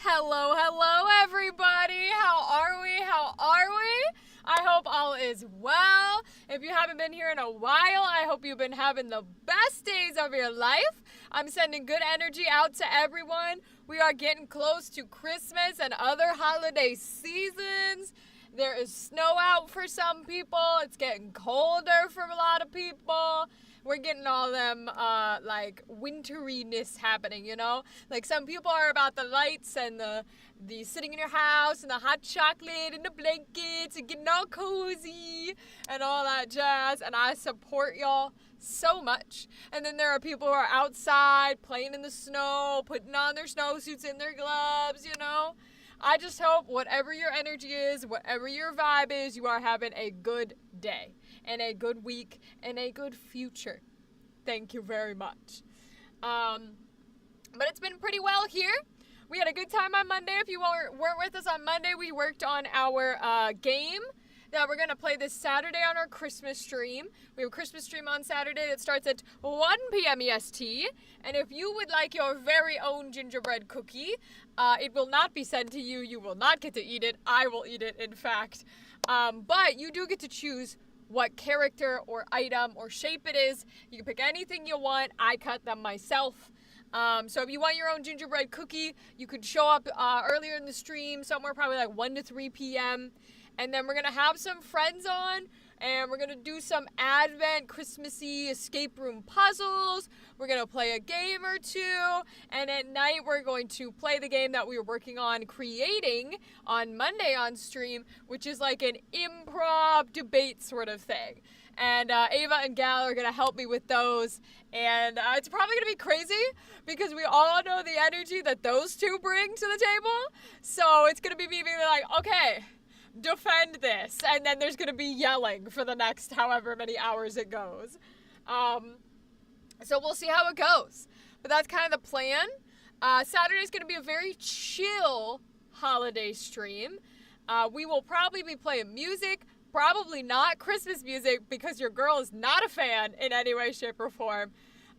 Hello, hello, everybody. How are we? How are we? I hope all is well. If you haven't been here in a while, I hope you've been having the best days of your life. I'm sending good energy out to everyone. We are getting close to Christmas and other holiday seasons. There is snow out for some people. It's getting colder for a lot of people. We're getting all them, like, winteriness happening, you know? Like, some people are about the lights and the sitting in your house and the hot chocolate and the blankets and getting all cozy and all that jazz. And I support y'all so much. And then there are people who are outside playing in the snow, putting on their snowsuits and their gloves, you know? I just hope whatever your energy is, whatever your vibe is, you are having a good day and a good week and a good future. Thank you very much. But it's been pretty well here. We had a good time on Monday. If you weren't with us on Monday, we worked on our game that we're going to play this Saturday on our Christmas stream. We have a Christmas stream on Saturday that starts at 1 p.m. EST. And if you would like your very own gingerbread cookie, it will not be sent to you. You will not get to eat it. I will eat it, in fact. But you do get to choose what character or item or shape it is. You can pick anything you want. I cut them myself. So if you want your own gingerbread cookie, you could show up earlier in the stream, somewhere probably like 1 to 3 p.m. And then we're going to have some friends on, and we're going to do some Advent Christmassy escape room puzzles. We're going to play a game or two, and at night we're going to play the game that we were working on creating on Monday on stream, which is like an improv debate sort of thing. And Ava and Gal are going to help me with those. And it's probably going to be crazy because we all know the energy that those two bring to the table. So it's going to be me being like, okay, defend this. And then there's going to be yelling for the next however many hours it goes. So we'll see how it goes. But that's kind of the plan. Saturday's going to be a very chill holiday stream. We will probably be playing music. Probably not Christmas music because your girl is not a fan in any way, shape, or form.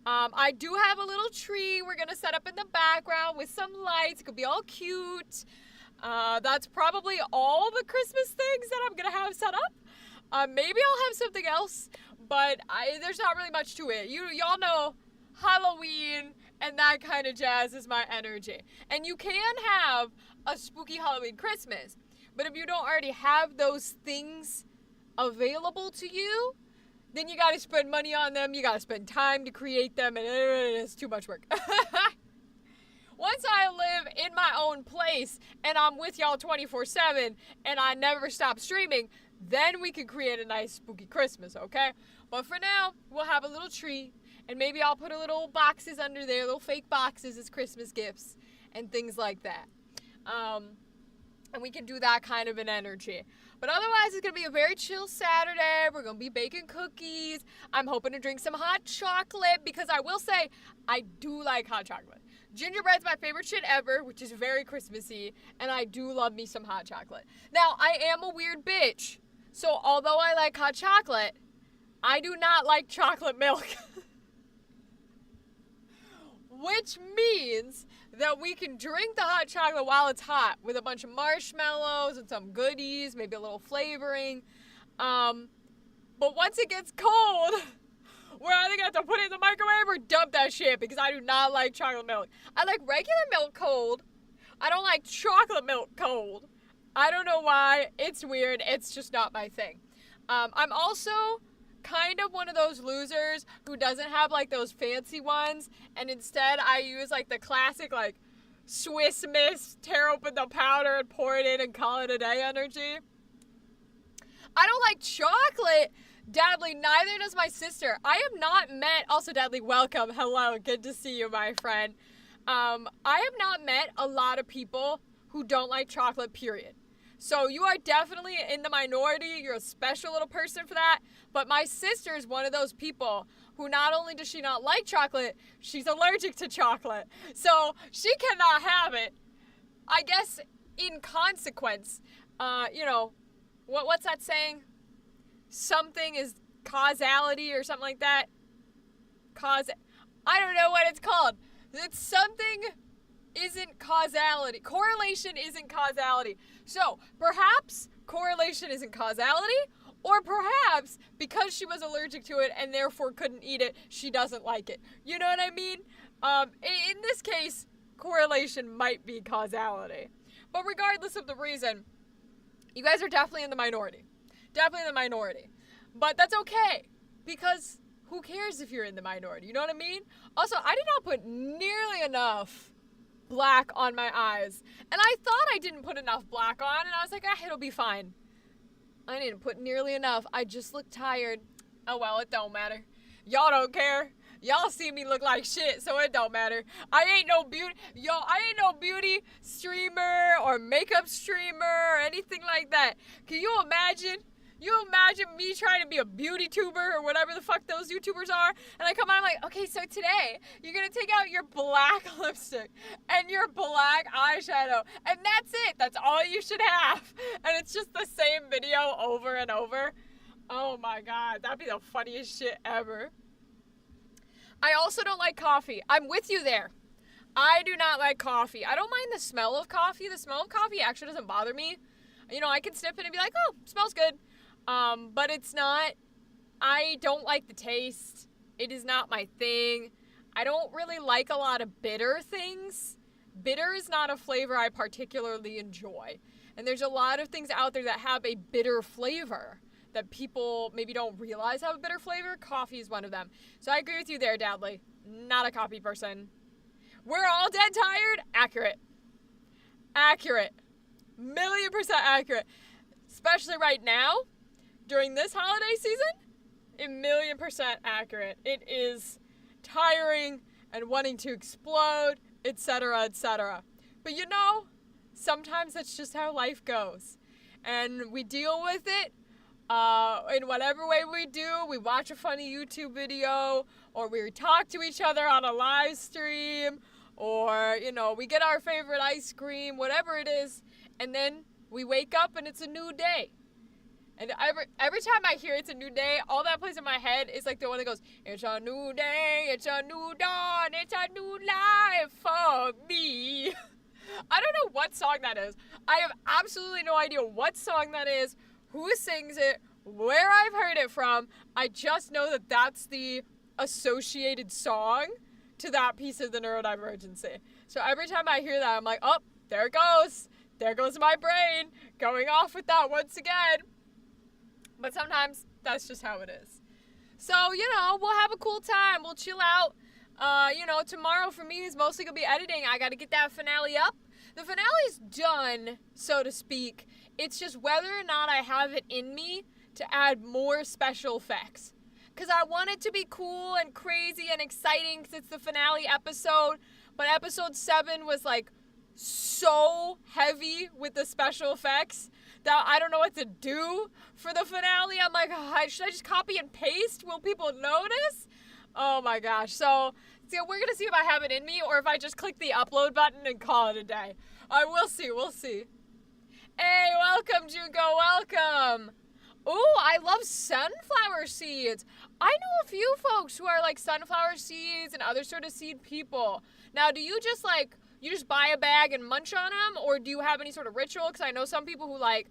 I do have a little tree we're going to set up in the background with some lights. It could be all cute. That's probably all the Christmas things that I'm going to have set up. Maybe I'll have something else, but there's not really much to it. Y'all know Halloween and that kind of jazz is my energy. And you can have a spooky Halloween Christmas. But if you don't already have those things available to you, then you got to spend money on them. You got to spend time to create them, and it's too much work. Once I live in my own place and I'm with y'all 24/7 and I never stop streaming, then we can create a nice spooky Christmas, okay? But for now, we'll have a little tree, and maybe I'll put a little boxes under there, little fake boxes as Christmas gifts and things like that. And we can do that kind of an energy. But otherwise, it's going to be a very chill Saturday. We're going to be baking cookies. I'm hoping to drink some hot chocolate because I will say, I do like hot chocolate. Gingerbread's my favorite shit ever, which is very Christmassy, and I do love me some hot chocolate. Now, I am a weird bitch, so although I like hot chocolate, I do not like chocolate milk. Which means that we can drink the hot chocolate while it's hot with a bunch of marshmallows and some goodies, maybe a little flavoring. But once it gets cold, we're either going to have to put it in the microwave or dump that shit because I do not like chocolate milk. I like regular milk cold. I don't like chocolate milk cold. I don't know why. It's weird. It's just not my thing. I'm also kind of one of those losers who doesn't have like those fancy ones, and instead I use like the classic like Swiss Miss, tear open the powder and pour it in and call it a day energy. I don't like chocolate. Dadley, neither does my sister. I have not met, also Dadley, welcome, hello, good to see you, my friend. I have not met a lot of people who don't like chocolate, period. So you are definitely in the minority. You're a special little person for that. But my sister is one of those people who not only does she not like chocolate, she's allergic to chocolate. So she cannot have it. I guess in consequence, what's that saying? Something is causality or something like that. I don't know what it's called. It's something isn't causality. Correlation isn't causality. So perhaps correlation isn't causality, or perhaps because she was allergic to it and therefore couldn't eat it, she doesn't like it. You know what I mean? In this case, correlation might be causality. But regardless of the reason, you guys are definitely in the minority. Definitely in the minority. But that's okay, because who cares if you're in the minority? You know what I mean? Also, I did not put nearly enough black on my eyes. And I thought I didn't put enough black on, and I was like, it'll be fine. I didn't put nearly enough. I just look tired. Oh well, it don't matter. Y'all don't care. Y'all see me look like shit, so it don't matter. I ain't no beauty streamer or makeup streamer or anything like that. Can you imagine? You imagine me trying to be a beauty tuber or whatever the fuck those YouTubers are, and I come on, I'm like, okay, so today you're gonna take out your black lipstick and your black eyeshadow, and that's it. That's all you should have. And it's just the same video over and over. Oh my god, that'd be the funniest shit ever. I also don't like coffee. I'm with you there. I do not like coffee. I don't mind the smell of coffee. The smell of coffee actually doesn't bother me. You know, I can sniff it and be like, oh, smells good. But it's not, I don't like the taste. It is not my thing. I don't really like a lot of bitter things. Bitter is not a flavor I particularly enjoy. And there's a lot of things out there that have a bitter flavor that people maybe don't realize have a bitter flavor. Coffee is one of them. So I agree with you there, Dadley. Not a coffee person. We're all dead tired? Accurate. Accurate. 1,000,000% accurate. Especially right now, during this holiday season, 1,000,000% accurate. It is tiring and wanting to explode, etc., etc. But you know, sometimes that's just how life goes. And we deal with it in whatever way we do. We watch a funny YouTube video, or we talk to each other on a live stream, or, you know, we get our favorite ice cream, whatever it is, and then we wake up and it's a new day. And every time I hear it's a new day, all that plays in my head is like the one that goes, it's a new day, it's a new dawn, it's a new life for me. I don't know what song that is. I have absolutely no idea what song that is, who sings it, where I've heard it from. I just know that that's the associated song to that piece of the neurodivergency. So every time I hear that, I'm like, oh, there it goes. There goes my brain going off with that once again. But sometimes that's just how it is. So, you know, we'll have a cool time. We'll chill out. You know, tomorrow for me is mostly going to be editing. I got to get that finale up. The finale's done, so to speak. It's just whether or not I have it in me to add more special effects. Because I want it to be cool and crazy and exciting because it's the finale episode. But episode 7 was like so heavy with the special effects that I don't know what to do for the finale. I'm like, oh, should I just copy and paste? Will people notice? Oh my gosh. So we're going to see if I have it in me or if I just click the upload button and call it a day. We'll see. We'll see. Hey, welcome, Junko. Welcome. Ooh, I love sunflower seeds. I know a few folks who are like sunflower seeds and other sort of seed people. Now, do you just like, you just buy a bag and munch on them, or do you have any sort of ritual? Because I know some people who like,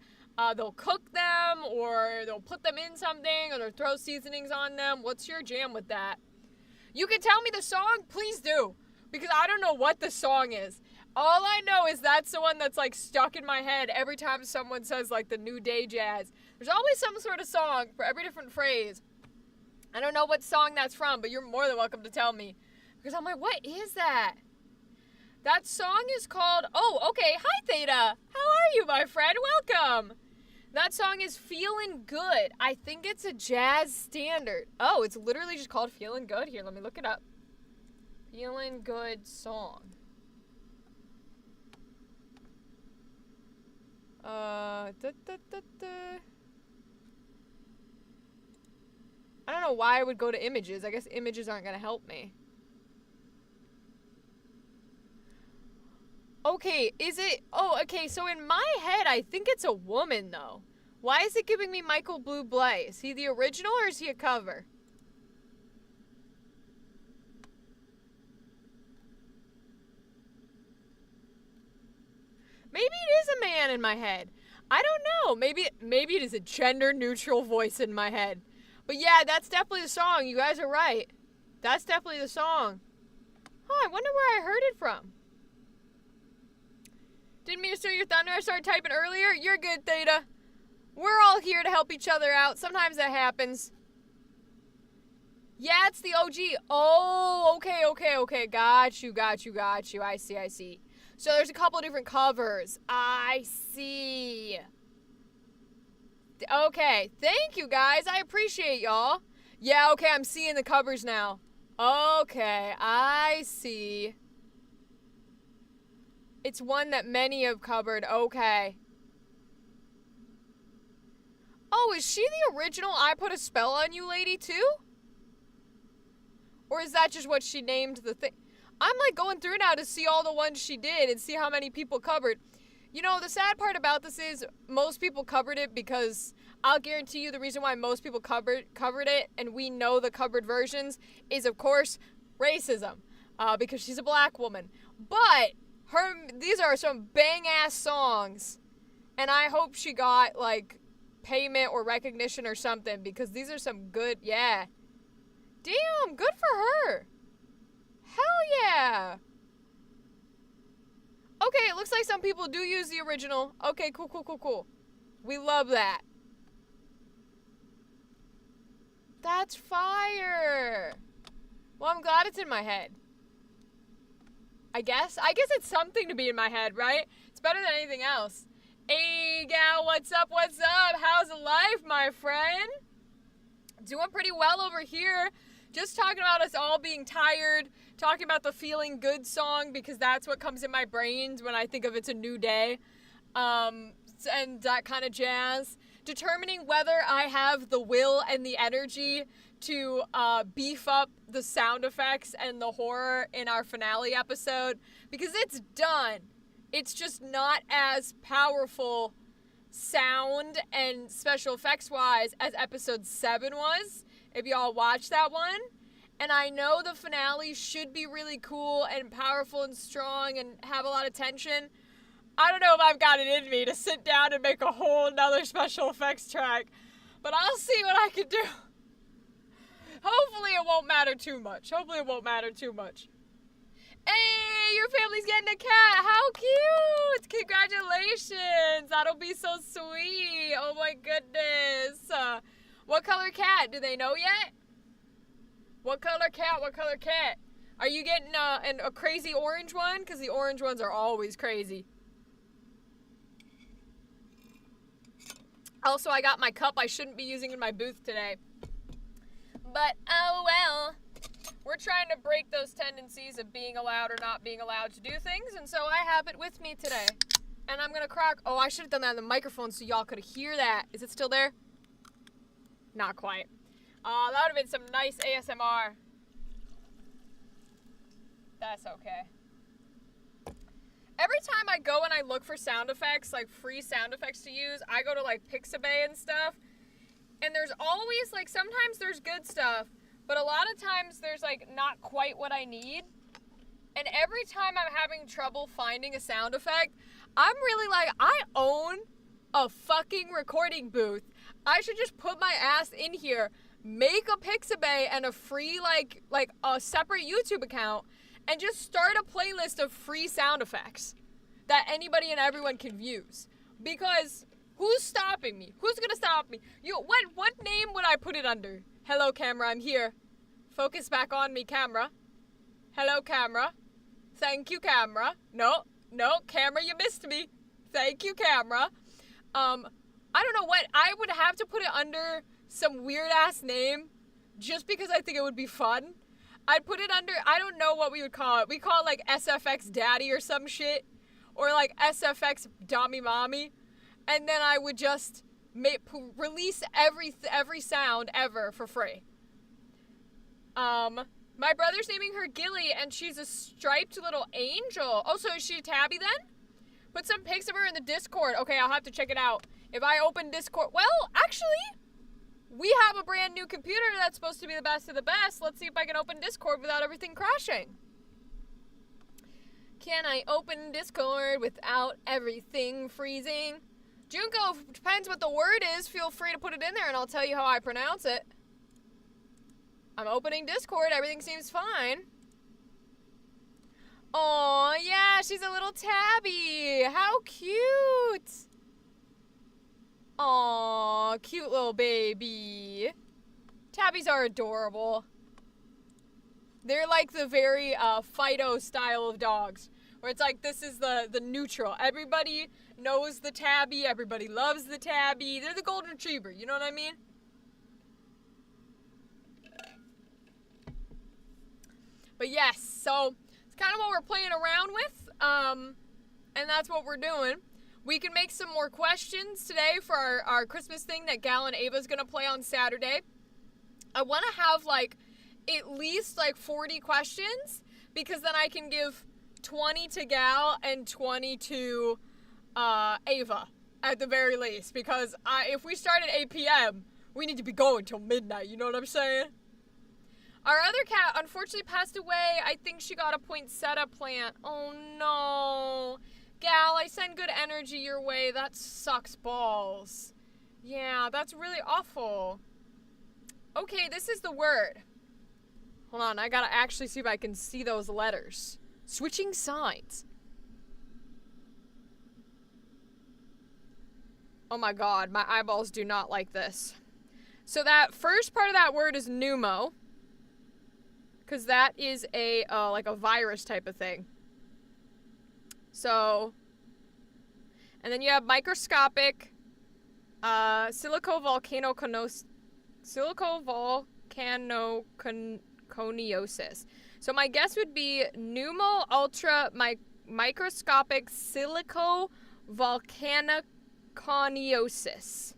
they'll cook them, or they'll put them in something, or they'll throw seasonings on them. What's your jam with that? You can tell me the song, please do, because I don't know what the song is. All I know is that's the one that's like stuck in my head every time someone says like the New Day Jazz. There's always some sort of song for every different phrase. I don't know what song that's from, but you're more than welcome to tell me. Because I'm like, what is that? That song is called, oh, okay, hi Theta. How are you, my friend? Welcome. That song is Feelin' Good. I think it's a jazz standard. Oh, it's literally just called Feelin' Good. Here, let me look it up. Feelin' Good song. I don't know why I would go to images. I guess images aren't going to help me. Okay, is it... Oh, okay, so in my head, I think it's a woman, though. Why is it giving me Michael Bublé? Is he the original or is he a cover? Maybe it is a man in my head. I don't know. Maybe it is a gender-neutral voice in my head. But yeah, that's definitely the song. You guys are right. That's definitely the song. Huh, I wonder where I heard it from. Didn't mean to steal your thunder. I started typing earlier. You're good, Theta. We're all here to help each other out. Sometimes that happens. Yeah, it's the OG. Oh, okay. Got you. I see. So there's a couple of different covers. I see. Okay, thank you guys. I appreciate y'all. Yeah, okay, I'm seeing the covers now. Okay, I see. It's one that many have covered. Okay. Oh, is she the original I Put a Spell on You lady too? Or is that just what she named the thing? I'm like going through now to see all the ones she did and see how many people covered. You know, the sad part about this is most people covered it because I'll guarantee you the reason why most people covered it and we know the covered versions is, of course, racism. Because she's a black woman. But these are some bang-ass songs. And I hope she got, like, payment or recognition or something, because these are some good, yeah. Damn, good for her. Hell yeah. Okay, it looks like some people do use the original. Okay, cool. We love that. That's fire. Well, I'm glad it's in my head. I guess it's something to be in my head, right? It's better than anything else. Hey, gal, what's up? How's life, my friend? Doing pretty well over here. Just talking about us all being tired, talking about the Feeling Good song, because that's what comes in my brains when I think of It's a New Day, and that kind of jazz. Determining whether I have the will and the energy to beef up the sound effects and the horror in our finale episode, because it's done. It's just not as powerful sound and special effects wise as episode 7 was, if y'all watched that one. And I know the finale should be really cool and powerful and strong and have a lot of tension. I don't know if I've got it in me to sit down and make a whole nother special effects track, but I'll see what I can do. Hopefully it won't matter too much. Hey, your family's getting a cat. How cute. Congratulations. That'll be so sweet. Oh my goodness. What color cat? Do they know yet? What color cat? Are you getting a crazy orange one? Because the orange ones are always crazy. Also, I got my cup I shouldn't be using in my booth today. But, oh well. We're trying to break those tendencies of being allowed or not being allowed to do things, and so I have it with me today. And I'm gonna crack. Oh, I should have done that on the microphone so y'all could hear that. Is it still there? Not quite. That would have been some nice ASMR. That's okay. Every time I go and I look for sound effects, like free sound effects to use, I go to like Pixabay and stuff. And there's always, like, sometimes there's good stuff, but a lot of times there's, like, not quite what I need. And every time I'm having trouble finding a sound effect, I'm really like, I own a fucking recording booth. I should just put my ass in here, make a Pixabay and a free, like a separate YouTube account, and just start a playlist of free sound effects that anybody and everyone can use. Because who's stopping me? Who's gonna stop me? What name would I put it under? Hello, camera, I'm here. Focus back on me, camera. Hello, camera. Thank you, camera. No, camera, you missed me. Thank you, camera. I don't know what. I would have to put it under some weird-ass name just because I think it would be fun. I'd put it under, I don't know what we would call it. We call it, like, SFX Daddy or some shit. Or, like, SFX Dommy Mommy. And then I would just release every sound ever for free. My brother's naming her Gilly, and she's a striped little angel. Oh, so is she a tabby then? Put some pics of her in the Discord. Okay, I'll have to check it out. If I open Discord... Well, actually, we have a brand new computer that's supposed to be the best of the best. Let's see if I can open Discord without everything crashing. Can I open Discord without everything freezing? Junko, depends what the word is. Feel free to put it in there, and I'll tell you how I pronounce it. I'm opening Discord. Everything seems fine. Oh yeah, she's a little tabby. How cute. Aw, cute little baby. Tabbies are adorable. They're like the very Fido style of dogs. Where it's like, this is the neutral. Everybody knows the tabby. Everybody loves the tabby. They're the golden retriever. You know what I mean? But yes, so it's kind of what we're playing around with. And that's what we're doing. We can make some more questions today for our Christmas thing that Gal and Ava's going to play on Saturday. I want to have, like, at least, like, 40 questions. Because then I can give 20 to Gal and 20 to Ava at the very least. Because if we start at 8 p.m., we need to be going till midnight. You know what I'm saying? Our other cat unfortunately passed away. I think she got a poinsettia plant. Oh no. Gal, I send good energy your way. That sucks balls. Yeah, that's really awful. Okay, this is the word. Hold on, I gotta actually see if I can see those letters. Switching sides. Oh my god, my eyeballs do not like this. So that first part of that word is pneumo. Because that is a, like a virus type of thing. So, and then you have microscopic, silicovolcanoconiosis. So my guess would be pneumo ultra microscopic silicovolcanoconiosis.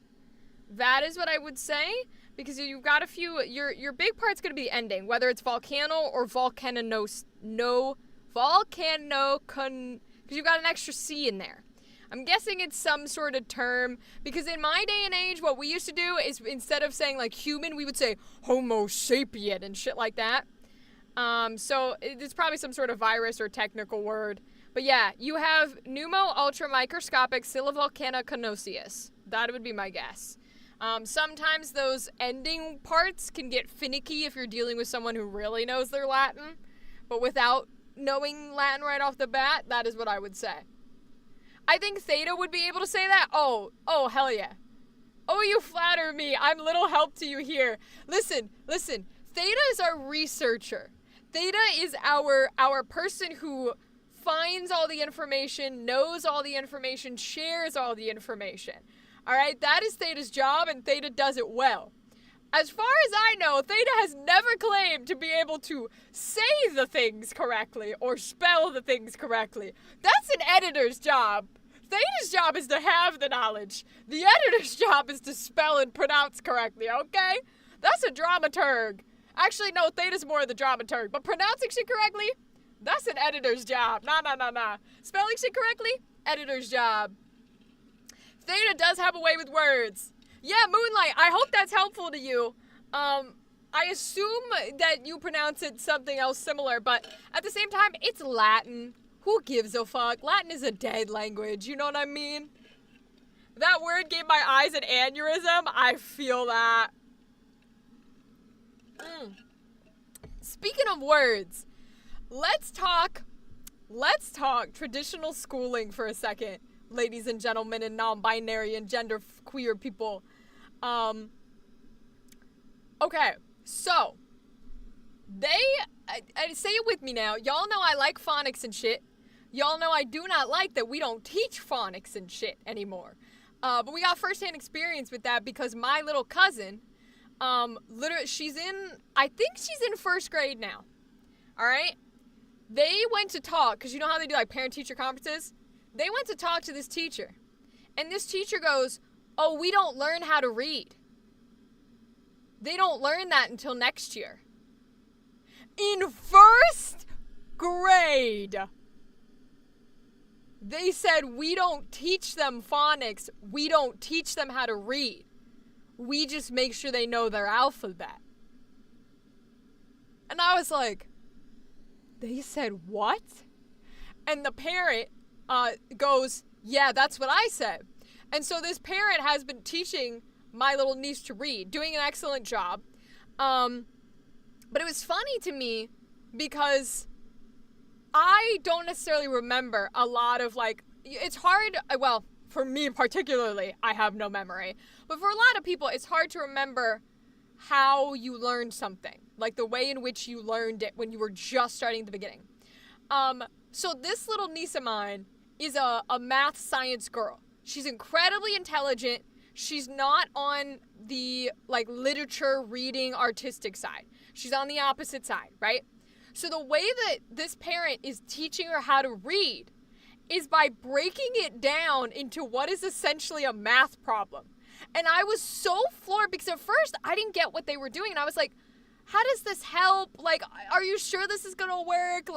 That is what I would say, because you've got a few. Your big part's gonna be ending, whether it's volcano or because you've got an extra C in there. I'm guessing it's some sort of term, because in my day and age, what we used to do is instead of saying like human, we would say Homo sapien and shit like that. So it's probably some sort of virus or technical word. But yeah, you have pneumo ultra microscopic silivolcanoconiosis. That would be my guess. Sometimes those ending parts can get finicky if you're dealing with someone who really knows their Latin. But without knowing Latin right off the bat, that is what I would say. I think Theta would be able to say that. Oh, hell yeah. Oh, you flatter me. I'm little help to you here. Listen. Theta is our researcher. Theta is our person who finds all the information, knows all the information, shares all the information. All right? That is Theta's job, and Theta does it well. As far as I know, Theta has never claimed to be able to say the things correctly or spell the things correctly. That's an editor's job. Theta's job is to have the knowledge. The editor's job is to spell and pronounce correctly, okay? That's a dramaturg. Actually, no, Theta's more the dramaturg. But pronouncing shit correctly, that's an editor's job. Nah. Spelling shit correctly, editor's job. Theta does have a way with words. Yeah, Moonlight, I hope that's helpful to you. I assume that you pronounce it something else similar, but at the same time, it's Latin. Who gives a fuck? Latin is a dead language, you know what I mean? That word gave my eyes an aneurysm. I feel that. Speaking of words, let's talk traditional schooling for a second, ladies and gentlemen, and non-binary and gender queer people. Okay, so say it with me now. Y'all know I like phonics and shit. Y'all know I do not like that we don't teach phonics and shit anymore. But we got firsthand experience with that because my little cousin, literally, I think she's in first grade now. All right? They went to talk, because you know how they do like parent-teacher conferences? They went to talk to this teacher. And this teacher goes, "Oh, we don't learn how to read. They don't learn that until next year." In first grade. They said, "We don't teach them phonics. We don't teach them how to read. We just make sure they know their alphabet." And I was like, they said what? And the parent goes, "Yeah, that's what I said." And so this parent has been teaching my little niece to read, doing an excellent job. But it was funny to me because I don't necessarily remember a lot of it's hard, well, for me particularly, I have no memory. But for a lot of people, it's hard to remember how you learned something. Like the way in which you learned it when you were just starting at the beginning. So this little niece of mine is a math science girl. She's incredibly intelligent. She's not on the literature, reading, artistic side. She's on the opposite side, right? So the way that this parent is teaching her how to read is by breaking it down into what is essentially a math problem. And I was so floored because at first I didn't get what they were doing. And I was like, how does this help? Are you sure this is gonna work?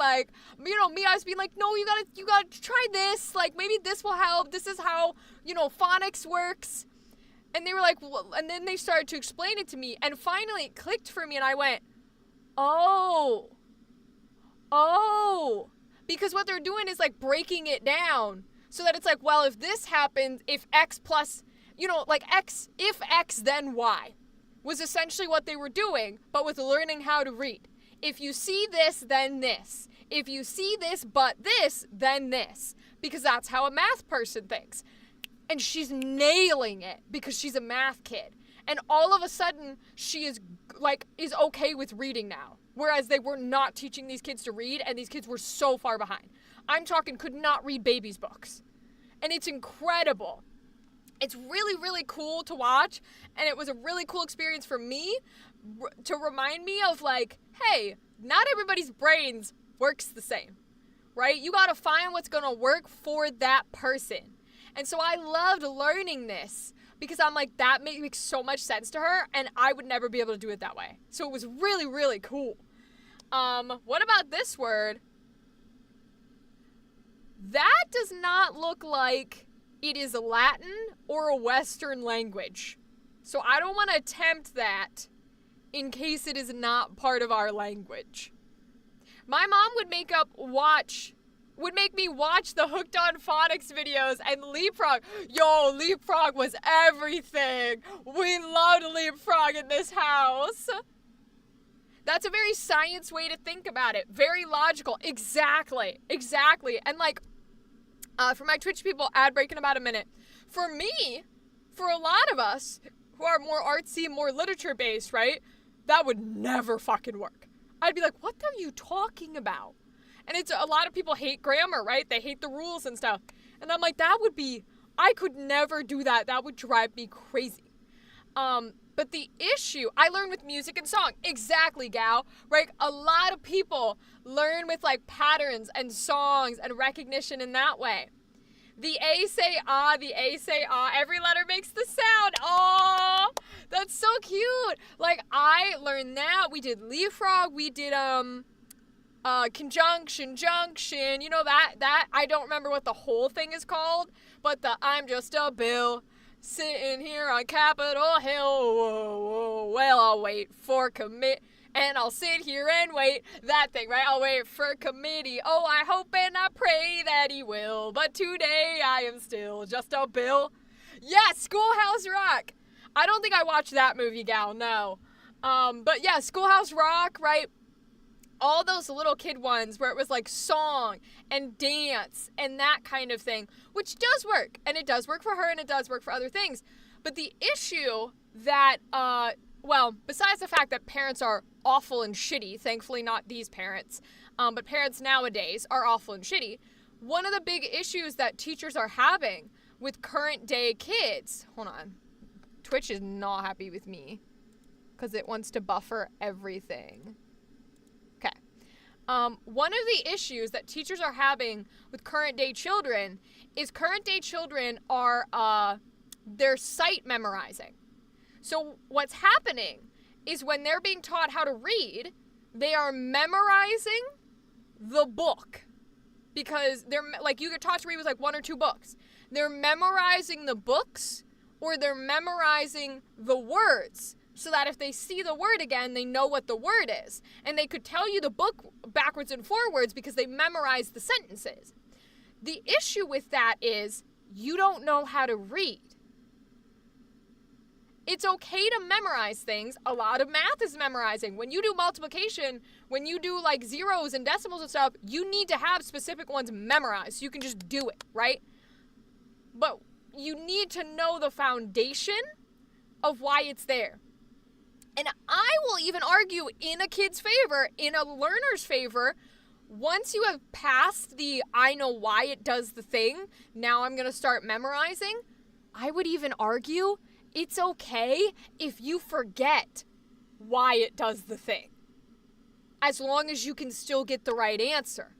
Me, I was being like, no, you gotta try this. Maybe this will help. This is how, phonics works. And they were like, well, and then they started to explain it to me. And finally it clicked for me and I went, oh. Because what they're doing is breaking it down so that it's well, if this happens, if X plus like X, if X, then Y, was essentially what they were doing, but with learning how to read. If you see this, then this. If you see this, but this, then this. Because that's how a math person thinks. And she's nailing it because she's a math kid. And all of a sudden, she is okay with reading now. Whereas they were not teaching these kids to read, and these kids were so far behind. I'm talking could not read babies' books. And it's incredible. It's really, really cool to watch, and it was a really cool experience for me to remind me of, like, hey, not everybody's brains works the same, right? You gotta find what's gonna work for that person. And so I loved learning this because I'm like, that makes so much sense to her, and I would never be able to do it that way. So it was really, really cool. What about this word? That does not look like it is Latin or a Western language. So I don't want to attempt that in case it is not part of our language. My mom would make me watch the Hooked on Phonics videos and Leapfrog. Yo, Leapfrog was everything. We loved Leapfrog in this house. That's a very science way to think about it. Very logical. Exactly. And like, for my Twitch people, ad break in about a minute. For me, for a lot of us who are more artsy, more literature based, right? That would never fucking work. I'd be like, what are you talking about? And it's a lot of people hate grammar, right? They hate the rules and stuff. And I'm like, I could never do that. That would drive me crazy. But the issue, I learned with music and song. Exactly, gal. Right? A lot of people learn with like patterns and songs and recognition in that way. The A say ah, the A say ah. Every letter makes the sound. Oh, that's so cute. Like, I learned that. We did Leapfrog. We did, conjunction, junction. You know that. I don't remember what the whole thing is called. But the I'm just a bill. Sitting here on Capitol Hill, whoa, whoa, well, I'll wait for and I'll sit here and wait, that thing, right? I'll wait for committee, oh, I hope and I pray that he will, but today I am still just a bill. Yes, Schoolhouse Rock. I don't think I watched that movie, gal, no. But yeah, Schoolhouse Rock, right? All those little kid ones where it was like song and dance and that kind of thing, which does work. And it does work for her and it does work for other things. But the issue that, besides the fact that parents are awful and shitty, thankfully not these parents, but parents nowadays are awful and shitty, one of the big issues that teachers are having with current day kids, hold on, Twitch is not happy with me because it wants to buffer everything. One of the issues that teachers are having with current day children is current day children are, they're sight memorizing. So what's happening is when they're being taught how to read, they are memorizing the book. Because they're, like, you get taught to read with like 1 or 2 books. They're memorizing the books or they're memorizing the words. So that if they see the word again, they know what the word is. And they could tell you the book backwards and forwards because they memorized the sentences. The issue with that is you don't know how to read. It's okay to memorize things. A lot of math is memorizing. When you do multiplication, when you do like zeros and decimals and stuff, you need to have specific ones memorized so you can just do it, right? But you need to know the foundation of why it's there. And I will even argue in a kid's favor, in a learner's favor, once you have passed the I know why it does the thing, now I'm going to start memorizing, I would even argue it's okay if you forget why it does the thing, as long as you can still get the right answer.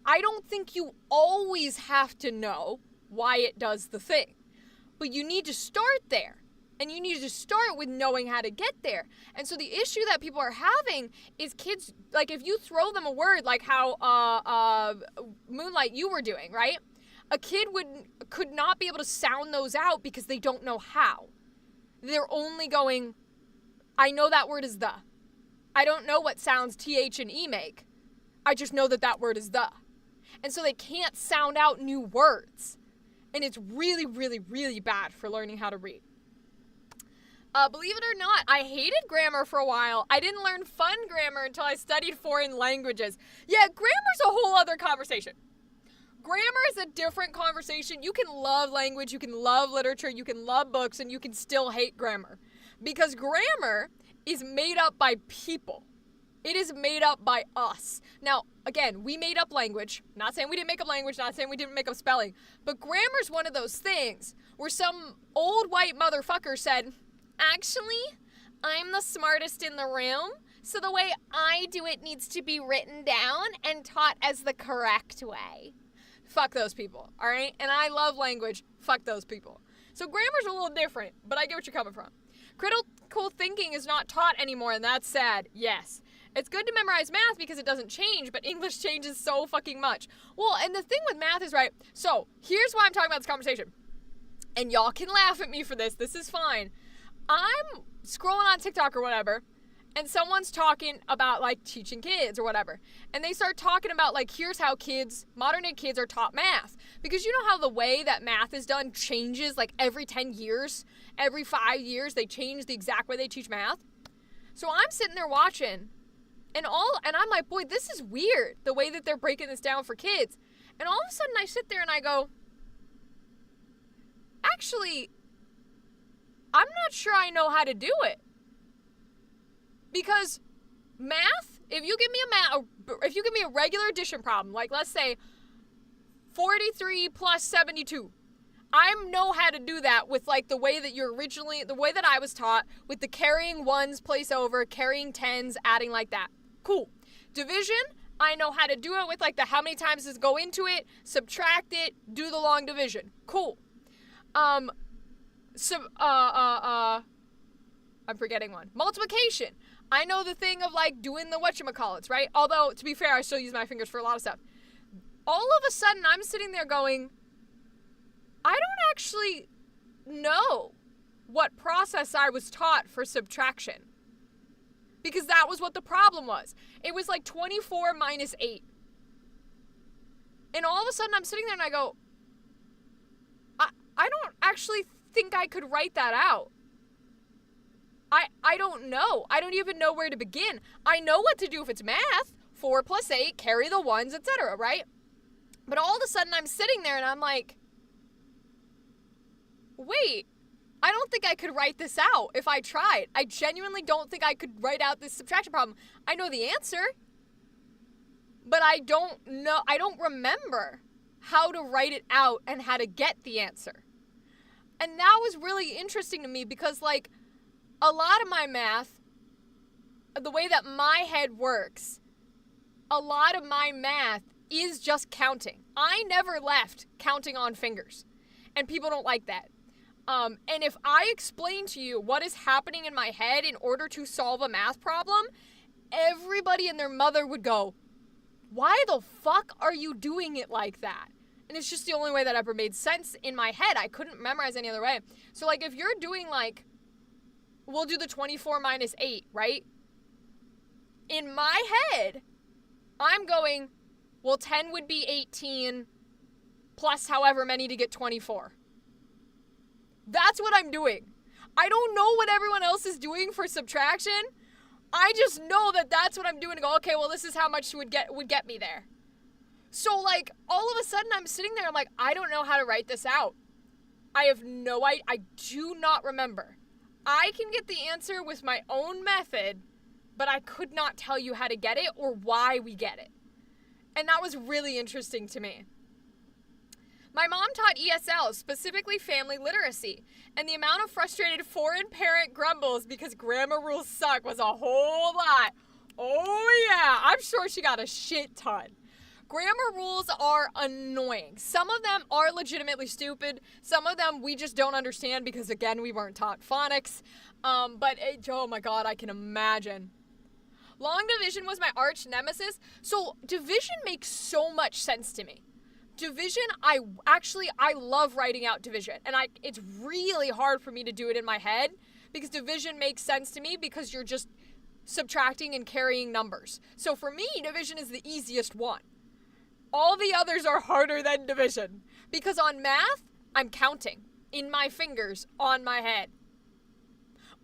I don't think you always have to know why it does the thing, but you need to start there. And you need to start with knowing how to get there. And so the issue that people are having is kids, like if you throw them a word like how Moonlight you were doing, right? A kid could not be able to sound those out because they don't know how. They're only going, I know that word is the. I don't know what sounds TH and E make. I just know that word is the. And so they can't sound out new words. And it's really, really, really bad for learning how to read. Believe it or not, I hated grammar for a while. I didn't learn fun grammar until I studied foreign languages. Yeah, grammar's a whole other conversation. Grammar is a different conversation. You can love language, you can love literature, you can love books, and you can still hate grammar. Because grammar is made up by people. It is made up by us. Now, again, we made up language. Not saying we didn't make up language, not saying we didn't make up spelling. But grammar's one of those things where some old white motherfucker said, actually, I'm the smartest in the room, so the way I do it needs to be written down and taught as the correct way. Fuck those people, all right? And I love language. Fuck those people. So grammar's a little different, but I get what you're coming from. Critical thinking is not taught anymore, and that's sad. Yes. It's good to memorize math because it doesn't change, but English changes so fucking much. Well, and the thing with math is, right, so here's why I'm talking about this conversation. And y'all can laugh at me for this. This is fine. I'm scrolling on TikTok or whatever, and someone's talking about, like, teaching kids or whatever. And they start talking about, like, here's how modern day kids are taught math. Because you know how the way that math is done changes, like, every 10 years, every 5 years, they change the exact way they teach math? So I'm sitting there watching, and I'm like, boy, this is weird, the way that they're breaking this down for kids. And all of a sudden I sit there and I go, actually, I'm not sure I know how to do it. Because math, if you give me a regular addition problem, like let's say 43 plus 72, I know how to do that with like the way that I was taught, with the carrying ones place over, carrying tens, adding like that. Cool. Division, I know how to do it with like the how many times does go into it, subtract it, do the long division. Cool. I'm forgetting one. Multiplication. I know the thing of like doing the whatchamacallits, right? Although, to be fair, I still use my fingers for a lot of stuff. All of a sudden, I'm sitting there going, I don't actually know what process I was taught for subtraction. Because that was what the problem was. It was like 24 minus 8. And all of a sudden, I'm sitting there and I go, I don't actually think I could write that out. I don't know. I don't even know where to begin. I know what to do if it's math. 4 plus 8, carry the ones, etc., right? But all of a sudden, I'm sitting there and I'm like, wait, I don't think I could write this out if I tried. I genuinely don't think I could write out this subtraction problem. I know the answer, but I don't remember how to write it out and how to get the answer. And that was really interesting to me because, like, a lot of my math, the way that my head works, a lot of my math is just counting. I never left counting on fingers, and people don't like that. And if I explain to you what is happening in my head in order to solve a math problem, everybody and their mother would go, why the fuck are you doing it like that? And it's just the only way that ever made sense in my head. I couldn't memorize any other way. So, like, if you're doing, like, we'll do the 24 minus 8, right? In my head, I'm going, well, 10 would be 18 plus however many to get 24. That's what I'm doing. I don't know what everyone else is doing for subtraction. I just know that that's what I'm doing to go, okay, well, this is how much would get me there. So, like, all of a sudden, I'm sitting there, I'm like, I don't know how to write this out. I do not remember. I can get the answer with my own method, but I could not tell you how to get it or why we get it. And that was really interesting to me. My mom taught ESL, specifically family literacy, and the amount of frustrated foreign parent grumbles because grammar rules suck was a whole lot. Oh yeah, I'm sure she got a shit ton. Grammar rules are annoying. Some of them are legitimately stupid. Some of them we just don't understand because, again, we weren't taught phonics. Oh my God, I can imagine. Long division was my arch nemesis. So division makes so much sense to me. Division, I love writing out division. And it's really hard for me to do it in my head because division makes sense to me because you're just subtracting and carrying numbers. So for me, division is the easiest one. All the others are harder than division because on math, I'm counting in my fingers on my head.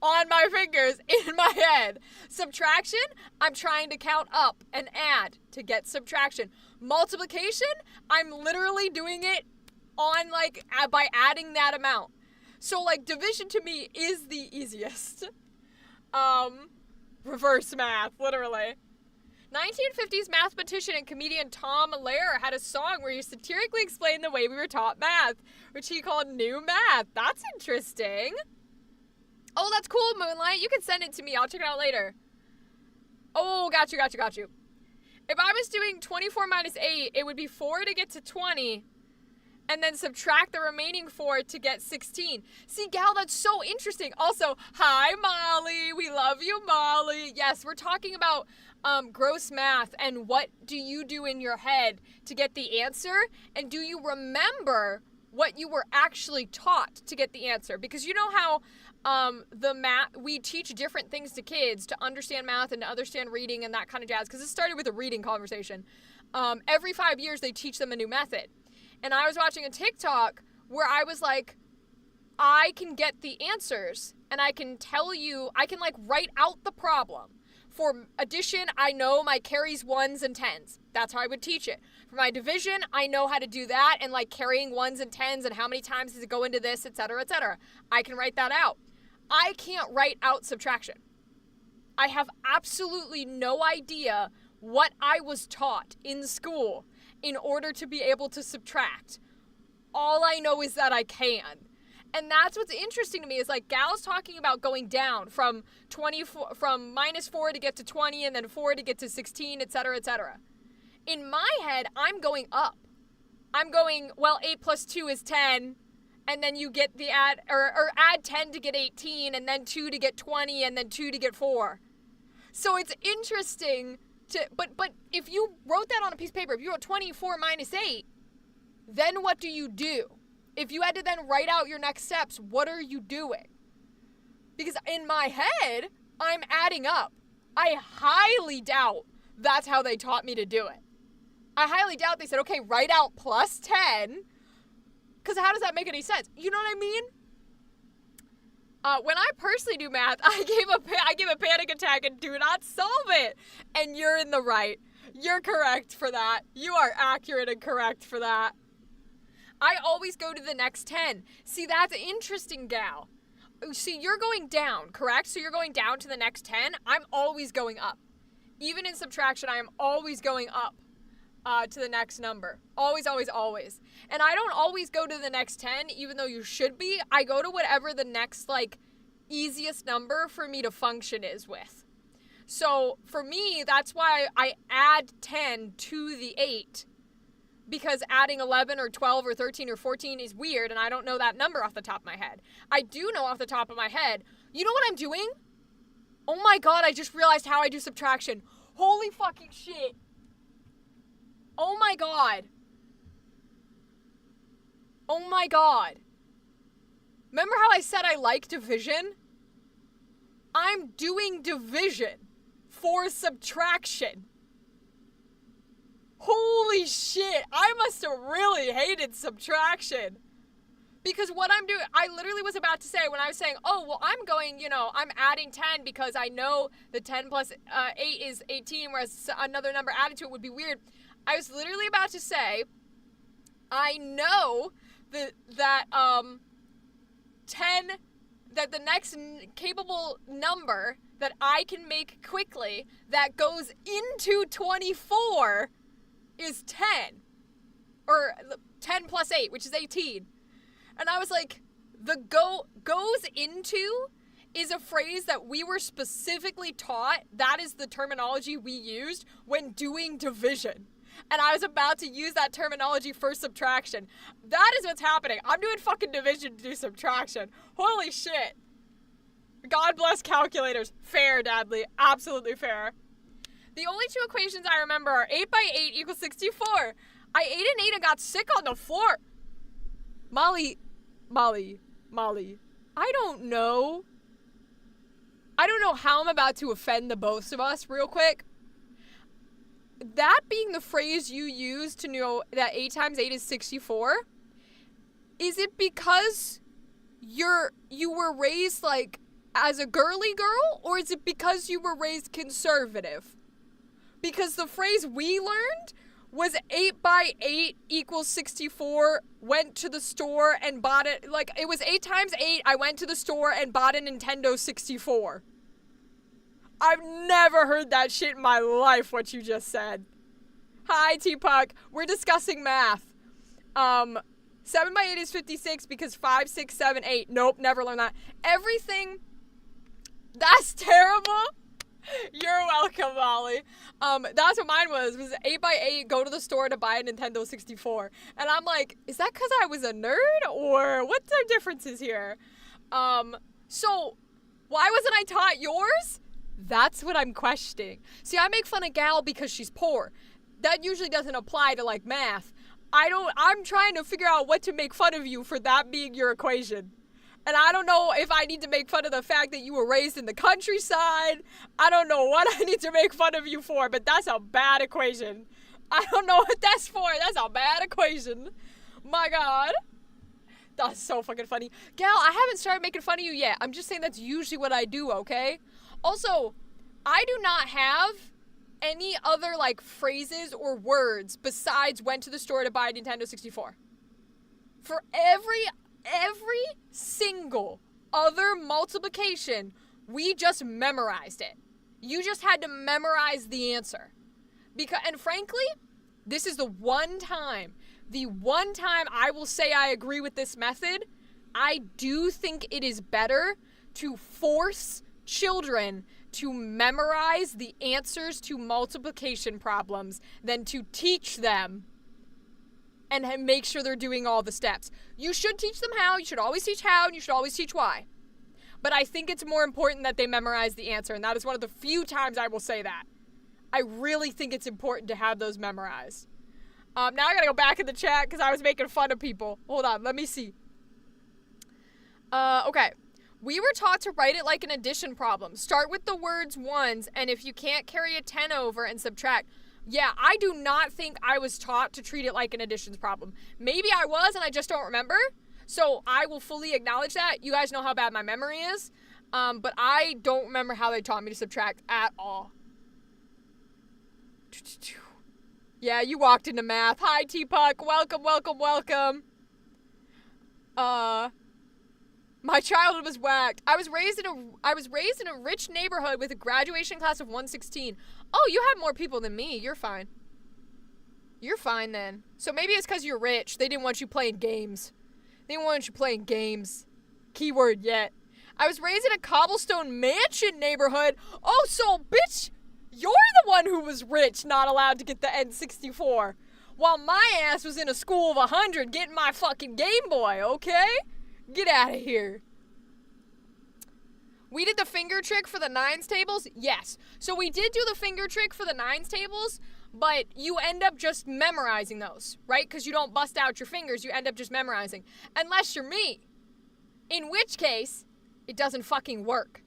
on my fingers in my head. Subtraction, I'm trying to count up and add to get subtraction. Multiplication, I'm literally doing it on like by adding that amount. So like division to me is the easiest. Reverse math, literally. 1950s mathematician and comedian Tom Lehrer had a song where he satirically explained the way we were taught math, which he called New Math. That's interesting. Oh, that's cool, Moonlight. You can send it to me. I'll check it out later. Oh, got you. If I was doing 24 minus 8, it would be 4 to get to 20, and then subtract the remaining 4 to get 16. See, Gal, that's so interesting. Also, hi, Molly. We love you, Molly. Yes, we're talking about gross math and what do you do in your head to get the answer, and do you remember what you were actually taught to get the answer? Because you know how we teach different things to kids to understand math and to understand reading and that kind of jazz, because it started with a reading conversation. Every 5 years they teach them a new method. And I was watching a TikTok where I was like, I can get the answers and I can tell you, I can like write out the problem. For addition, I know my carries, ones, and tens. That's how I would teach it. For my division, I know how to do that and like carrying ones and tens and how many times does it go into this, etc., etc. I can write that out. I can't write out subtraction. I have absolutely no idea what I was taught in school in order to be able to subtract. All I know is that I can. And that's what's interesting to me is like Gal's talking about going down from minus 4 to get to 20 and then 4 to get to 16, etc., etc. In my head, I'm going up. I'm going, well, 8 plus 2 is 10, and then you get the add 10 to get 18, and then 2 to get 20, and then 2 to get 4. So it's interesting but if you wrote that on a piece of paper, if you wrote 24 minus 8, then what do you do? If you had to then write out your next steps, what are you doing? Because in my head, I'm adding up. I highly doubt that's how they taught me to do it. I highly doubt they said, okay, write out plus 10. Because how does that make any sense? You know what I mean? When I personally do math, I give a panic attack and do not solve it. And you're in the right. You're correct for that. You are accurate and correct for that. I always go to the next 10. See, that's interesting, Gal. See, you're going down, correct? So you're going down to the next 10. I'm always going up. Even in subtraction, I am always going up to the next number. Always, always, always. And I don't always go to the next 10, even though you should be. I go to whatever the next, like, easiest number for me to function is with. So for me, that's why I add 10 to the 8. Because adding 11 or 12 or 13 or 14 is weird, and I don't know that number off the top of my head. I do know off the top of my head. You know what I'm doing? Oh my god, I just realized how I do subtraction. Holy fucking shit. Oh my god. Oh my god. Remember how I said I like division? I'm doing division for subtraction. Holy shit, I must have really hated subtraction. Because what I'm doing, I literally was about to say when I was saying, oh, well, I'm going, I'm adding 10 because I know the 10 plus 8 is 18, whereas another number added to it would be weird. I was literally about to say, I know that 10, that the next capable number that I can make quickly that goes into 24 is 10. Or 10 plus 8, which is 18. And I was like, the goes into is a phrase that we were specifically taught. That is the terminology we used when doing division. And I was about to use that terminology for subtraction. That is what's happening. I'm doing fucking division to do subtraction. Holy shit. God bless calculators. Fair, Dadley. Absolutely fair. The only two equations I remember are 8 by 8 equals 64. I ate an 8 and got sick on the floor. Molly, I don't know. I don't know how I'm about to offend the both of us real quick. That being the phrase you use to know that 8 times 8 is 64, is it because you were raised like as a girly girl, or is it because you were raised conservative? Because the phrase we learned was 8 by 8 equals 64, went to the store and bought it. Like, it was 8 times 8, I went to the store and bought a Nintendo 64. I've never heard that shit in my life, what you just said. Hi, T-Puck. We're discussing math. 7 by 8 is 56 because 5, 6, 7, 8. Nope, never learned that. Everything. That's terrible. You're welcome, Molly. That's what mine was 8 by 8, go to the store to buy a Nintendo 64. And I'm like, is that because I was a nerd? Or what's the differences here? So, why wasn't I taught yours? That's what I'm questioning. See, I make fun of Gal because she's poor. That usually doesn't apply to, like, math. I'm trying to figure out what to make fun of you for that being your equation. And I don't know if I need to make fun of the fact that you were raised in the countryside. I don't know what I need to make fun of you for, but that's a bad equation. I don't know what that's for. That's a bad equation. My God. That's so fucking funny. Gal, I haven't started making fun of you yet. I'm just saying that's usually what I do, okay? Also, I do not have any other, like, phrases or words besides went to the store to buy a Nintendo 64. For every single other multiplication, we just memorized it. You just had to memorize the answer. And frankly, this is the one time I will say I agree with this method. I do think it is better to force children to memorize the answers to multiplication problems than to teach them and make sure they're doing all the steps. You should teach them how, you should always teach how, and you should always teach why. But I think it's more important that they memorize the answer, and that is one of the few times I will say that. I really think it's important to have those memorized. Now I gotta go back in the chat because I was making fun of people. Hold on, let me see. Okay. We were taught to write it like an addition problem. Start with the words ones, and if you can't carry a 10 over and subtract. Yeah, I do not think I was taught to treat it like an additions problem. Maybe I was and I just don't remember. So I will fully acknowledge that. You guys know how bad my memory is. But I don't remember how they taught me to subtract at all. Yeah, you walked into math. Hi, T-Puck. Welcome, welcome, welcome. My childhood was whacked. I was raised in a rich neighborhood with a graduation class of 116. Oh, you have more people than me. You're fine. You're fine then. So maybe it's because you're rich. They didn't want you playing games. They didn't want you playing games. Keyword yet. I was raised in a cobblestone mansion neighborhood. Oh, so bitch, you're the one who was rich, not allowed to get the N64. While my ass was in a school of 100 getting my fucking Game Boy, okay? Get out of here. We did the finger trick for the nines tables? Yes. So we did do the finger trick for the nines tables, but you end up just memorizing those, right? Because you don't bust out your fingers, you end up just memorizing. Unless you're me. In which case, it doesn't fucking work.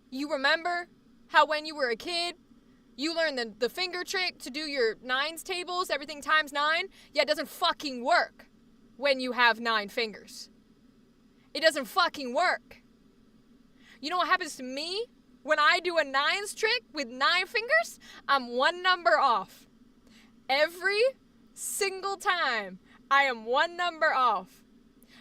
You remember how when you were a kid, you learned the finger trick to do your nines tables, everything times 9? Yeah, it doesn't fucking work when you have 9 fingers. It doesn't fucking work. You know what happens to me when I do a nines trick with 9 fingers? I'm 1 number off. Every single time, I am 1 number off.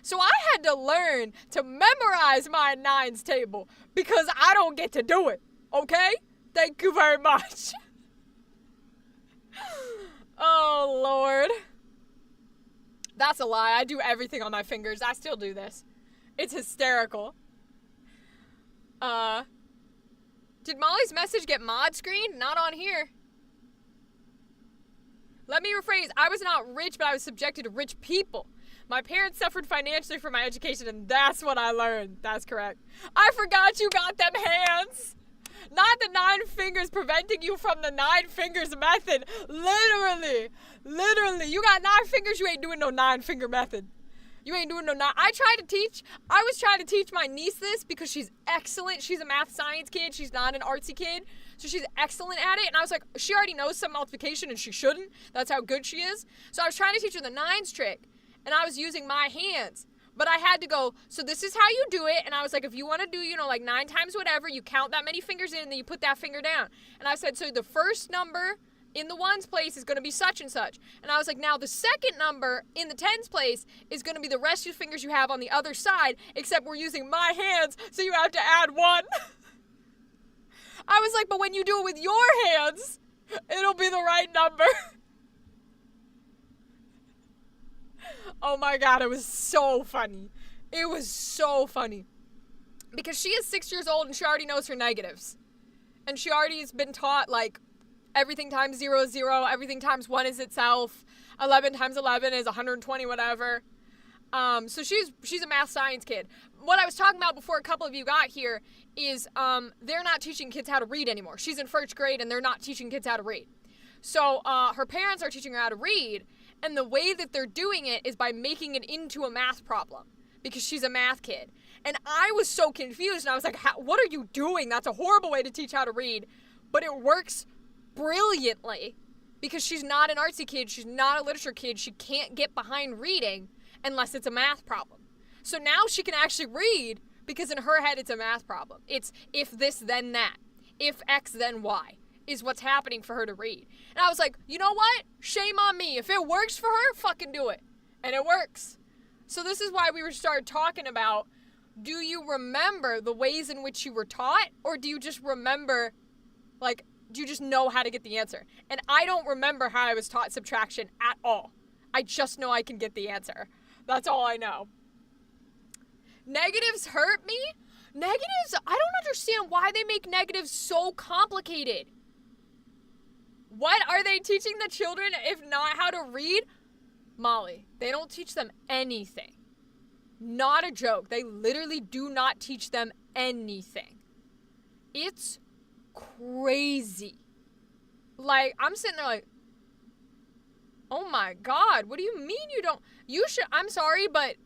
So I had to learn to memorize my nines table because I don't get to do it. Okay? Thank you very much. Oh, Lord. That's a lie. I do everything on my fingers. I still do this. It's hysterical. Did Molly's message get mod screened? Not on here. Let me rephrase. I was not rich, but I was subjected to rich people. My parents suffered financially for my education, and that's what I learned. That's correct. I forgot you got them hands. Not the 9 fingers preventing you from the 9 fingers method. Literally. You got 9 fingers, you ain't doing no 9 finger method. You ain't doing no 9. I was trying to teach my niece this because she's excellent. She's a math science kid. She's not an artsy kid. So she's excellent at it. And I was like, she already knows some multiplication and she shouldn't. That's how good she is. So I was trying to teach her the nines trick. And I was using my hands. But I had to go, so this is how you do it. And I was like, if you want to do, 9 times whatever, you count that many fingers in and then you put that finger down. And I said, so the first number in the ones place is going to be such and such. And I was like, now the second number in the tens place is going to be the rest of the fingers you have on the other side, except we're using my hands, so you have to add 1. I was like, but when you do it with your hands, it'll be the right number. Oh my God, it was so funny. It was so funny. Because she is 6 years old and she already knows her negatives. And she already has been taught, like, everything times 0 is 0, everything times 1 is itself, 11 times 11 is 120, whatever. So she's a math science kid. What I was talking about before a couple of you got here is they're not teaching kids how to read anymore. She's in first grade and they're not teaching kids how to read. So her parents are teaching her how to read, and the way that they're doing it is by making it into a math problem because she's a math kid. And I was so confused, and I was like, what are you doing? That's a horrible way to teach how to read. But it works brilliantly because she's not an artsy kid. She's not a literature kid. She can't get behind reading unless it's a math problem. So now she can actually read because in her head it's a math problem. It's if this, then that. If X, then Y is what's happening for her to read. And I was like, you know what? Shame on me. If it works for her, fucking do it. And it works. So this is why we started talking about, do you remember the ways in which you were taught? Or do you just remember, like, do you just know how to get the answer? And I don't remember how I was taught subtraction at all. I just know I can get the answer. That's all I know. Negatives hurt me? Negatives, I don't understand why they make negatives so complicated. What are they teaching the children if not how to read? Molly, they don't teach them anything. Not a joke. They literally do not teach them anything. It's crazy. Like, I'm sitting there like, oh my God, what do you mean you don't? You should, I'm sorry, but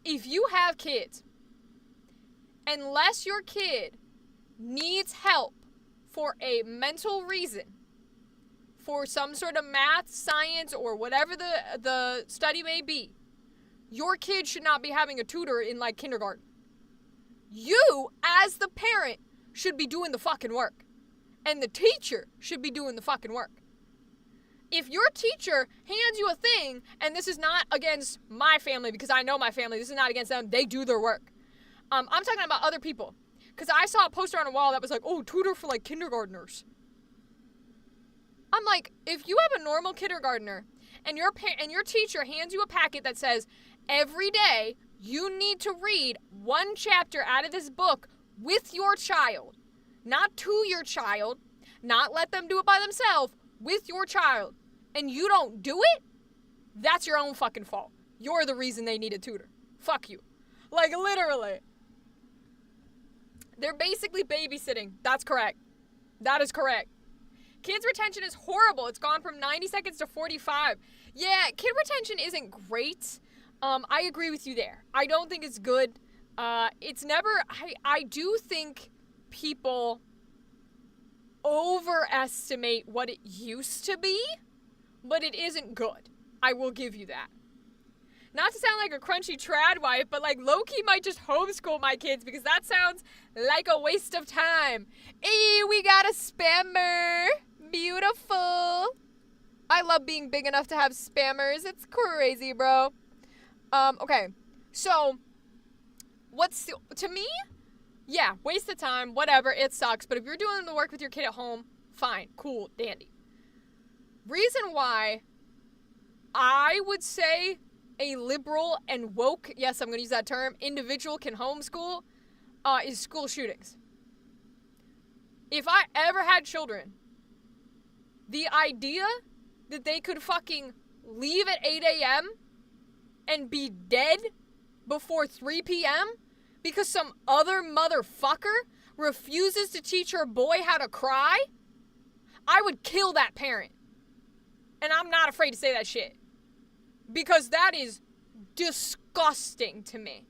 if you have kids, unless your kid needs help for a mental reason, for some sort of math, science, or whatever the study may be, your kid should not be having a tutor in, like, kindergarten. You, as the parent, should be doing the fucking work. And the teacher should be doing the fucking work. If your teacher hands you a thing, and this is not against my family, because I know my family, this is not against them, they do their work. I'm talking about other people. Because I saw a poster on a wall that was like, oh, tutor for, like, kindergartners. I'm like, if you have a normal kindergartner and your teacher hands you a packet that says, every day you need to read one chapter out of this book with your child, not to your child, not let them do it by themselves, with your child, and you don't do it, that's your own fucking fault. You're the reason they need a tutor. Fuck you. Like, literally. They're basically babysitting. That's correct. That is correct. Kids' retention is horrible. It's gone from 90 seconds to 45. Yeah, kid retention isn't great. I agree with you there. I don't think it's good. It's never, I do think people overestimate what it used to be, but it isn't good. I will give you that. Not to sound like a crunchy trad wife, but like low-key might just homeschool my kids because that sounds like a waste of time. Hey, we got a spammer. Beautiful. I love being big enough to have spammers. It's crazy, bro. Okay. So, to me, yeah, waste of time, whatever, it sucks. But if you're doing the work with your kid at home, fine, cool, dandy. Reason why I would say a liberal and woke, yes, I'm going to use that term, individual can homeschool, is school shootings. If I ever had children, the idea that they could fucking leave at 8 a.m. and be dead before 3 p.m. because some other motherfucker refuses to teach her boy how to cry, I would kill that parent. And I'm not afraid to say that shit. Because that is disgusting to me.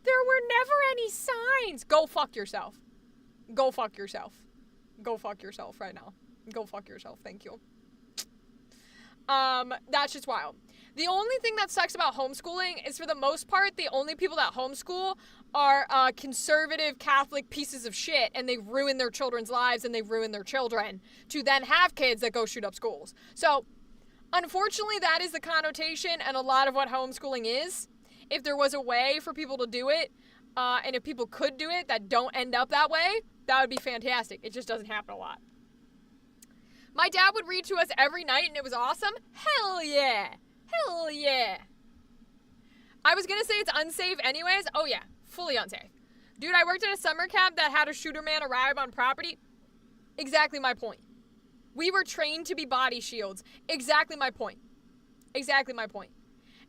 There were never any signs. Go fuck yourself. Go fuck yourself. Go fuck yourself right now. Go fuck yourself. Thank you. That's just wild. The only thing that sucks about homeschooling is, for the most part, the only people that homeschool are conservative Catholic pieces of shit, and they ruin their children's lives and they ruin their children to then have kids that go shoot up schools. So, unfortunately, that is the connotation and a lot of what homeschooling is. If there was a way for people to do it, and if people could do it that don't end up that way, that would be fantastic. It just doesn't happen a lot. My dad would read to us every night, and it was awesome. Hell yeah. Hell yeah. I was going to say it's unsafe anyways. Oh yeah, fully unsafe. Dude, I worked at a summer camp that had a shooter man arrive on property. Exactly my point. We were trained to be body shields. Exactly my point. Exactly my point.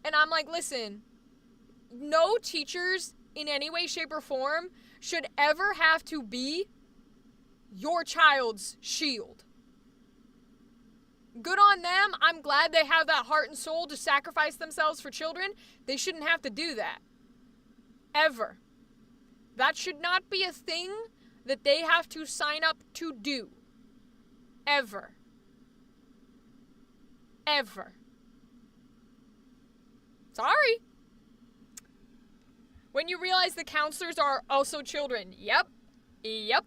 And I'm like, listen, no teachers in any way, shape, or form should ever have to be your child's shield. Good on them. I'm glad they have that heart and soul to sacrifice themselves for children. They shouldn't have to do that. Ever. That should not be a thing that they have to sign up to do. Ever. Ever. Sorry. When you realize the counselors are also children. Yep. Yep.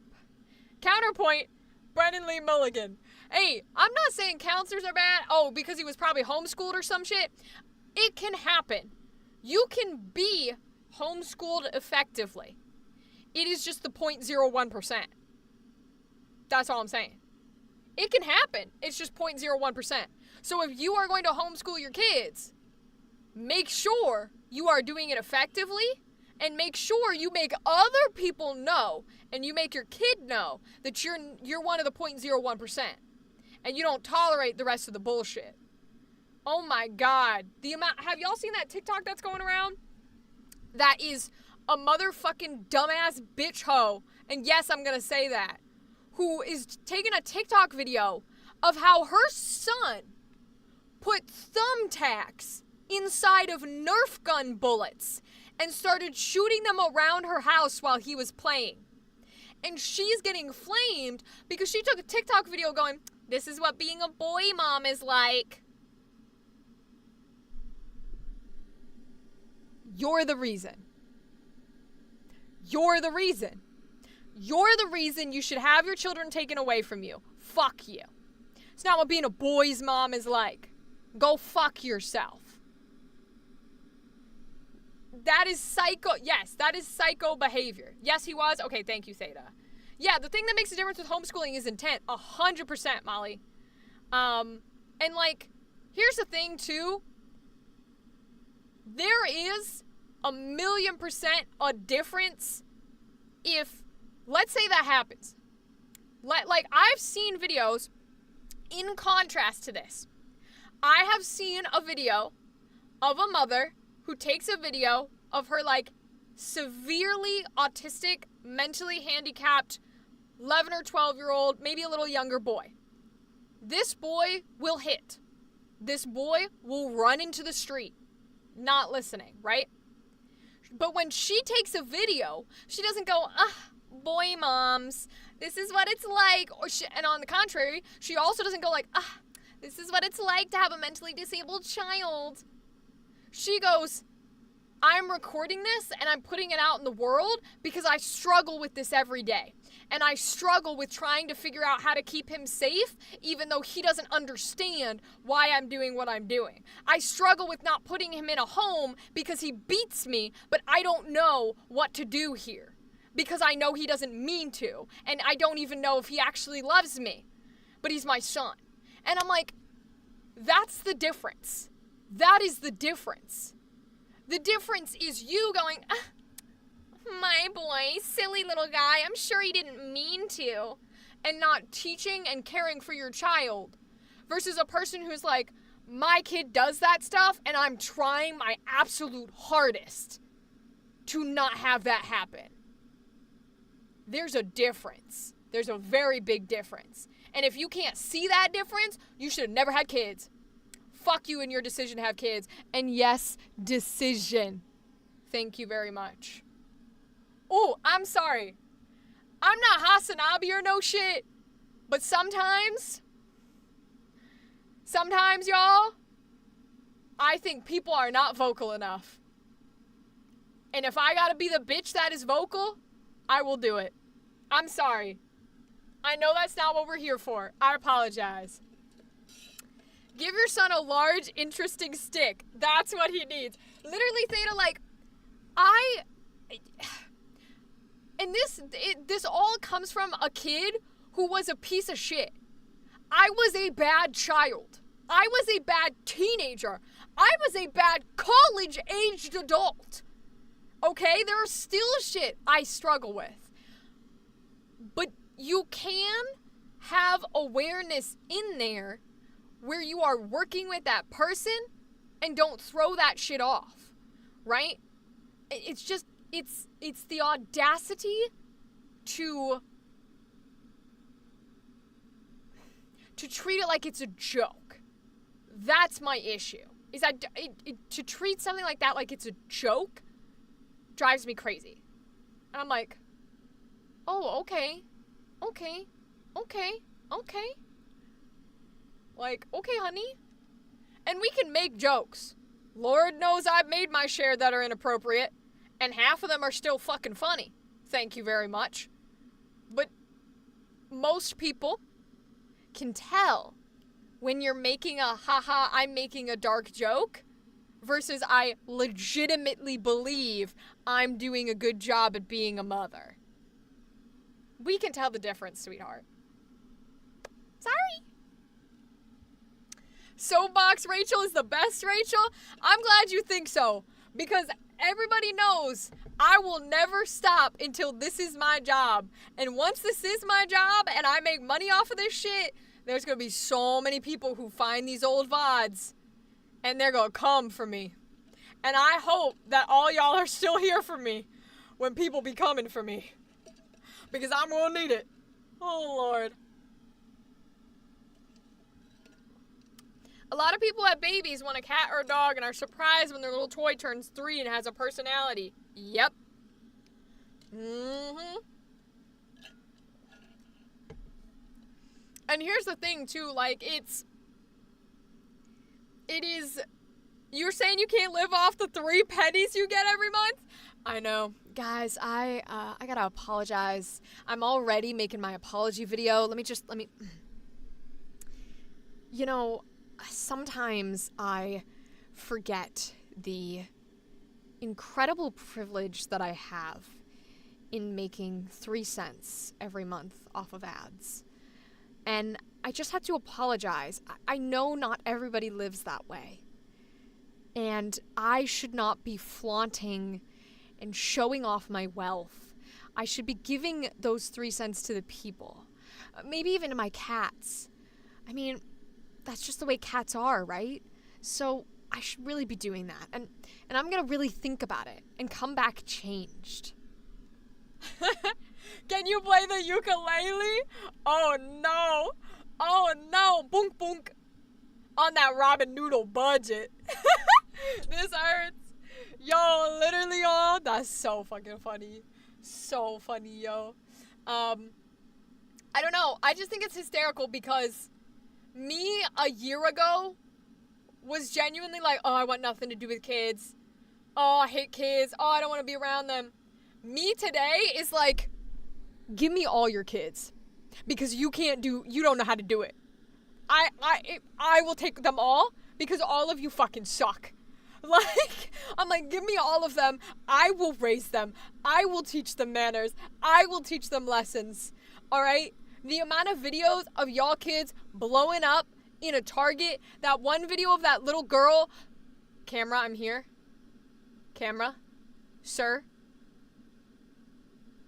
Counterpoint, Brennan Lee Mulligan. Hey, I'm not saying counselors are bad. Oh, because he was probably homeschooled or some shit. It can happen. You can be homeschooled effectively. It is just the 0.01%. That's all I'm saying. It can happen. It's just 0.01%. So if you are going to homeschool your kids, make sure you are doing it effectively, and make sure you make other people know, and you make your kid know that you're one of the 0.01%. And you don't tolerate the rest of the bullshit. Oh my God. Have y'all seen that TikTok that's going around? That is a motherfucking dumbass bitch hoe. And yes, I'm gonna say that. Who is taking a TikTok video of how her son put thumbtacks inside of Nerf gun bullets and started shooting them around her house while he was playing. And she's getting flamed because she took a TikTok video going, "This is what being a boy mom is like." You're the reason. You're the reason. You're the reason you should have your children taken away from you. Fuck you. It's not what being a boy's mom is like. Go fuck yourself. That is psycho. Yes, that is psycho behavior. Yes, he was. Okay, thank you, Theta. Yeah, the thing that makes a difference with homeschooling is intent. 100%, Molly. And like, here's the thing too. There is 1,000,000% a difference if, let's say that happens. Like, I've seen videos in contrast to this. I have seen a video of a mother who takes a video of her, like, severely autistic, mentally handicapped 11 or 12-year-old, maybe a little younger boy. This boy will hit. This boy will run into the street, not listening, right? But when she takes a video, she doesn't go, boy moms, this is what it's like. And on the contrary, she also doesn't go like, this is what it's like to have a mentally disabled child. She goes, I'm recording this and I'm putting it out in the world because I struggle with this every day. And I struggle with trying to figure out how to keep him safe, even though he doesn't understand why I'm doing what I'm doing. I struggle with not putting him in a home because he beats me, but I don't know what to do here. Because I know he doesn't mean to. And I don't even know if he actually loves me. But he's my son. And I'm like, that's the difference. That is the difference. The difference is you going, my boy, silly little guy, I'm sure he didn't mean to, and not teaching and caring for your child, versus a person who's like, my kid does that stuff, and I'm trying my absolute hardest to not have that happen. There's a difference. There's a very big difference. And if you can't see that difference, you should have never had kids. Fuck you and your decision to have kids. And yes, decision. Thank you very much. Oh, I'm sorry. I'm not Hasanabi or no shit. But sometimes, y'all, I think people are not vocal enough. And if I gotta be the bitch that is vocal, I will do it. I'm sorry. I know that's not what we're here for. I apologize. Give your son a large, interesting stick. That's what he needs. Literally, Theta, like, and this all comes from a kid who was a piece of shit. I was a bad child. I was a bad teenager. I was a bad college-aged adult. Okay? There's still shit I struggle with. But you can have awareness in there where you are working with that person and don't throw that shit off. Right? It's just, it's the audacity to treat it like it's a joke. That's my issue. Is that to treat something like that like it's a joke drives me crazy. And I'm like, oh, okay. Like, okay, honey. And we can make jokes. Lord knows I've made my share that are inappropriate. And half of them are still fucking funny. Thank you very much. But most people can tell when you're making a haha, I'm making a dark joke versus I legitimately believe I'm doing a good job at being a mother. We can tell the difference, sweetheart. Sorry. Soapbox Rachel is the best Rachel? I'm glad you think so. Because everybody knows I will never stop until this is my job. And once this is my job and I make money off of this shit, there's going to be so many people who find these old VODs and they're going to come for me. And I hope that all y'all are still here for me when people be coming for me. Because I'm going to need it. Oh, Lord. A lot of people have babies, want a cat or a dog, and are surprised when their little toy turns 3 and has a personality. Yep. Mm-hmm. And here's the thing, too. Like, it is... You're saying you can't live off the 3 pennies you get every month? I know. Guys, I gotta apologize. I'm already making my apology video. Let me... You know... Sometimes I forget the incredible privilege that I have in making 3 cents every month off of ads. And I just have to apologize. I know not everybody lives that way. And I should not be flaunting and showing off my wealth. I should be giving those 3 cents to the people. Maybe even to my cats. I mean... That's just the way cats are, right? So I should really be doing that. And I'm going to really think about it and come back changed. Can you play the ukulele? Oh, no. Oh, no. Boonk, boonk. On that ramen noodle budget. This hurts. Yo, literally, oh, that's so fucking funny. So funny, yo. I don't know. I just think it's hysterical because... Me, a year ago, was genuinely like, oh, I want nothing to do with kids. Oh, I hate kids. Oh, I don't want to be around them. Me today is like, give me all your kids. Because you don't know how to do it. I will take them all because all of you fucking suck. Like, I'm like, give me all of them. I will raise them. I will teach them manners. I will teach them lessons. All right? The amount of videos of y'all kids blowing up in a Target. That one video of that little girl. Camera, I'm here. Camera. Sir.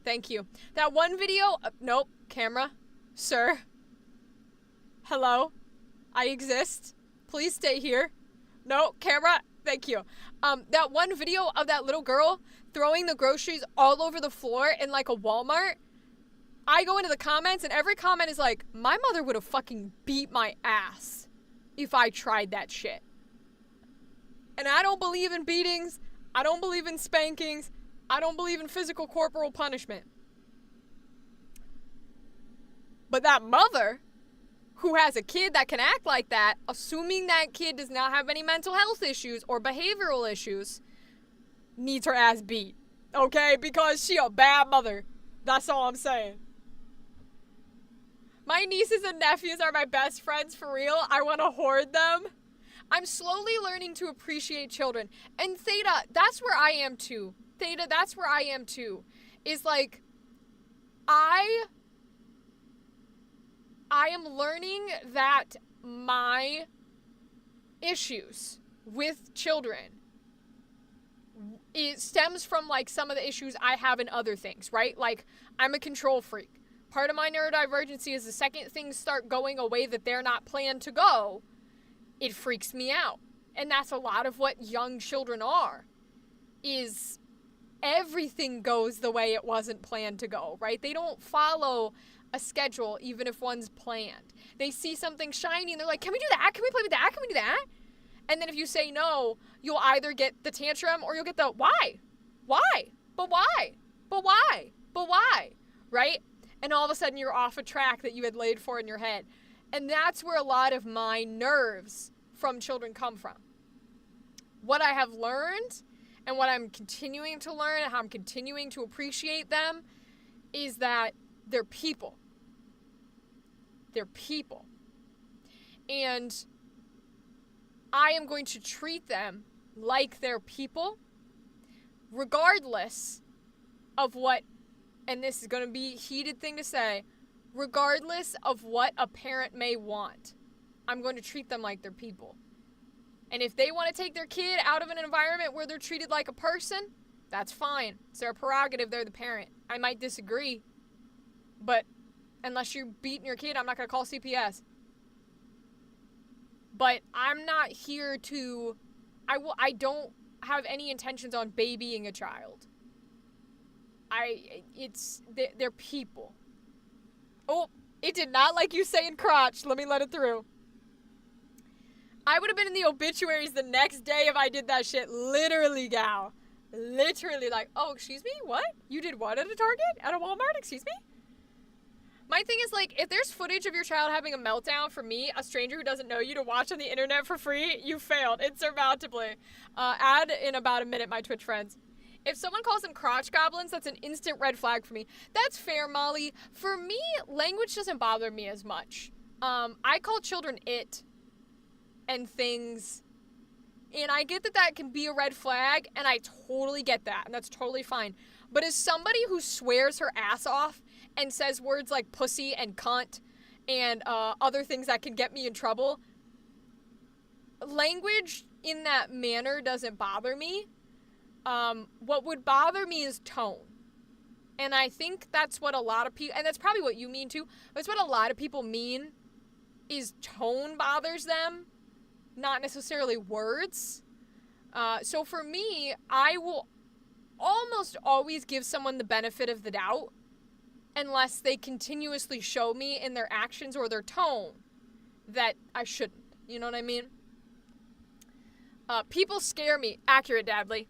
Thank you. That one video. Nope. Camera. Sir. Hello. I exist. Please stay here. No. Camera. Thank you. That one video of that little girl throwing the groceries all over the floor in like a Walmart. I go into the comments and every comment is like, my mother would have fucking beat my ass if I tried that shit. And I don't believe in beatings. I don't believe in spankings. I don't believe in physical corporal punishment. But that mother who has a kid that can act like that, assuming that kid does not have any mental health issues or behavioral issues, needs her ass beat. Okay? Because she a bad mother. That's all I'm saying. My nieces and nephews are my best friends for real. I want to hoard them. I'm slowly learning to appreciate children. And Theta, that's where I am too. Theta, that's where I am too. Is like, I am learning that my issues with children, it stems from like some of the issues I have in other things, right? Like, I'm a control freak. Part of my neurodivergency is the second things start going a way that they're not planned to go, it freaks me out. And that's a lot of what young children are, is everything goes the way it wasn't planned to go, right? They don't follow a schedule even if one's planned. They see something shiny and they're like, can we do that? Can we play with that? Can we do that? And then if you say no, you'll either get the tantrum or you'll get the why? Why? But why? But why? But why? Right? And all of a sudden you're off a track that you had laid for in your head. And that's where a lot of my nerves from children come from. What I have learned and what I'm continuing to learn and how I'm continuing to appreciate them is that they're people. They're people. And I am going to treat them like they're people, regardless of what, and this is going to be a heated thing to say, regardless of what a parent may want. I'm going to treat them like they're people. And if they want to take their kid out of an environment where they're treated like a person, that's fine. It's their prerogative. They're the parent. I might disagree, but unless you're beating your kid, I'm not going to call CPS. But I'm not here to, I don't have any intentions on babying a child. They're people. Oh, it did not like you saying crotch. Let me let it through. I would have been in the obituaries the next day if I did that shit. Literally, gal. Literally, like, oh, excuse me? What? You did what at a Target? At a Walmart? Excuse me? My thing is, like, if there's footage of your child having a meltdown for me, a stranger who doesn't know you, to watch on the internet for free, you failed insurmountably. Add in about a minute, my Twitch friends. If someone calls them crotch goblins, that's an instant red flag for me. That's fair, Molly. For me, language doesn't bother me as much. I call children it and things, and I get that that can be a red flag, and I totally get that, and that's totally fine. But as somebody who swears her ass off and says words like pussy and cunt and other things that can get me in trouble, language in that manner doesn't bother me. What would bother me is tone. And I think that's what a lot of people, and that's probably what you mean too, that's what a lot of people mean, is tone bothers them, not necessarily words. So for me, I will almost always give someone the benefit of the doubt unless they continuously show me in their actions or their tone that I shouldn't. You know what I mean? People scare me. Accurate, Dadley.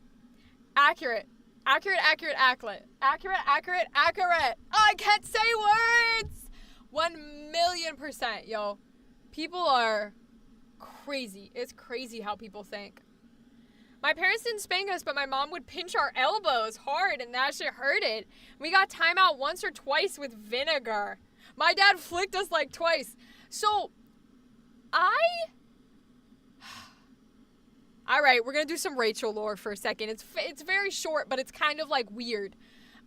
Accurate. Accurate, accurate, accurate. Accurate, accurate, accurate. Oh, I can't say words! 1,000,000%, yo. People are crazy. It's crazy how people think. My parents didn't spank us, but my mom would pinch our elbows hard, and that shit hurted. We got timeout once or twice with vinegar. My dad flicked us like twice. So, Alright, we're gonna do some Rachel lore for a second. It's very short, but it's kind of like weird.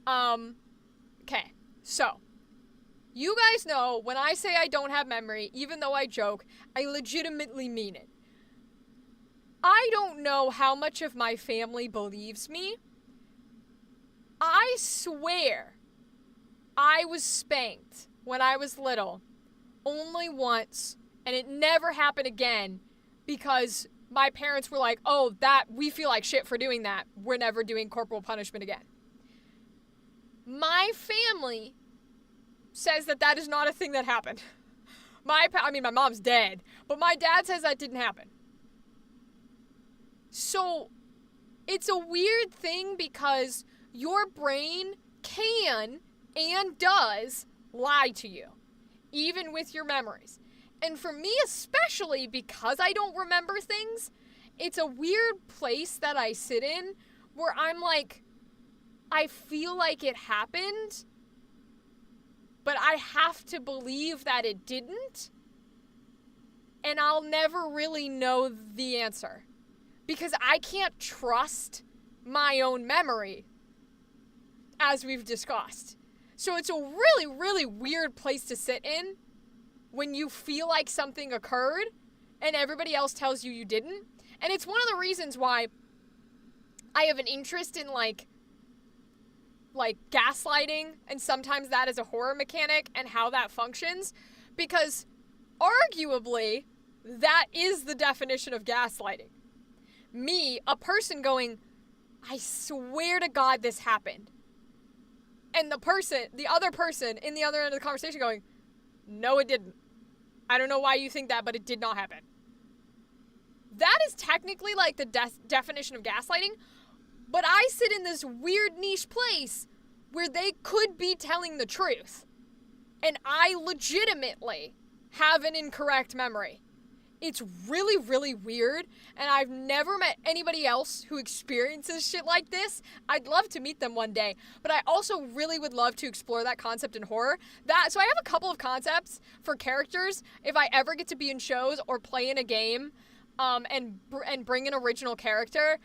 Okay, so you guys know when I say I don't have memory, even though I joke, I legitimately mean it. I don't know how much of my family believes me. I swear I was spanked when I was little only once, and it never happened again because my parents were like, oh, we feel like shit for doing that. We're never doing corporal punishment again. My family says that is not a thing that happened. My mom's dead, but my dad says that didn't happen. So, it's a weird thing because your brain can and does lie to you, even with your memories. And for me especially, because I don't remember things, it's a weird place that I sit in where I'm like, I feel like it happened, but I have to believe that it didn't. And I'll never really know the answer because I can't trust my own memory, as we've discussed. So it's a really, really weird place to sit in when you feel like something occurred and everybody else tells you you didn't. And it's one of the reasons why I have an interest in like gaslighting, and sometimes that is a horror mechanic and how that functions, because arguably that is the definition of gaslighting. Me, a person going, I swear to God this happened. And the other person in the other end of the conversation going, no, it didn't. I don't know why you think that, but it did not happen. That is technically like the definition of gaslighting, but I sit in this weird niche place where they could be telling the truth. And I legitimately have an incorrect memory. It's really, really weird, and I've never met anybody else who experiences shit like this. I'd love to meet them one day, but I also really would love to explore that concept in horror. So I have a couple of concepts for characters if I ever get to be in shows or play in a game, and bring an original character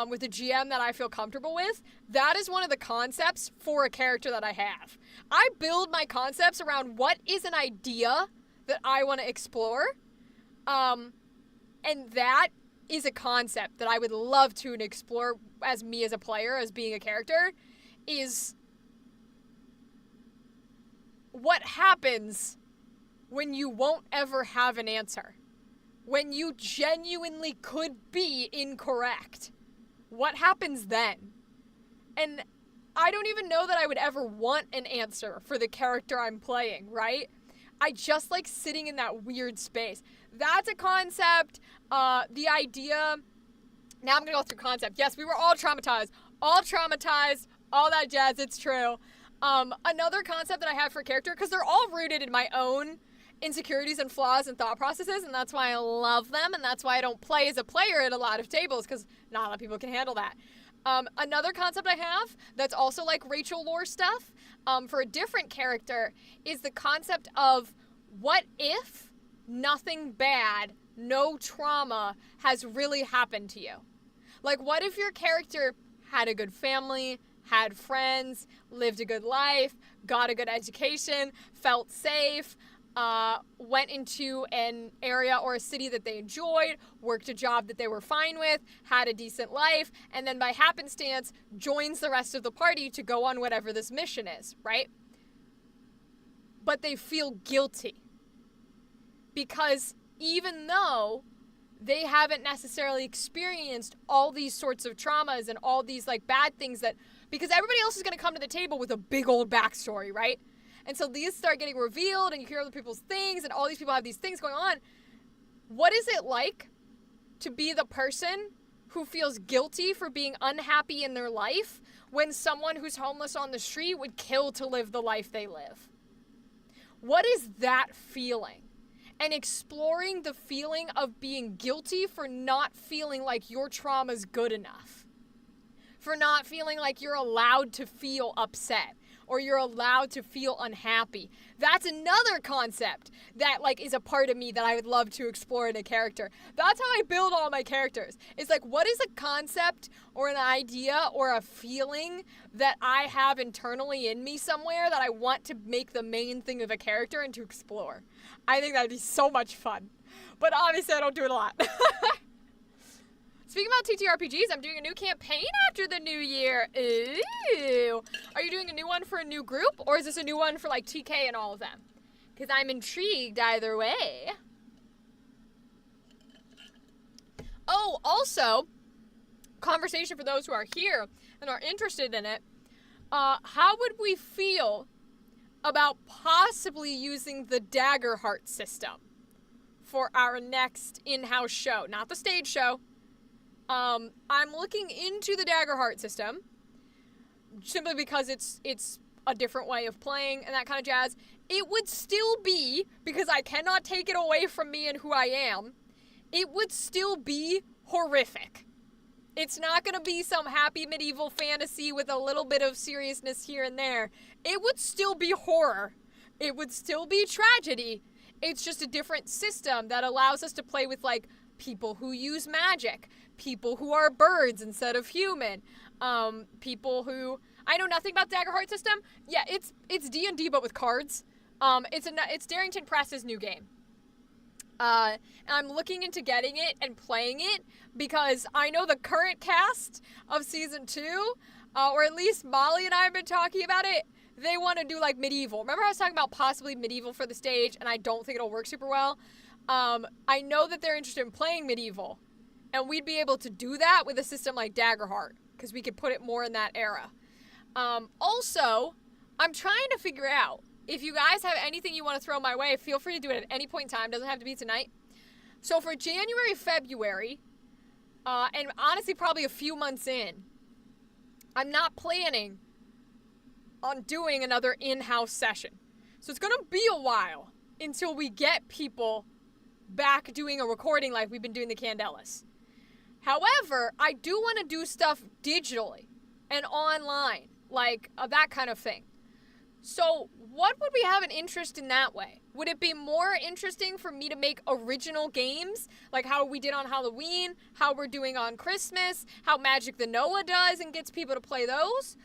with a GM that I feel comfortable with. That is one of the concepts for a character that I have. I build my concepts around what is an idea that I want to explore. And that is a concept that I would love to explore as me as a player, as being a character, is what happens when you won't ever have an answer. When you genuinely could be incorrect. What happens then? And I don't even know that I would ever want an answer for the character I'm playing, right? I just like sitting in that weird space. That's a concept. The idea... Now I'm going to go through concept. Yes, we were all traumatized. All that jazz. It's true. Another concept that I have for a character, because they're all rooted in my own insecurities and flaws and thought processes, and that's why I love them, and that's why I don't play as a player at a lot of tables, because not a lot of people can handle that. Another concept I have that's also like Rachel lore stuff, for a different character, is the concept of what if nothing bad, no trauma has really happened to you? Like, what if your character had a good family, had friends, lived a good life, got a good education, felt safe, went into an area or a city that they enjoyed, worked a job that they were fine with, had a decent life, and then by happenstance joins the rest of the party to go on whatever this mission is, right? But they feel guilty because even though they haven't necessarily experienced all these sorts of traumas and all these like bad things because everybody else is going to come to the table with a big old backstory, right? And so these start getting revealed and you hear other people's things and all these people have these things going on. What is it like to be the person who feels guilty for being unhappy in their life when someone who's homeless on the street would kill to live the life they live? What is that feeling? And exploring the feeling of being guilty for not feeling like your trauma's good enough. For not feeling like you're allowed to feel upset. Or you're allowed to feel unhappy. That's another concept that like is a part of me that I would love to explore in a character. That's how I build all my characters. It's like, what is a concept or an idea or a feeling that I have internally in me somewhere that I want to make the main thing of a character and to explore? I think that'd be so much fun. But obviously I don't do it a lot. Speaking about TTRPGs, I'm doing a new campaign after the new year. Ooh. Are you doing a new one for a new group? Or is this a new one for like TK and all of them? Because I'm intrigued either way. Oh, also, conversation for those who are here and are interested in it. How would we feel about possibly using the Daggerheart system for our next in-house show? Not the stage show. I'm looking into the Daggerheart system simply because it's a different way of playing and that kind of jazz, it would still be, because I cannot take it away from me and who I am, it would still be horrific. It's not going to be some happy medieval fantasy with a little bit of seriousness here and there. It would still be horror. It would still be tragedy. It's just a different system that allows us to play with, like, people who use magic, people who are birds instead of human, people who... I know nothing about Daggerheart system. Yeah, it's D&D but with cards. It's Darrington Press's new game. And I'm looking into getting it and playing it because I know the current cast of season 2, or at least Molly and I have been talking about it. They want to do like medieval. Remember I was talking about possibly medieval for the stage, and I don't think it'll work super well. I know that they're interested in playing medieval, and we'd be able to do that with a system like Daggerheart because we could put it more in that era. Also, I'm trying to figure out, if you guys have anything you want to throw my way, feel free to do it at any point in time. Doesn't have to be tonight. So for January, February, and honestly probably a few months in, I'm not planning on doing another in-house session. So it's going to be a while until we get people back doing a recording like we've been doing the Candelas. However, I do want to do stuff digitally and online. Like, that kind of thing. So, what would we have an interest in that way? Would it be more interesting for me to make original games? Like how we did on Halloween, how we're doing on Christmas, how Magic the Noah does and gets people to play those?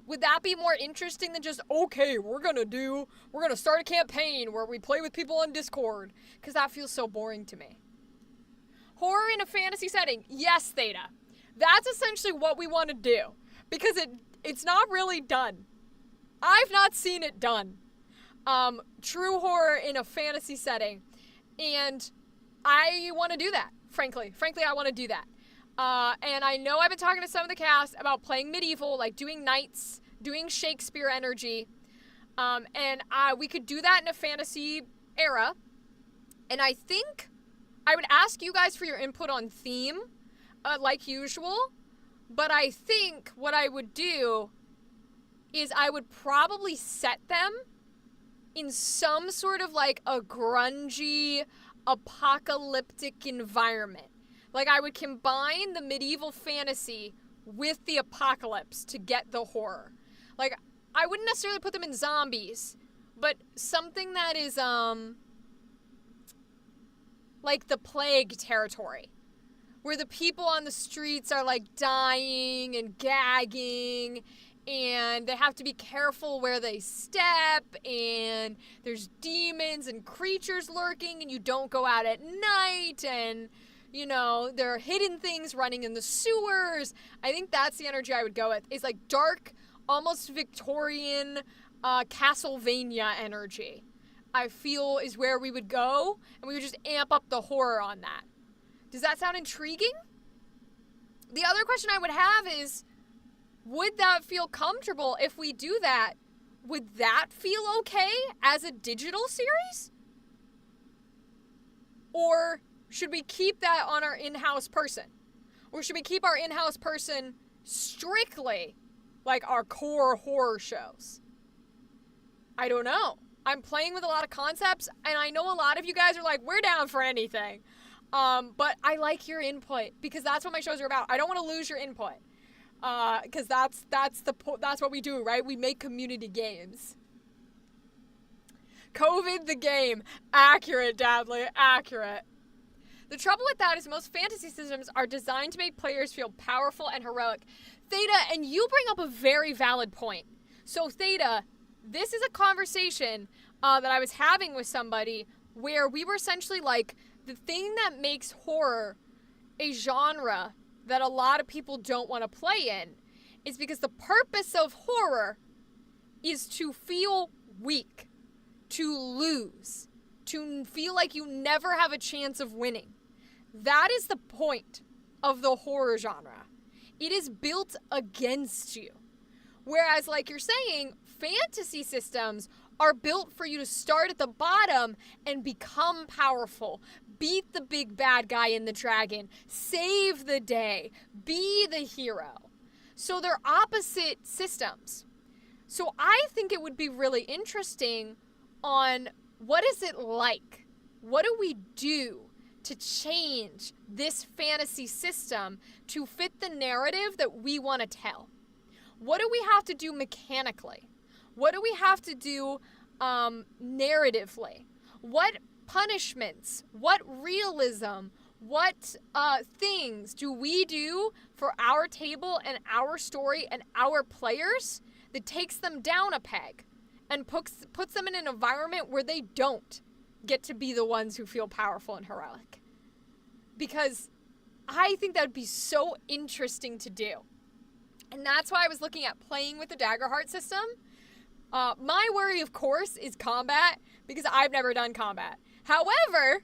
Would that be more interesting than just, okay, we're gonna start a campaign where we play with people on Discord? Because that feels so boring to me. Horror in a fantasy setting. Yes, Theta. That's essentially what we want to do. Because it's not really done. I've not seen it done. True horror in a fantasy setting. And I want to do that, frankly. Frankly, I want to do that. And I know I've been talking to some of the cast about playing medieval, like doing knights, doing Shakespeare energy. And we could do that in a fantasy era. And I think I would ask you guys for your input on theme, like usual. But I think what I would do is I would probably set them in some sort of like a grungy, apocalyptic environment. Like I would combine the medieval fantasy with the apocalypse to get the horror. Like I wouldn't necessarily put them in zombies, but something that is like the plague territory, where the people on the streets are like dying and gagging, and they have to be careful where they step, and there's demons and creatures lurking, and you don't go out at night, and you know, there are hidden things running in the sewers. I think that's the energy I would go with. It's like dark, almost Victorian, Castlevania energy, I feel is where we would go, and we would just amp up the horror on that. Does that sound intriguing? The other question I would have is, would that feel comfortable if we do that? Would that feel okay as a digital series? Or should we keep that on our in-house person? Or should we keep our in-house person strictly like our core horror shows? I don't know. I'm playing with a lot of concepts, and I know a lot of you guys are like, we're down for anything. But I like your input because that's what my shows are about. I don't want to lose your input. Because that's what we do, right? We make community games. COVID the game. Accurate, Dadley. Accurate. The trouble with that is most fantasy systems are designed to make players feel powerful and heroic. Theta, and you bring up a very valid point. So Theta, this is a conversation that I was having with somebody where we were essentially like, the thing that makes horror a genre that a lot of people don't want to play in is because the purpose of horror is to feel weak, to lose, to feel like you never have a chance of winning. That is the point of the horror genre. It is built against you. Whereas, like you're saying, fantasy systems are built for you to start at the bottom and become powerful, beat the big bad guy in the dragon, save the day, be the hero. So they're opposite systems. So I think it would be really interesting on what is it like? What do we do to change this fantasy system to fit the narrative that we want to tell? What do we have to do mechanically? What do we have to do narratively? What punishments? What realism? What things do we do for our table and our story and our players that takes them down a peg and puts them in an environment where they don't get to be the ones who feel powerful and heroic? Because I think that would be so interesting to do. And that's why I was looking at playing with the Daggerheart system. My worry, of course, is combat, because I've never done combat. However,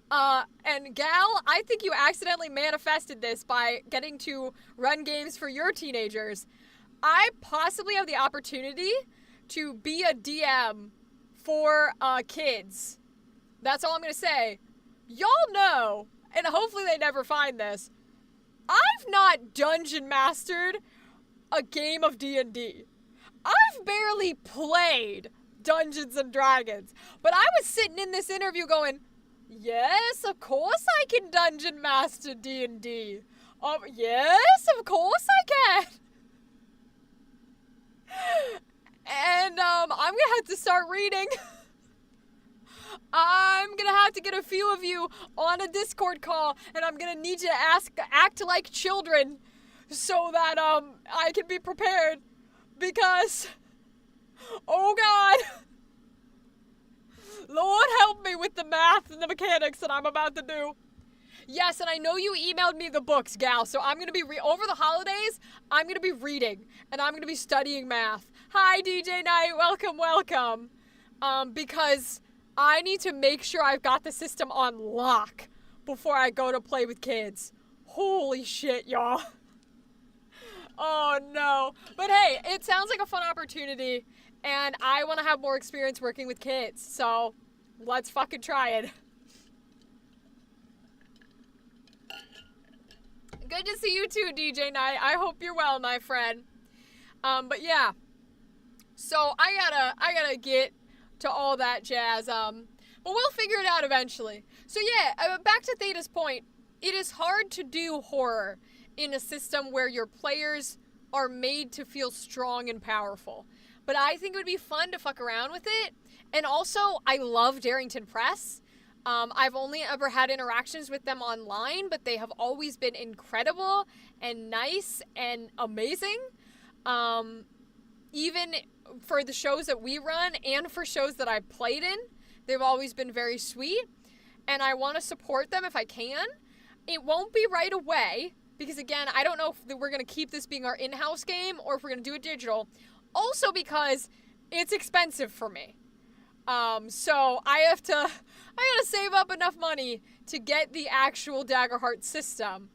and Gal, I think you accidentally manifested this by getting to run games for your teenagers. I possibly have the opportunity to be a DM for kids. That's all I'm going to say. Y'all know, and hopefully they never find this, I've not dungeon mastered a game of D&D. I've barely played Dungeons and Dragons. But I was sitting in this interview going, yes, of course I can dungeon master D&D. Yes, of course I can. And I'm going to have to start reading. I'm going to have to get a few of you on a Discord call, and I'm going to need you to act like children so that I can be prepared, because, oh God, Lord help me with the math and the mechanics that I'm about to do. Yes, and I know you emailed me the books, Gal, so I'm going to be, over the holidays, I'm going to be reading, and I'm going to be studying math. Hi, DJ Knight, welcome. Because I need to make sure I've got the system on lock before I go to play with kids. Holy shit, y'all. Oh, no. But hey, it sounds like a fun opportunity, and I want to have more experience working with kids, so let's fucking try it. Good to see you too, DJ Knight. I hope you're well, my friend. But yeah. So I gotta get to all that jazz. But we'll figure it out eventually. So yeah, back to Theta's point. It is hard to do horror in a system where your players are made to feel strong and powerful. But I think it would be fun to fuck around with it. And also, I love Darrington Press. I've only ever had interactions with them online, but they have always been incredible and nice and amazing. Even for the shows that we run and for shows that I've played in, they've always been very sweet. And I want to support them if I can. It won't be right away, because again, I don't know if we're going to keep this being our in-house game or if we're going to do it digital. Also because it's expensive for me. So I gotta save up enough money to get the actual Daggerheart system.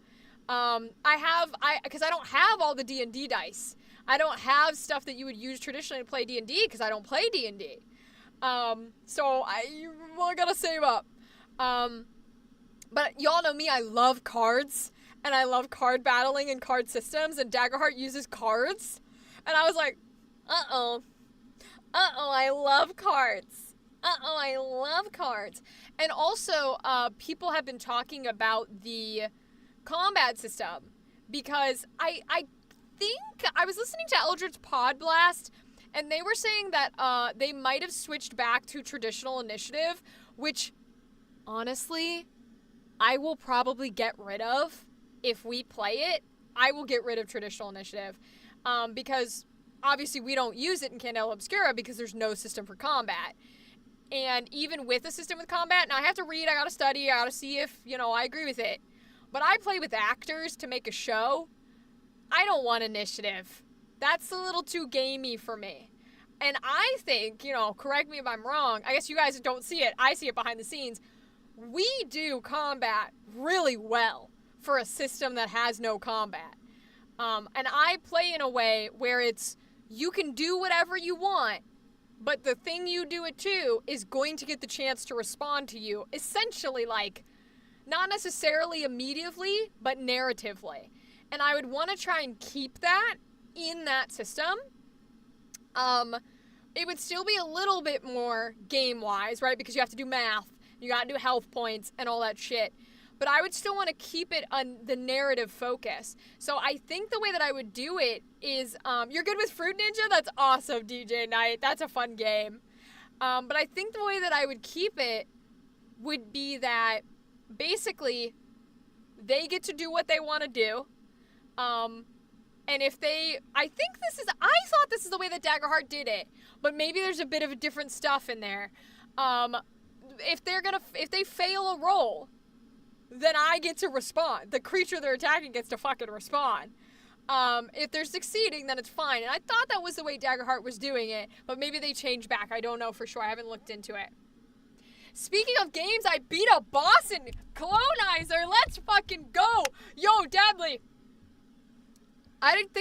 Because I don't have all the D&D dice. I don't have stuff that you would use traditionally to play D&D, because I don't play D&D. So I gotta save up. But y'all know me, I love cards, and I love card battling and card systems, and Daggerheart uses cards. And I was like, uh-oh, I love cards. I love cards. And also, people have been talking about the combat system, because I think I was listening to Eldritch Pod Blast, and they were saying that they might have switched back to traditional initiative, which, honestly, I will probably get rid of if we play it. I will get rid of traditional initiative, because obviously we don't use it in Candela Obscura because there's no system for combat. And even with a system with combat, now I have to read, I gotta study, I gotta see if, I agree with it. But I play with actors to make a show. I don't want initiative. That's a little too gamey for me. And I think, correct me if I'm wrong, I guess you guys don't see it, I see it behind the scenes. We do combat really well for a system that has no combat. And I play in a way where it's, you can do whatever you want, but the thing you do it to is going to get the chance to respond to you, essentially, like, not necessarily immediately, but narratively. And I would want to try and keep that in that system. It would still be a little bit more game-wise, right? Because you have to do math, you gotta do health points and all that shit. But I would still want to keep it on the narrative focus. So I think the way that I would do it is, you're good with Fruit Ninja? That's awesome, DJ Knight. That's a fun game. But I think the way that I would keep it would be that basically they get to do what they want to do. And if they, I thought this is the way that Daggerheart did it, but maybe there's a bit of a different stuff in there. If they fail a roll, then I get to respond. The creature they're attacking gets to fucking respond. If they're succeeding, then it's fine. And I thought that was the way Daggerheart was doing it, but maybe they changed back. I don't know for sure. I haven't looked into it. Speaking of games, I beat a boss in Clonizer. Let's fucking go. Yo, Deadly. I don't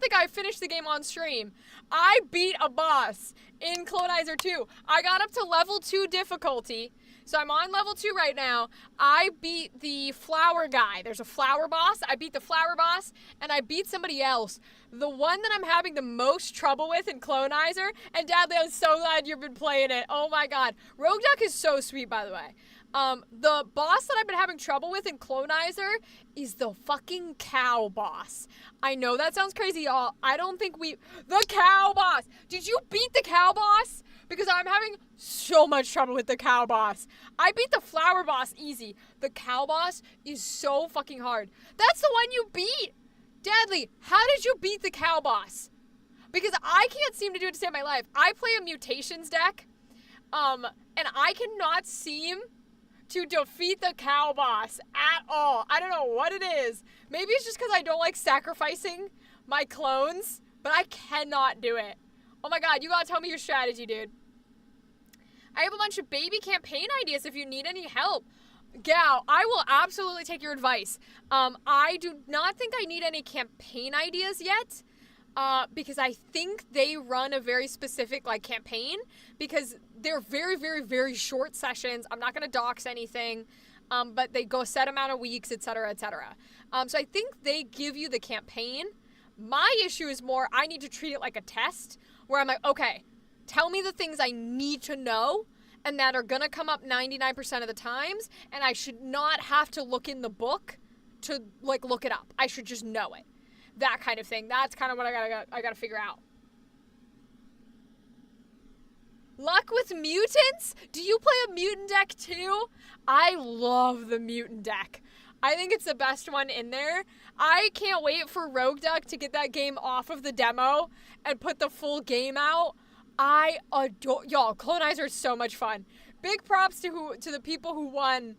think I finished the game on stream. I beat a boss in Clonizer 2. I got up to level 2 difficulty. So I'm on level 2 right now. I beat the flower guy. There's a flower boss. I beat the flower boss, and I beat somebody else. The one that I'm having the most trouble with in Clonizer, and Dadley, I'm so glad you've been playing it. Oh my god. Rogue Duck is so sweet, by the way. The boss that I've been having trouble with in Clonizer is the fucking cow boss. I know that sounds crazy, y'all. I don't think the cow boss. Did you beat the cow boss? Because I'm having so much trouble with the cow boss. I beat the flower boss easy. The cow boss is so fucking hard. That's the one you beat. Deadly, how did you beat the cow boss? Because I can't seem to do it to save my life. I play a mutations deck, and I cannot seem to defeat the cow boss at all. I don't know what it is. Maybe it's just because I don't like sacrificing my clones, but I cannot do it. Oh my god, you gotta tell me your strategy, dude. I have a bunch of baby campaign ideas if you need any help. Gal, I will absolutely take your advice. I do not think I need any campaign ideas yet, because I think they run a very specific, campaign, because they're very, very, very short sessions. I'm not gonna dox anything, but they go a set amount of weeks, etc., etc. So I think they give you the campaign. My issue is more, I need to treat it like a test, where I'm like, okay, tell me the things I need to know and that are going to come up 99% of the times, and I should not have to look in the book to, look it up. I should just know it. That kind of thing. That's kind of what I gotta figure out. Luck with mutants? Do you play a mutant deck too? I love the mutant deck. I think it's the best one in there. I can't wait for Rogue Duck to get that game off of the demo and put the full game out. I adore, y'all, Clonizer is so much fun. Big props to the people who won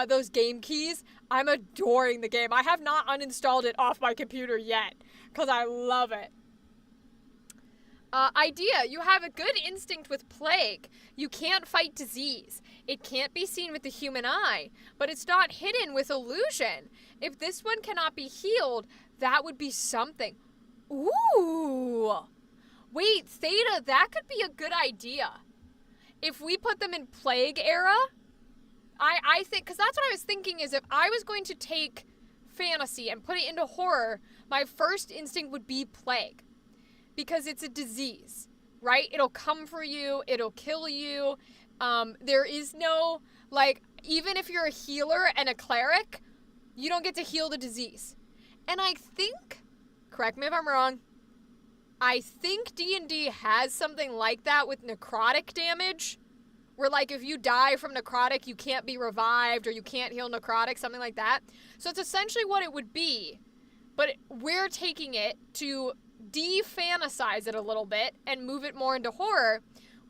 those game keys. I'm adoring the game. I have not uninstalled it off my computer yet because I love it. Idea, you have a good instinct with plague. You can't fight disease. It can't be seen with the human eye, but it's not hidden with illusion. If this one cannot be healed, that would be something. Ooh. Wait, Theta, that could be a good idea. If we put them in plague era, I think, because that's what I was thinking, is if I was going to take fantasy and put it into horror, my first instinct would be plague. Because it's a disease, right? It'll come for you. It'll kill you. There is no, even if you're a healer and a cleric, you don't get to heal the disease. And I think, correct me if I'm wrong, I think D&D has something like that with necrotic damage, where, if you die from necrotic, you can't be revived, or you can't heal necrotic, something like that. So it's essentially what it would be, but we're taking it to de-fantasize it a little bit and move it more into horror.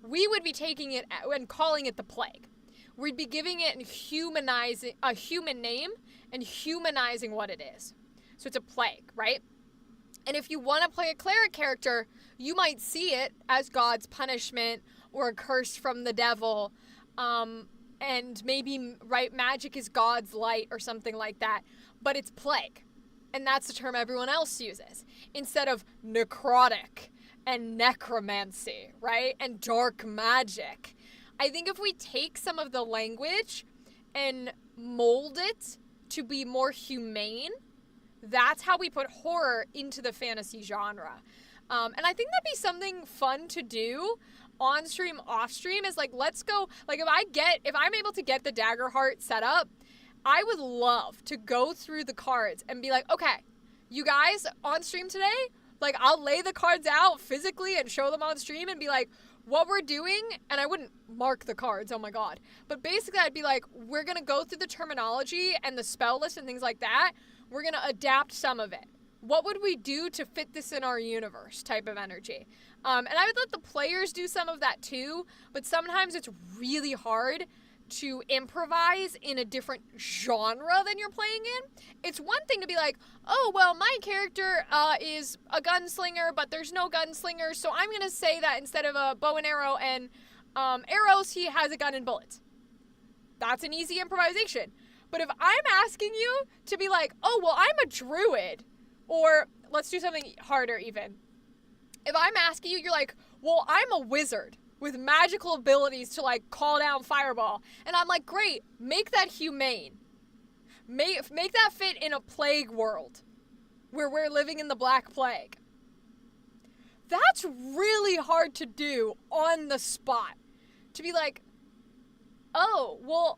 We would be taking it and calling it the plague. We'd be giving it a human name and humanizing what it is. So it's a plague, right? And if you want to play a cleric character, you might see it as God's punishment or a curse from the devil, and maybe, right, magic is God's light or something like that, but it's plague. And that's the term everyone else uses, instead of necrotic and necromancy, right? And dark magic. I think if we take some of the language and mold it to be more humane, that's how we put horror into the fantasy genre. And I think that'd be something fun to do on stream, off stream, is like, let's go, like if I'm able to get the Daggerheart set up, I would love to go through the cards and be like, okay, you guys on stream today, like I'll lay the cards out physically and show them on stream and be like, what we're doing, and I wouldn't mark the cards, oh my god, but basically I'd be like, we're gonna go through the terminology and the spell list and things like that, we're gonna adapt some of it. What would we do to fit this in our universe type of energy? And I would let the players do some of that too, but sometimes it's really hard to improvise in a different genre than you're playing in. It's one thing to be like, oh, well, my character is a gunslinger, but there's no gunslinger, so I'm going to say that instead of a bow and arrow and arrows, he has a gun and bullets. That's an easy improvisation. But if I'm asking you to be like, oh, well, I'm a druid, or let's do something harder even. If I'm asking you, you're like, well, I'm a wizard with magical abilities to like call down fireball. And I'm like, great, make that humane. Make that fit in a plague world where we're living in the Black Plague. That's really hard to do on the spot. To be like, oh, well,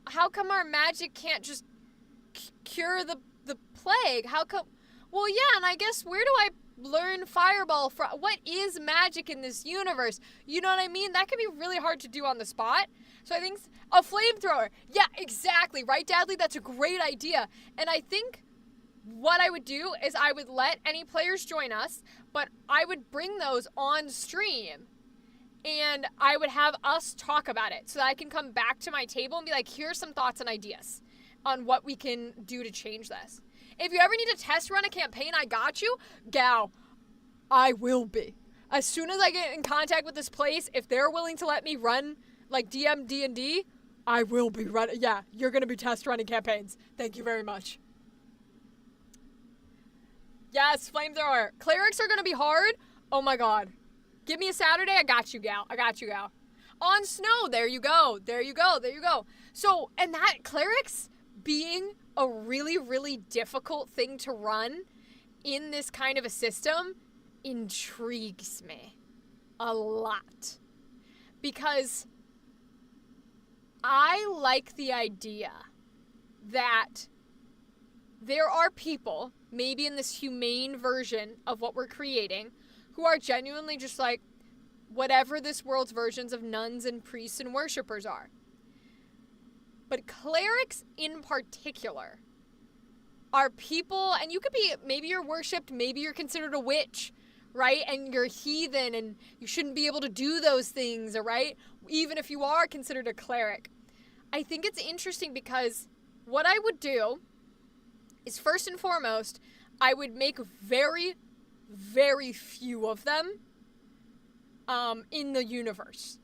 how come our magic can't just cure the plague? How come? Well, yeah, and I guess where do I learn fireball from? What is magic in this universe? You know what I mean? That can be really hard to do on the spot. So I think a flamethrower. Yeah, exactly. Right, Dadley? That's a great idea. And I think what I would do is I would let any players join us, but I would bring those on stream. And I would have us talk about it so that I can come back to my table and be like, here's some thoughts and ideas on what we can do to change this. If you ever need to test run a campaign, I got you. Gal, I will be. As soon as I get in contact with this place, if they're willing to let me run, like DM D&D, I will be running. Yeah, you're going to be test running campaigns. Thank you very much. Yes, flamethrower. Clerics are going to be hard. Oh my god. Give me a Saturday. I got you, gal. I got you, gal. On snow. There you go. There you go. There you go. So, and that clerics being a really, really difficult thing to run in this kind of a system intrigues me a lot. Because I like the idea that there are people, maybe in this humane version of what we're creating, who are genuinely just like whatever this world's versions of nuns and priests and worshippers are. But clerics in particular are people, and you could be, maybe you're worshipped, maybe you're considered a witch, right? And you're heathen and you shouldn't be able to do those things, right? Even if you are considered a cleric. I think it's interesting because what I would do is, first and foremost, I would make very, very few of them in the universe.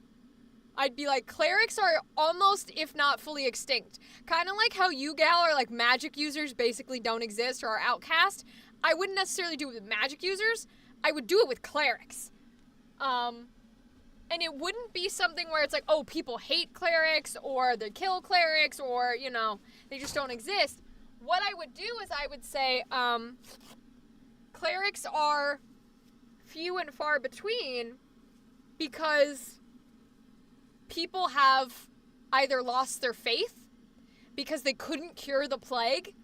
I'd be like, clerics are almost, if not fully extinct. Kind of like how you, gal, are like magic users basically don't exist or are outcast. I wouldn't necessarily do it with magic users. I would do it with clerics. And it wouldn't be something where it's like, oh, people hate clerics or they kill clerics or, you know, they just don't exist. What I would do is I would say clerics are few and far between because people have either lost their faith because they couldn't cure the plague,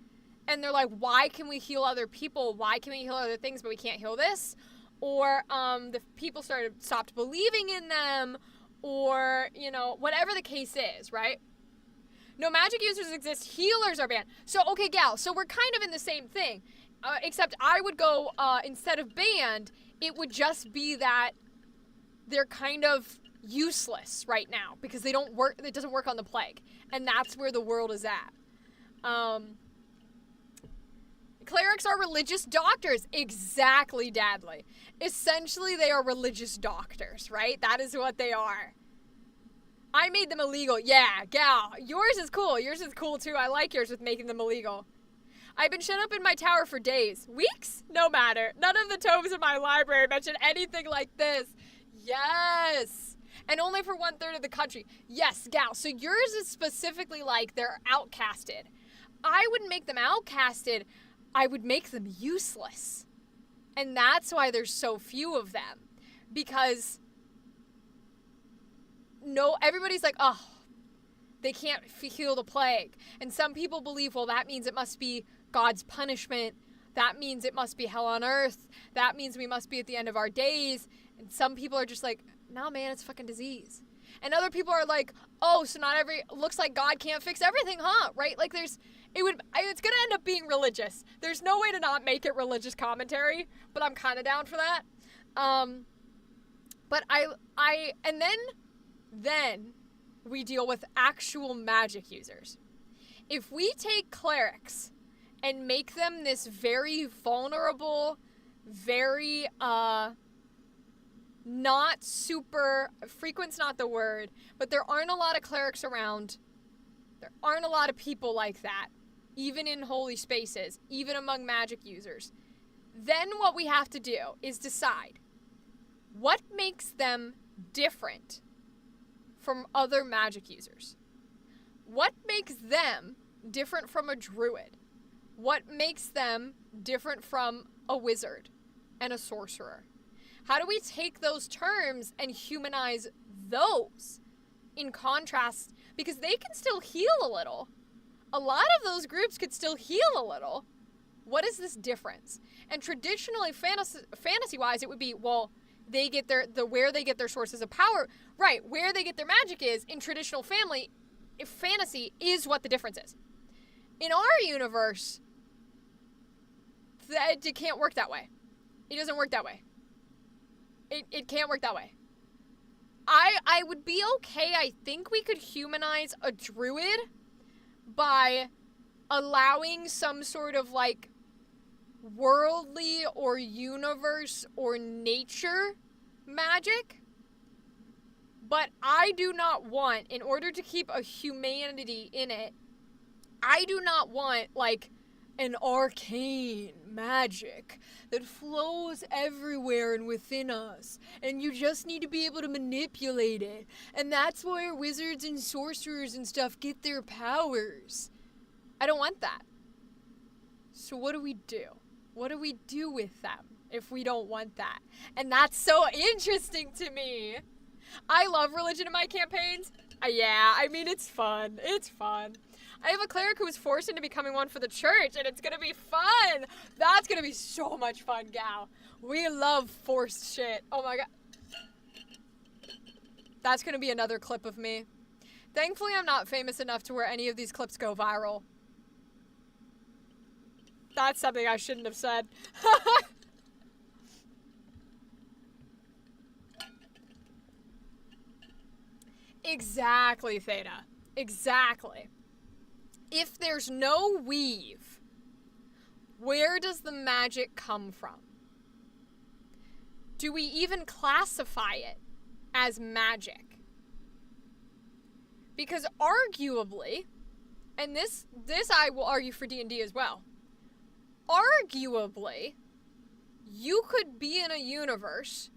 and they're like, why can we heal other people? Why can we heal other things, but we can't heal this? Or the people stopped believing in them, or, you know, whatever the case is, right? No magic users exist. Healers are banned. So, okay, gal, so we're kind of in the same thing, except I would go, instead of banned, it would just be that they're kind of useless right now because they don't work. It doesn't work on the plague, and that's where the world is at. Clerics are religious doctors. Exactly, Dadley. Essentially, they are religious doctors, right? That is what they are. I made them illegal. Yeah, gal. Yours is cool. Yours is cool, too. I like yours with making them illegal. I've been shut up in my tower for days. Weeks? No matter. None of the tomes in my library mention anything like this. Yes. And only for 1/3 of the country. Yes, gal. So yours is specifically like they're outcasted. I wouldn't make them outcasted. I would make them useless. And that's why there's so few of them. Because everybody's like, oh, they can't heal the plague. And some people believe, well, that means it must be God's punishment. That means it must be hell on earth. That means we must be at the end of our days. And some people are just like, no, man, it's fucking disease. And other people are like, oh, so looks like God can't fix everything, huh? Right? Like it's going to end up being religious. There's no way to not make it religious commentary, but I'm kind of down for that. But and then we deal with actual magic users. If we take clerics and make them this very vulnerable, very, not super, frequent's not the word, but there aren't a lot of clerics around. There aren't a lot of people like that, even in holy spaces, even among magic users. Then what we have to do is decide what makes them different from other magic users. What makes them different from a druid? What makes them different from a wizard and a sorcerer? How do we take those terms and humanize those in contrast? Because they can still heal a little. A lot of those groups could still heal a little. What is this difference? And traditionally, fantasy-wise, it would be, well, they get where they get their sources of power. Right, where they get their magic is, in traditional fantasy, is what the difference is. In our universe, it can't work that way. It doesn't work that way. It can't work that way. I would be okay. I think we could humanize a druid by allowing some sort of like worldly or universe or nature magic. But I do not want, in order to keep a humanity in it, I do not want like an arcane magic that flows everywhere and within us, and you just need to be able to manipulate it, and that's where wizards and sorcerers and stuff get their powers. I don't want that. So what do we do? What do we do with them if we don't want that? And that's so interesting to me. I love religion in my campaigns. Yeah, I mean, it's fun. It's fun. I have a cleric who was forced into becoming one for the church, and it's going to be fun. That's going to be so much fun, gal. We love forced shit. Oh, my God. That's going to be another clip of me. Thankfully, I'm not famous enough to where any of these clips go viral. That's something I shouldn't have said. Exactly, Theta. Exactly. If there's no weave, where does the magic come from? Do we even classify it as magic? Because arguably, and this I will argue for D&D as well, arguably, you could be in a universe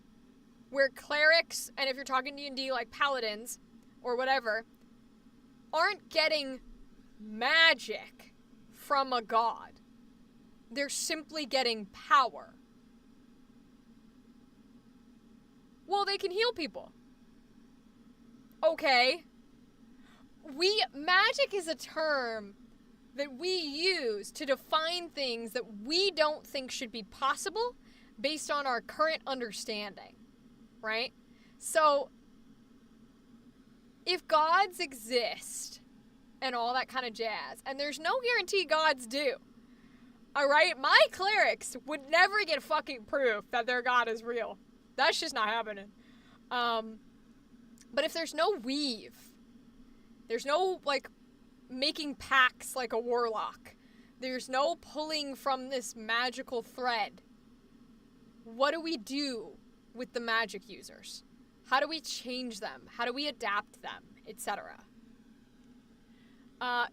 where clerics, and if you're talking D&D like paladins or whatever, aren't getting magic from a god. They're simply getting power. Well, they can heal people. Okay. Magic is a term that we use to define things that we don't think should be possible based on our current understanding, right? So, if gods exist and all that kind of jazz, and there's no guarantee gods do, all right? My clerics would never get fucking proof that their god is real. That's just not happening. But if there's no weave, there's no, like, making pacts like a warlock, there's no pulling from this magical thread, what do we do with the magic users? How do we change them? How do we adapt them? Etc.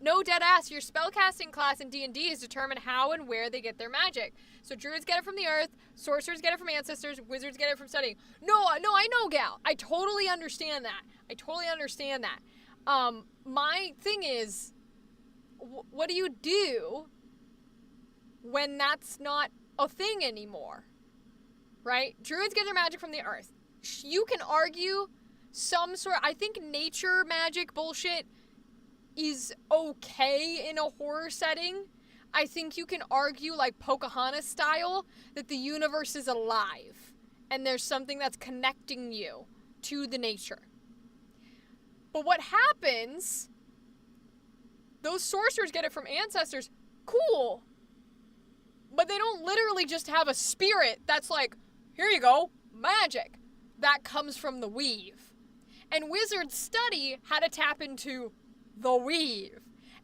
No, deadass, your spellcasting class in D&D is determined how and where they get their magic. So druids get it from the earth, sorcerers get it from ancestors, wizards get it from studying. No, I know, gal. I totally understand that. My thing is, what do you do when that's not a thing anymore? right? Druids get their magic from the earth. You can argue some sort, I think nature magic bullshit is okay in a horror setting. I think you can argue, like Pocahontas style, that the universe is alive and there's something that's connecting you to the nature. But what happens, those sorcerers get it from ancestors, cool. But they don't literally just have a spirit that's like, here you go, magic. That comes from the weave. And wizards study how to tap into the weave.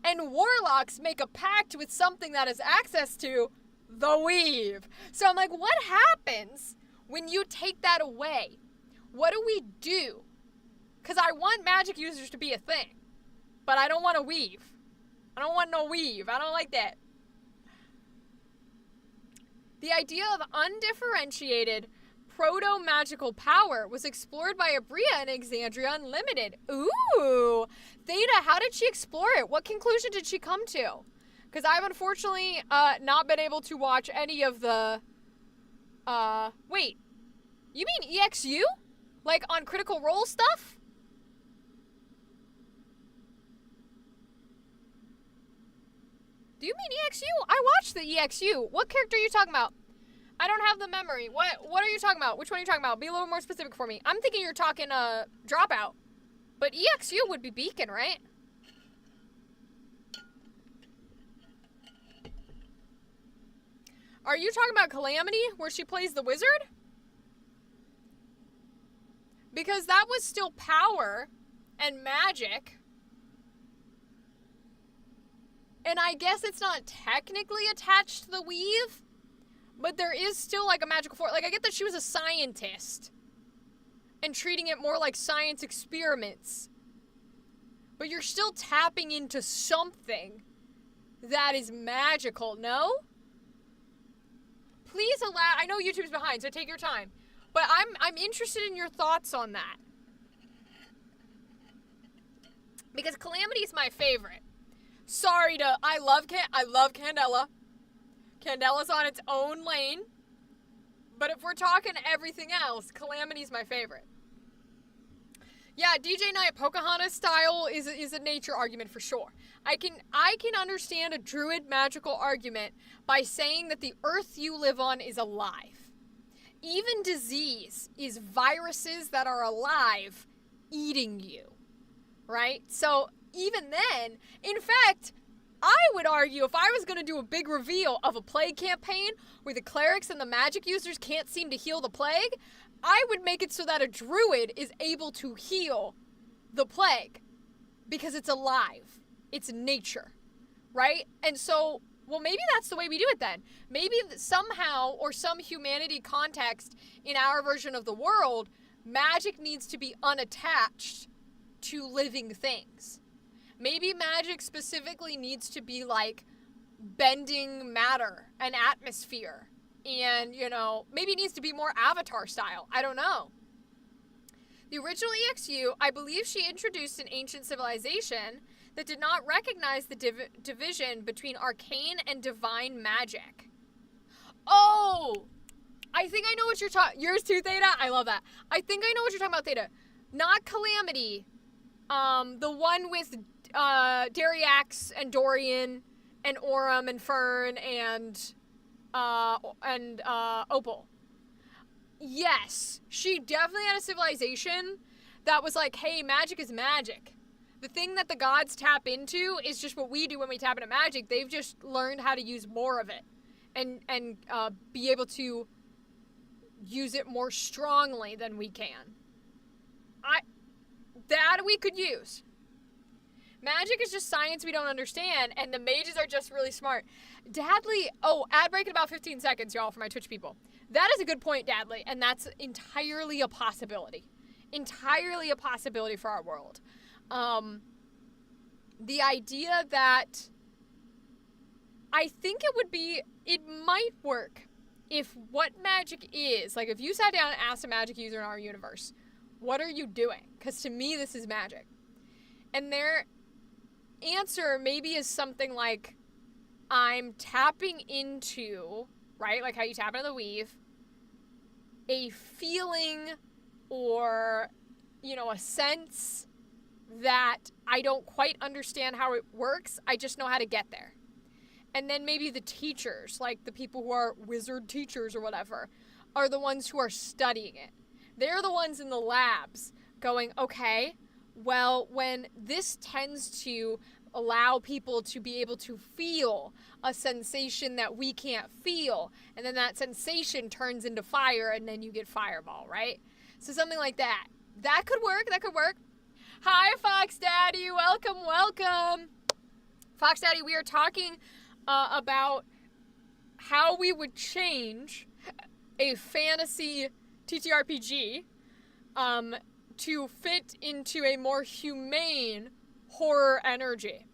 And warlocks make a pact with something that has access to the weave. So I'm like, what happens when you take that away? What do we do? Because I want magic users to be a thing. But I don't want a weave. I don't want no weave. I don't like that. The idea of undifferentiated proto-magical power was explored by Abria in Exandria Unlimited. Ooh! Theta, how did she explore it? What conclusion did she come to? Because I've unfortunately not been able to watch any of the... wait. You mean EXU? Like on Critical Role stuff? Do you mean EXU? I watched the EXU. What character are you talking about? I don't have the memory. What are you talking about? Which one are you talking about? Be a little more specific for me. I'm thinking you're talking Dropout. But EXU would be Beacon, right? Are you talking about Calamity, where she plays the wizard? Because that was still power and magic. And I guess it's not technically attached to the weave, but there is still like a magical force. Like, I get that she was a scientist and treating it more like science experiments. But you're still tapping into something that is magical, no? Please allow, I know YouTube's behind, so take your time. But I'm interested in your thoughts on that. Because Calamity is my favorite. I love Candela. Candela's on its own lane. But if we're talking everything else, Calamity's my favorite. Yeah, DJ Knight, Pocahontas style is a nature argument for sure. I can understand a druid magical argument by saying that the earth you live on is alive. Even disease is viruses that are alive eating you, right? So even then, in fact, I would argue if I was going to do a big reveal of a plague campaign where the clerics and the magic users can't seem to heal the plague, I would make it so that a druid is able to heal the plague because it's alive. It's nature, right? And so, well, maybe that's the way we do it then. Maybe somehow or some humanity context in our version of the world, magic needs to be unattached to living things. Maybe magic specifically needs to be like bending matter and atmosphere. And, maybe it needs to be more Avatar style. I don't know. The original EXU, I believe she introduced an ancient civilization that did not recognize the division between arcane and divine magic. Oh! I think I know what you're talking... Yours too, Theta? I love that. I think I know what you're talking about, Theta. Not Calamity. The one with Dariax and Dorian and Aurum and Fern and Opal. Yes, she definitely had a civilization that was like, hey, magic is magic. The thing that the gods tap into is just what we do when we tap into magic. They've just learned how to use more of it and be able to use it more strongly than we can. That we could use. Magic is just science we don't understand, and the mages are just really smart. Dadley, ad break in about 15 seconds, y'all, for my Twitch people. That is a good point, Dadley, and that's entirely a possibility. Entirely a possibility for our world. The idea that I think it might work if what magic is, like if you sat down and asked a magic user in our universe, what are you doing? Because to me, this is magic. And their answer maybe is something like, I'm tapping into, right? Like how you tap into the weave. a feeling or, a sense that I don't quite understand how it works. I just know how to get there. And then maybe the teachers, like the people who are wizard teachers or whatever, are the ones who are studying it. They're the ones in the labs going, okay, well, when this tends to allow people to be able to feel a sensation that we can't feel, and then that sensation turns into fire, and then you get fireball, right? So something like that. That could work. Hi, Fox Daddy. Welcome. Fox Daddy, we are talking about how we would change a fantasy TTRPG to fit into a more humane horror energy.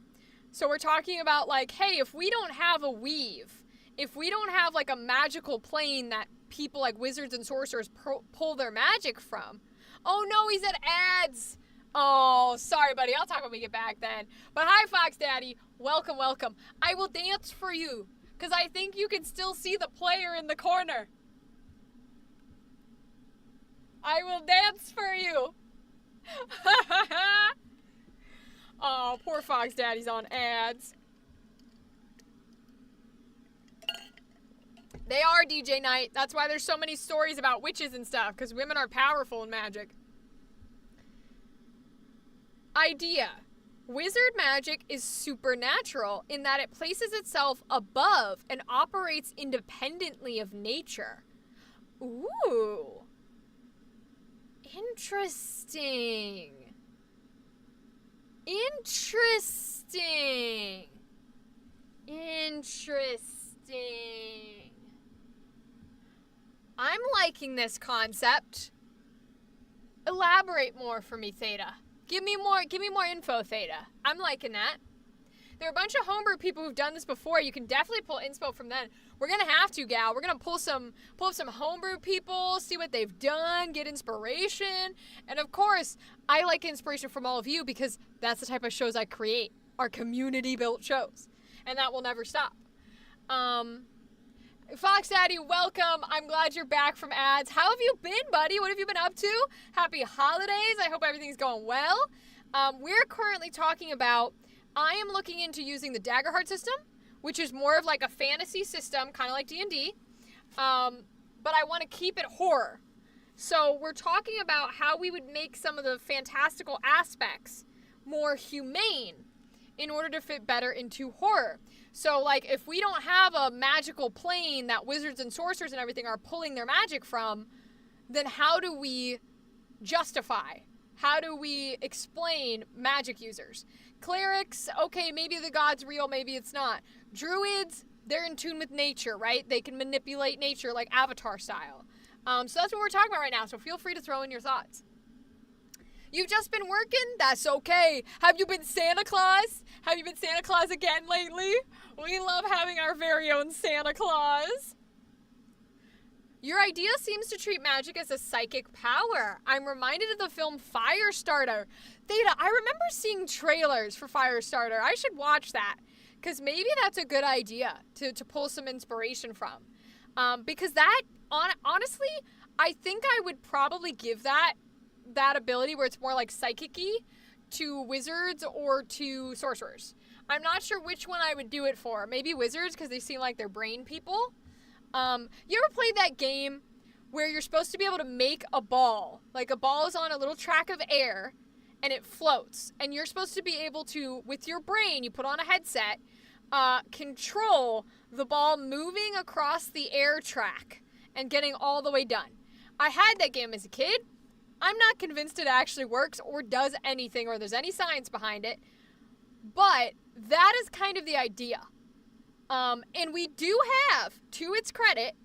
So we're talking about like, hey, if we don't have a weave, if we don't have like a magical plane that people like wizards and sorcerers pull their magic from. Oh no, he's at ads. Oh, sorry, buddy. I'll talk when we get back then. But hi, Fox Daddy. Welcome. I will dance for you because I think you can still see the player in the corner. I will dance for you. Oh, poor Fox Daddy's on ads. They are, DJ Knight. That's why there's so many stories about witches and stuff, because women are powerful in magic. Idea. Wizard magic is supernatural in that it places itself above and operates independently of nature. Ooh. Interesting. I'm liking this concept. Elaborate more for me, Theta. Give me more info, Theta. I'm liking that. There are a bunch of homebrew people who've done this before. You can definitely pull inspo from them. We're gonna have to, gal. We're gonna pull up some homebrew people, see what they've done, get inspiration. And of course, I like inspiration from all of you because that's the type of shows I create. Are community-built shows. And that will never stop. Fox Daddy, welcome. I'm glad you're back from ads. How have you been, buddy? What have you been up to? Happy holidays. I hope everything's going well. We're currently talking about, I am looking into using the Daggerheart system, which is more of like a fantasy system, kind of like D&D. But I want to keep it horror. So we're talking about how we would make some of the fantastical aspects more humane in order to fit better into horror. So, like, if we don't have a magical plane that wizards and sorcerers and everything are pulling their magic from, then how do we justify? How do we explain magic users? Clerics, okay, maybe the god's real, maybe it's not. Druids, they're in tune with nature, right? They can manipulate nature like Avatar style. So that's what we're talking about right now, so feel free to throw in your thoughts. You've just been working? That's okay. Have you been Santa Claus? Have you been Santa Claus again lately? We love having our very own Santa Claus. Your idea seems to treat magic as a psychic power. I'm reminded of the film Firestarter. Theta, I remember seeing trailers for Firestarter. I should watch that, because maybe that's a good idea to pull some inspiration from. Because that, honestly, I think I would probably give that ability where it's more like psychic-y to wizards or to sorcerers. I'm not sure which one I would do it for. Maybe wizards because they seem like they're brain people. You ever played that game where you're supposed to be able to make a ball? Like a ball is on a little track of air and it floats. And you're supposed to be able to, with your brain, you put on a headset, control the ball moving across the air track and getting all the way done. I had that game as a kid. I'm not convinced it actually works or does anything or there's any science behind it, but that is kind of the idea. And we do have, to its credit,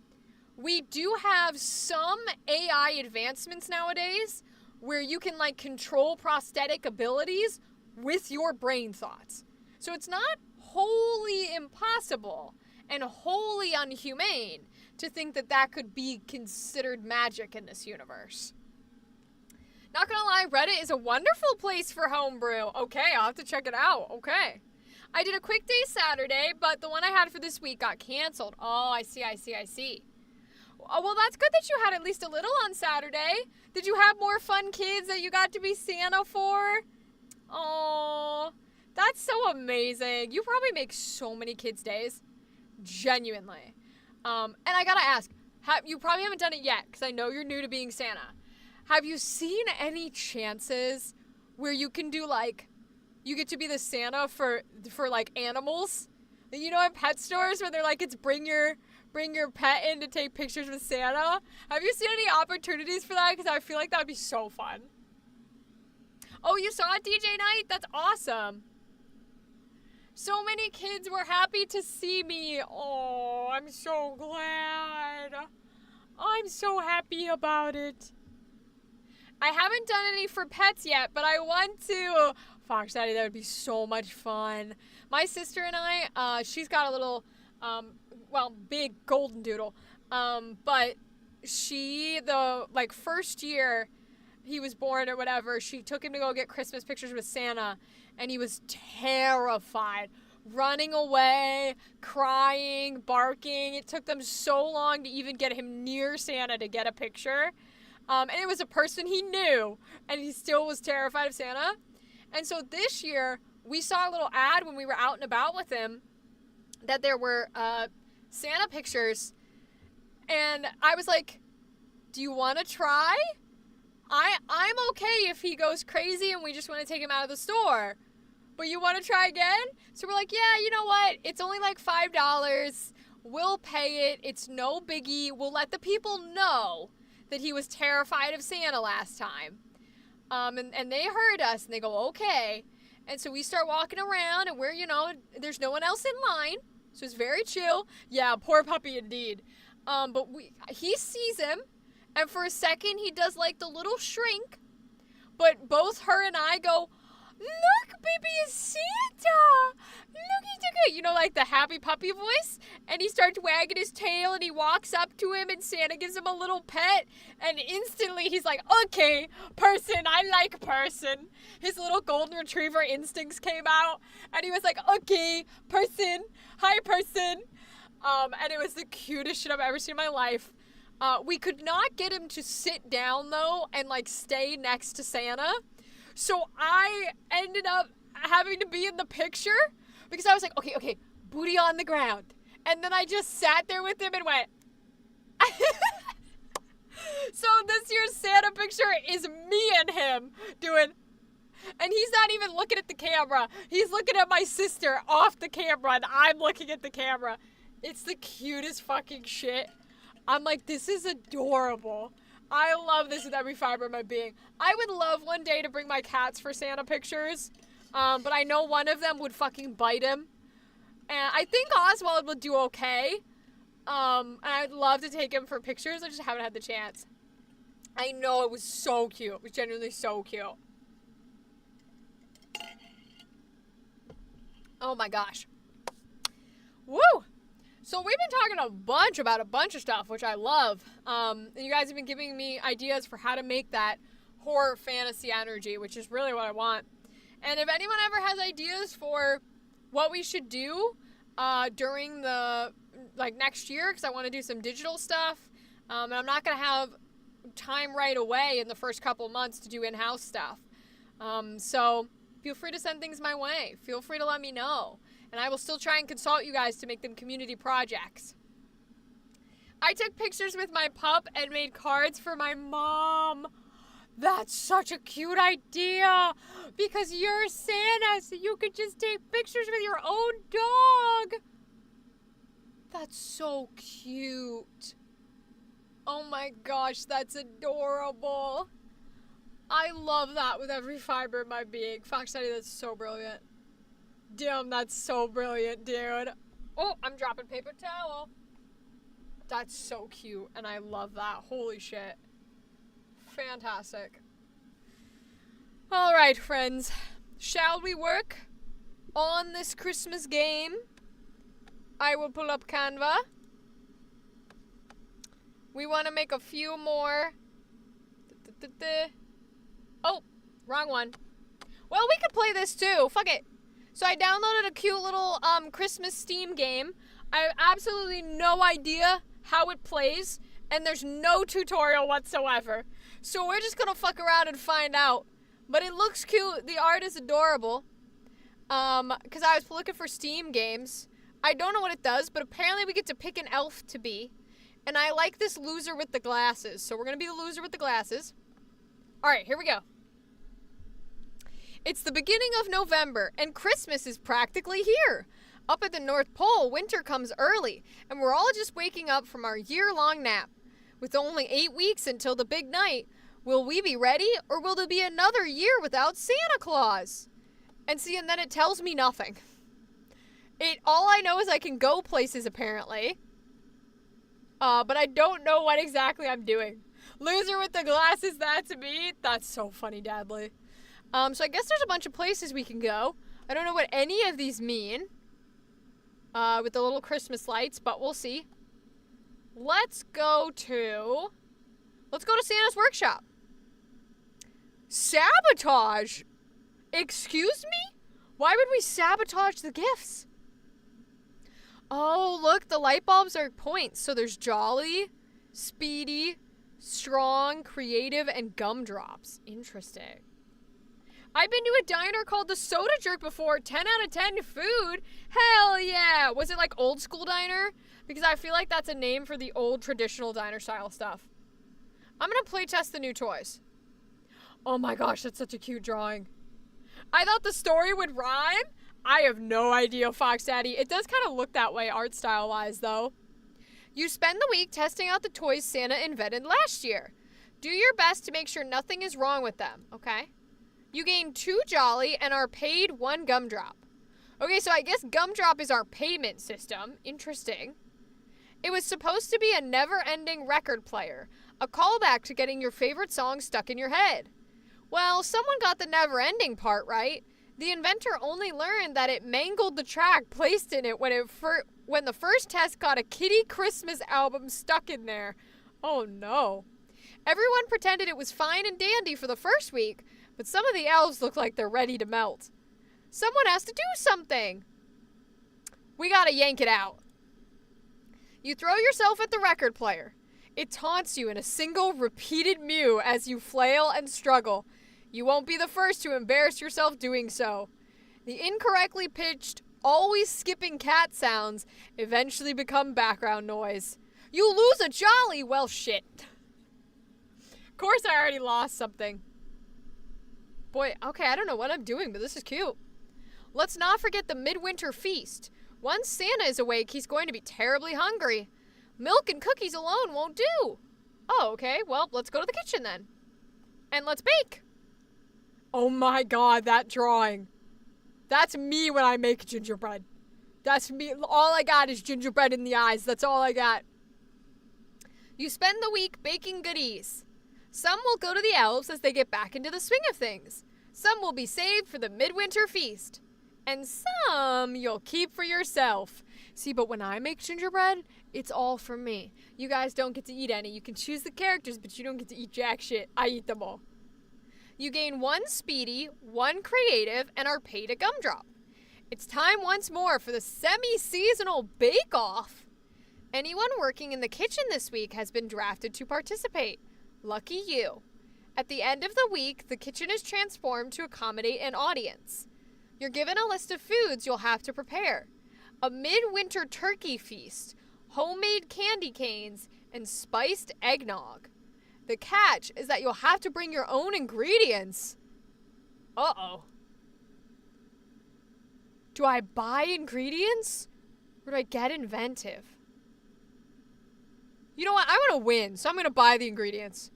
we do have some AI advancements nowadays where you can like control prosthetic abilities with your brain thoughts. So it's not wholly impossible and wholly unhumane to think that that could be considered magic in this universe. Not gonna lie, Reddit is a wonderful place for homebrew. Okay, I'll have to check it out. Okay. I did a quick day Saturday, but the one I had for this week got canceled. Oh, I see. Oh, well, that's good that you had at least a little on Saturday. Did you have more fun kids that you got to be Santa for? Oh, that's so amazing. You probably make so many kids' days. Genuinely. And I gotta ask, you probably haven't done it yet because I know you're new to being Santa. Have you seen any chances where you can do you get to be the Santa for like animals? You know, at pet stores where they're like, it's bring your pet in to take pictures with Santa. Have you seen any opportunities for that? Because I feel like that would be so fun. Oh, you saw it, DJ Night? That's awesome. So many kids were happy to see me. Oh, I'm so glad. I'm so happy about it. I haven't done any for pets yet, but I want to. Fox Daddy, that would be so much fun. My sister and I, she's got a little, big golden doodle. But first year he was born or whatever, she took him to go get Christmas pictures with Santa, and he was terrified. Running away, crying, barking. It took them so long to even get him near Santa to get a picture. And it was a person he knew, and he still was terrified of Santa. And so this year, we saw a little ad when we were out and about with him that there were Santa pictures. And I was like, do you want to try? I'm okay if he goes crazy and we just want to take him out of the store. But you want to try again? So we're like, yeah, you know what? It's only like $5. We'll pay it. It's no biggie. We'll let the people know that he was terrified of Santa last time. And they heard us and they go, okay. And so we start walking around and we're, there's no one else in line. So it's very chill. Yeah, poor puppy indeed. But he sees him, and for a second he does like the little shrink. But both her and I go, look, baby, it's Santa. Look, like the happy puppy voice. And he starts wagging his tail and he walks up to him and Santa gives him a little pet. And instantly he's like, okay, person, I like person. His little golden retriever instincts came out. And he was like, okay, person, hi, person. And it was the cutest shit I've ever seen in my life. We could not get him to sit down, though, and, stay next to Santa. So I ended up having to be in the picture because I was like, okay, booty on the ground. And then I just sat there with him and went. So this year's Santa picture is me and him doing. And he's not even looking at the camera. He's looking at my sister off the camera, and I'm looking at the camera. It's the cutest fucking shit. I'm like, this is adorable. I love this with every fiber of my being. I would love one day to bring my cats for Santa pictures. But I know one of them would fucking bite him. And I think Oswald would do okay. And I'd love to take him for pictures. I just haven't had the chance. I know, it was so cute. It was genuinely so cute. Oh my gosh. Woo! So we've been talking about a bunch of stuff, which I love. And you guys have been giving me ideas for how to make that horror fantasy energy, which is really what I want. And if anyone ever has ideas for what we should do during the, next year, because I want to do some digital stuff, and I'm not going to have time right away in the first couple months to do in-house stuff. So feel free to send things my way. Feel free to let me know. And I will still try and consult you guys to make them community projects. I took pictures with my pup and made cards for my mom. That's such a cute idea. Because you're Santa, so you could just take pictures with your own dog. That's so cute. Oh my gosh, that's adorable. I love that with every fiber of my being. Fox Daddy, that's so brilliant. Damn, that's so brilliant, dude. Oh, I'm dropping paper towel. That's so cute, and I love that. Holy shit. Fantastic. All right, friends. Shall we work on this Christmas game? I will pull up Canva. We want to make a few more. Oh, wrong one. Well, we could play this too. Fuck it. So I downloaded a cute little Christmas Steam game. I have absolutely no idea how it plays. And there's no tutorial whatsoever. So we're just gonna fuck around and find out. But it looks cute. The art is adorable. Because I was looking for Steam games. I don't know what it does, but apparently we get to pick an elf to be. And I like this loser with the glasses. So we're gonna be the loser with the glasses. Alright, here we go. It's the beginning of November, and Christmas is practically here. Up at the North Pole, winter comes early, and we're all just waking up from our year-long nap. With only 8 weeks until the big night, will we be ready, or will there be another year without Santa Claus? And see, and then it tells me nothing. All I know is I can go places, apparently. But I don't know what exactly I'm doing. Loser with the glasses, that's me. That's so funny, Dadly. So I guess there's a bunch of places we can go. I don't know what any of these mean. With the little Christmas lights, but we'll see. Let's go to Santa's workshop. Sabotage? Excuse me? Why would we sabotage the gifts? Oh, look, the light bulbs are points. So there's Jolly, Speedy, Strong, Creative, and Gumdrops. Interesting. I've been to a diner called the Soda Jerk before. 10 out of 10 food. Hell yeah. Was it like old school diner? Because I feel like that's a name for the old traditional diner style stuff. I'm going to play test the new toys. Oh my gosh, that's such a cute drawing. I thought the story would rhyme. I have no idea, Fox Daddy. It does kind of look that way art style wise though. You spend the week testing out the toys Santa invented last year. Do your best to make sure nothing is wrong with them, okay? You gain 2 Jolly and are paid 1 Gumdrop. Okay, so I guess Gumdrop is our payment system. Interesting. It was supposed to be a never-ending record player, a callback to getting your favorite song stuck in your head. Well, someone got the never-ending part right. The inventor only learned that it mangled the track placed in it when the first test got a Kitty Christmas album stuck in there. Oh no. Everyone pretended it was fine and dandy for the first week, but some of the elves look like they're ready to melt. Someone has to do something. We gotta yank it out. You throw yourself at the record player. It taunts you in a single repeated mew as you flail and struggle. You won't be the first to embarrass yourself doing so. The incorrectly pitched, always skipping cat sounds eventually become background noise. You lose a Jolly, well shit. Of course I already lost something. Boy, okay, I don't know what I'm doing, but this is cute. Let's not forget the midwinter feast. Once Santa is awake, he's going to be terribly hungry. Milk and cookies alone won't do. Oh, okay, well, let's go to the kitchen then. And let's bake. Oh my god, that drawing. That's me when I make gingerbread. That's me. All I got is gingerbread in the eyes. That's all I got. You spend the week baking goodies. Some will go to the elves as they get back into the swing of things. Some will be saved for the midwinter feast. And some you'll keep for yourself. See, but when I make gingerbread, it's all for me. You guys don't get to eat any. You can choose the characters, but you don't get to eat jack shit. I eat them all. You gain 1 Speedy, 1 Creative, and are paid a Gumdrop. It's time once more for the semi-seasonal bake-off. Anyone working in the kitchen this week has been drafted to participate. Lucky you. At the end of the week, the kitchen is transformed to accommodate an audience. You're given a list of foods you'll have to prepare. A midwinter turkey feast, homemade candy canes, and spiced eggnog. The catch is that you'll have to bring your own ingredients. Uh-oh. Do I buy ingredients? Or do I get inventive? You know what? I want to win, so I'm going to buy the ingredients.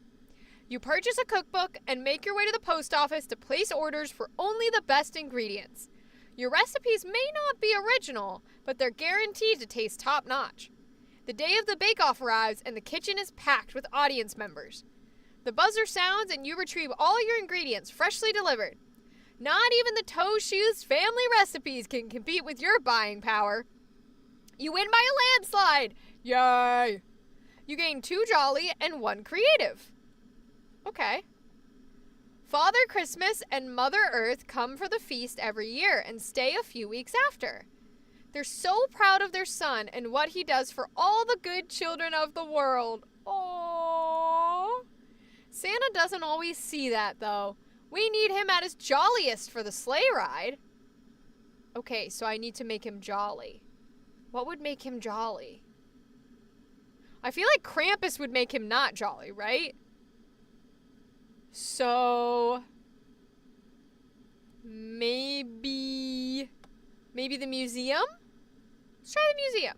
You purchase a cookbook and make your way to the post office to place orders for only the best ingredients. Your recipes may not be original, but they're guaranteed to taste top-notch. The day of the bake-off arrives and the kitchen is packed with audience members. The buzzer sounds and you retrieve all your ingredients freshly delivered. Not even the Toe Shoes family recipes can compete with your buying power. You win by a landslide! Yay! You gain 2 Jolly and 1 Creative. Okay. Father Christmas and Mother Earth come for the feast every year and stay a few weeks after. They're so proud of their son and what he does for all the good children of the world. Aww. Santa doesn't always see that, though. We need him at his jolliest for the sleigh ride. Okay, so I need to make him jolly. What would make him jolly? I feel like Krampus would make him not jolly, right? So... Maybe the museum? Let's try the museum.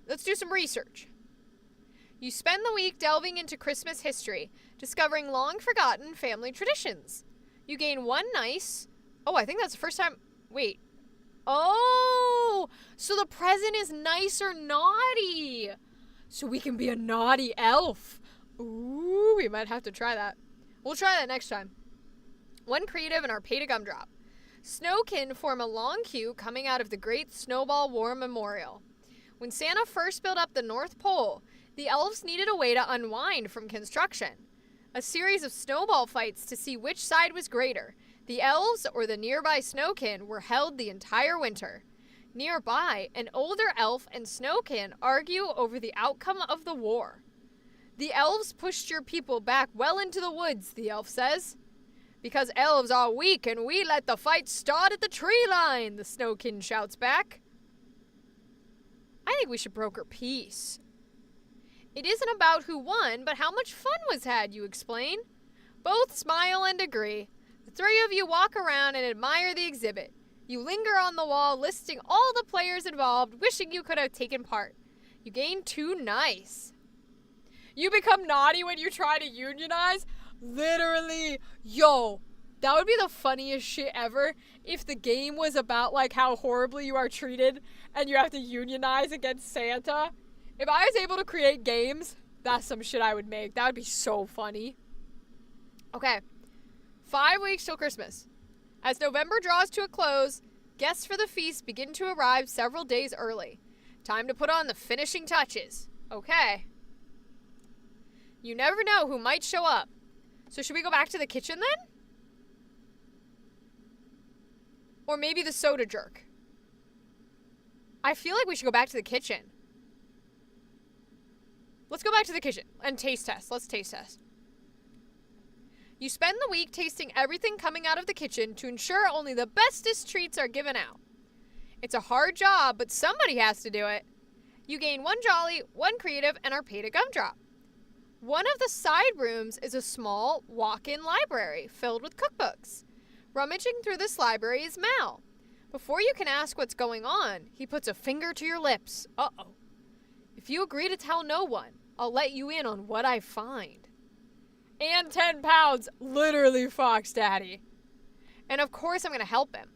Let's do some research. You spend the week delving into Christmas history, discovering long-forgotten family traditions. You gain one nice... Oh, I think that's the first time... Wait. Oh! So the present is nice or naughty. So we can be a naughty elf. Ooh, we might have to try that. We'll try that next time. One creative and our pay to gumdrop. Snowkin form a long queue coming out of the Great Snowball War Memorial. When Santa first built up the North Pole, the elves needed a way to unwind from construction. A series of snowball fights to see which side was greater, the elves or the nearby Snowkin, were held the entire winter. Nearby, an older elf and Snowkin argue over the outcome of the war. The elves pushed your people back well into the woods, the elf says. Because elves are weak and we let the fight start at the tree line, the Snowkin shouts back. I think we should broker peace. It isn't about who won, but how much fun was had, you explain. Both smile and agree. The three of you walk around and admire the exhibit. You linger on the wall, listing all the players involved, wishing you could have taken part. You gain 2 nice. You become naughty when you try to unionize? Literally. Yo, that would be the funniest shit ever if the game was about, like, how horribly you are treated and you have to unionize against Santa. If I was able to create games, that's some shit I would make. That would be so funny. Okay. 5 weeks till Christmas. As November draws to a close, guests for the feast begin to arrive several days early. Time to put on the finishing touches. Okay. You never know who might show up. So should we go back to the kitchen then? Or maybe the soda jerk. I feel like we should go back to the kitchen. Let's go back to the kitchen and taste test. Let's taste test. You spend the week tasting everything coming out of the kitchen to ensure only the bestest treats are given out. It's a hard job, but somebody has to do it. You gain 1 jolly, 1 creative, and are paid a gumdrop. One of the side rooms is a small walk-in library filled with cookbooks. Rummaging through this library is Mal. Before you can ask what's going on, he puts a finger to your lips. Uh-oh. If you agree to tell no one, I'll let you in on what I find. And 10 pounds, literally Fox Daddy. And of course I'm going to help him.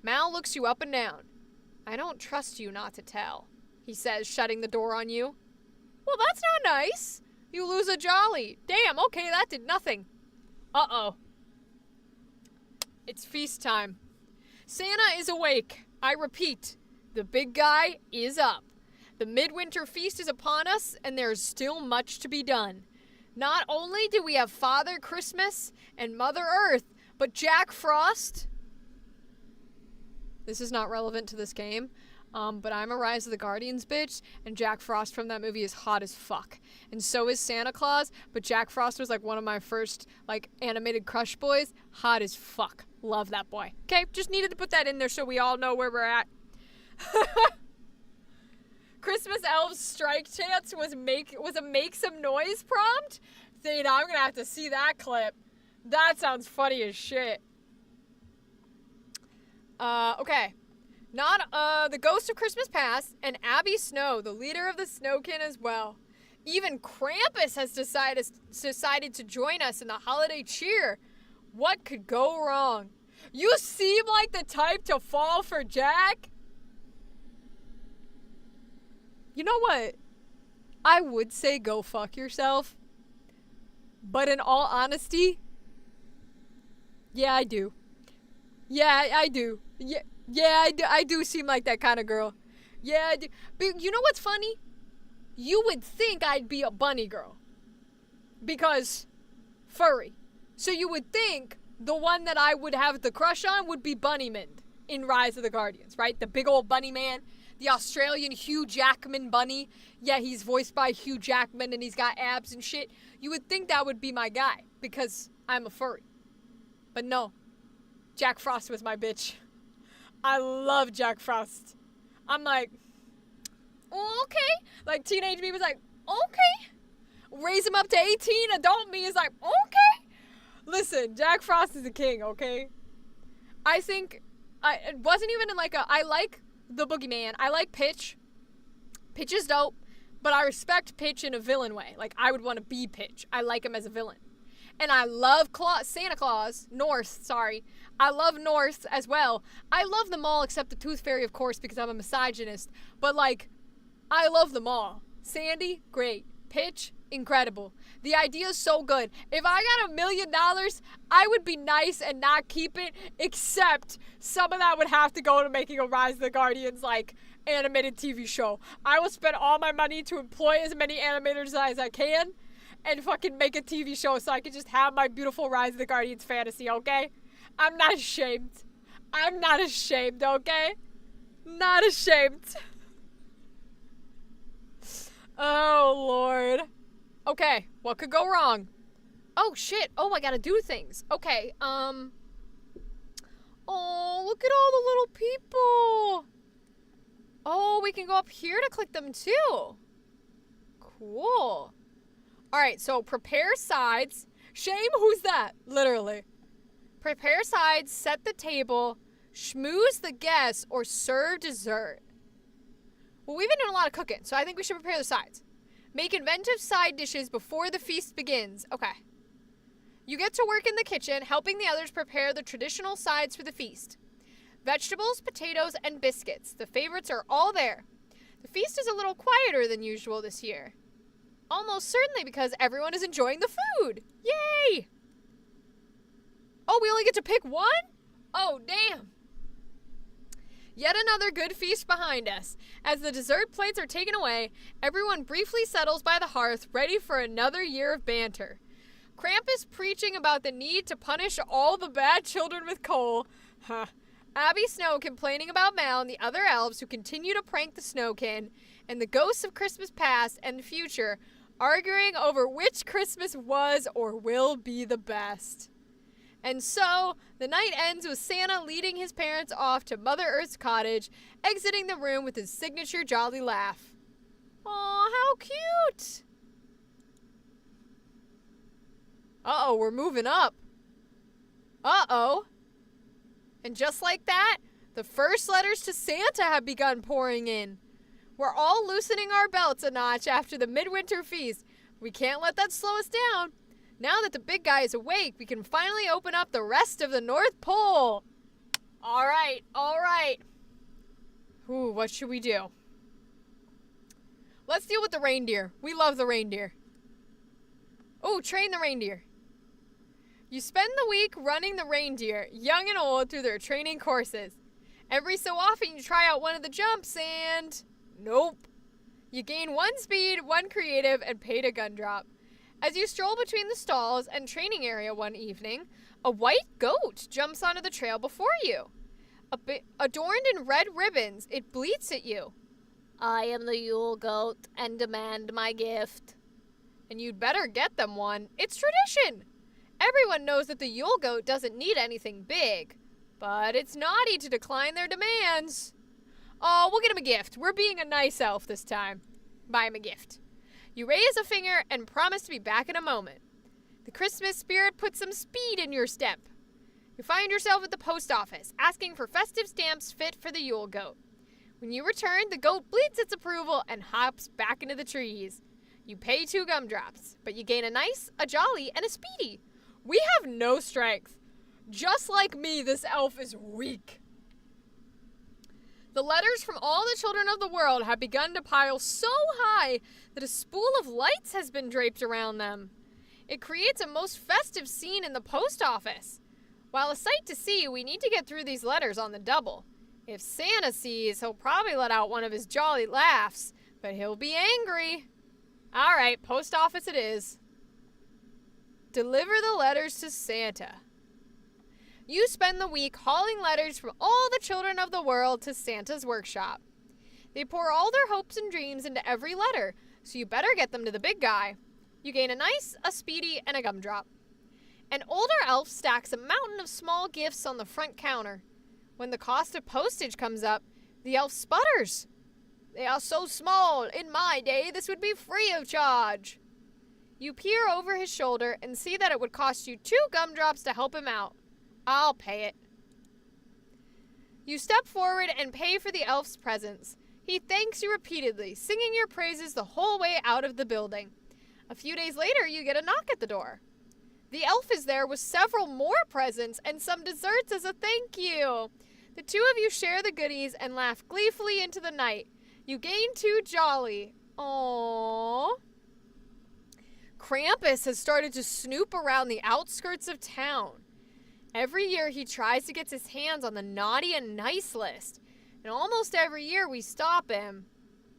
Mal looks you up and down. I don't trust you not to tell, he says, shutting the door on you. Well, that's not nice. You lose a jolly. Damn, okay, that did nothing. Uh-oh. It's feast time. Santa is awake. I repeat, the big guy is up. The midwinter feast is upon us, and there's still much to be done. Not only do we have Father Christmas and Mother Earth, but Jack Frost. This is not relevant to this game. But I'm a Rise of the Guardians bitch, and Jack Frost from that movie is hot as fuck. And so is Santa Claus, but Jack Frost was like one of my first like animated crush boys. Hot as fuck. Love that boy. Okay, just needed to put that in there so we all know where we're at. Christmas Elves Strike Chance was a make some noise prompt? Theta, I'm gonna have to see that clip. That sounds funny as shit. Okay. Not, the Ghost of Christmas Past and Abby Snow, the leader of the Snowkin as well. Even Krampus has decided to join us in the holiday cheer. What could go wrong? You seem like the type to fall for Jack. You know what? I would say go fuck yourself. But in all honesty, yeah, I do. Yeah, I do. Yeah, I do seem like that kind of girl. Yeah, I do. But you know what's funny? You would think I'd be a bunny girl. Because furry. So you would think the one that I would have the crush on would be Bunnymund in Rise of the Guardians, right? The big old bunny man. the Australian Hugh Jackman bunny. Yeah, he's voiced by Hugh Jackman and he's got abs and shit. You would think that would be my guy because I'm a furry. But no, Jack Frost was my bitch. I love Jack Frost. I'm like, oh, okay. Like, teenage me was like, okay. Raise him up to 18. Adult me is like, okay. Listen, Jack Frost is the king, okay? I think, it wasn't even in like I like the Boogeyman. I like Pitch. Pitch is dope, but I respect Pitch in a villain way. Like, I would want to be Pitch. I like him as a villain. And I love Santa Claus, North, sorry. I love North as well. I love them all except the Tooth Fairy, of course, because I'm a misogynist. But, like, I love them all. Sandy, great. Pitch, incredible. The idea is so good. If I got $1 million, I would be nice and not keep it, except some of that would have to go to making a Rise of the Guardians, like, animated TV show. I will spend all my money to employ as many animators as I can and fucking make a TV show so I can just have my beautiful Rise of the Guardians fantasy, okay? I'm not ashamed. I'm not ashamed, okay? Not ashamed. Oh, Lord. Okay, what could go wrong? Oh, shit. Oh, I gotta do things. Okay, oh, look at all the little people. Oh, we can go up here to click them, too. Cool. All right, so prepare sides. Shame, who's that? Literally. Prepare sides, set the table, schmooze the guests, or serve dessert. Well, we've been doing a lot of cooking, so I think we should prepare the sides. Make inventive side dishes before the feast begins. Okay. You get to work in the kitchen, helping the others prepare the traditional sides for the feast. Vegetables, potatoes, and biscuits. The favorites are all there. The feast is a little quieter than usual this year. Almost certainly because everyone is enjoying the food. Yay! Oh, we only get to pick one? Oh, damn. Yet another good feast behind us. As the dessert plates are taken away, everyone briefly settles by the hearth, ready for another year of banter. Krampus preaching about the need to punish all the bad children with coal. Huh. Abby Snow complaining about Mal and the other elves who continue to prank the Snowkin, and the ghosts of Christmas past and future arguing over which Christmas was or will be the best. And so, the night ends with Santa leading his parents off to Mother Earth's cottage, exiting the room with his signature jolly laugh. Aw, how cute! Uh-oh, we're moving up. Uh-oh. And just like that, the first letters to Santa have begun pouring in. We're all loosening our belts a notch after the midwinter feast. We can't let that slow us down. Now that the big guy is awake, we can finally open up the rest of the North Pole. All right, all right. Ooh, what should we do? Let's deal with the reindeer. We love the reindeer. Oh, train the reindeer. You spend the week running the reindeer, young and old, through their training courses. Every so often you try out one of the jumps and... nope. You gain 1 speed, 1 creative, and paid a gun drop. As you stroll between the stalls and training area one evening, a white goat jumps onto the trail before you. Adorned in red ribbons, it bleats at you. I am the Yule Goat and demand my gift. And you'd better get them one. It's tradition. Everyone knows that the Yule Goat doesn't need anything big, but it's naughty to decline their demands. Oh, we'll get him a gift. We're being a nice elf this time. Buy him a gift. You raise a finger and promise to be back in a moment. The Christmas spirit puts some speed in your step. You find yourself at the post office, asking for festive stamps fit for the Yule Goat. When you return, the goat bleats its approval and hops back into the trees. You pay 2 gumdrops, but you gain a nice, a jolly, and a speedy. We have no strength. Just like me, this elf is weak. The letters from all the children of the world have begun to pile so high that a spool of lights has been draped around them. It creates a most festive scene in the post office. While a sight to see, we need to get through these letters on the double. If Santa sees, he'll probably let out one of his jolly laughs, but he'll be angry. All right, post office it is. Deliver the letters to Santa. You spend the week hauling letters from all the children of the world to Santa's workshop. They pour all their hopes and dreams into every letter, so you better get them to the big guy. You gain a nice, a speedy, and a gumdrop. An older elf stacks a mountain of small gifts on the front counter. When the cost of postage comes up, the elf sputters. They are so small. In my day, this would be free of charge. You peer over his shoulder and see that it would cost you 2 gumdrops to help him out. I'll pay it. You step forward and pay for the elf's presents. He thanks you repeatedly, singing your praises the whole way out of the building. A few days later, you get a knock at the door. The elf is there with several more presents and some desserts as a thank you. The 2 of you share the goodies and laugh gleefully into the night. You gain 2 jolly. Aww. Krampus has started to snoop around the outskirts of town. Every year he tries to get his hands on the naughty and nice list. And almost every year we stop him.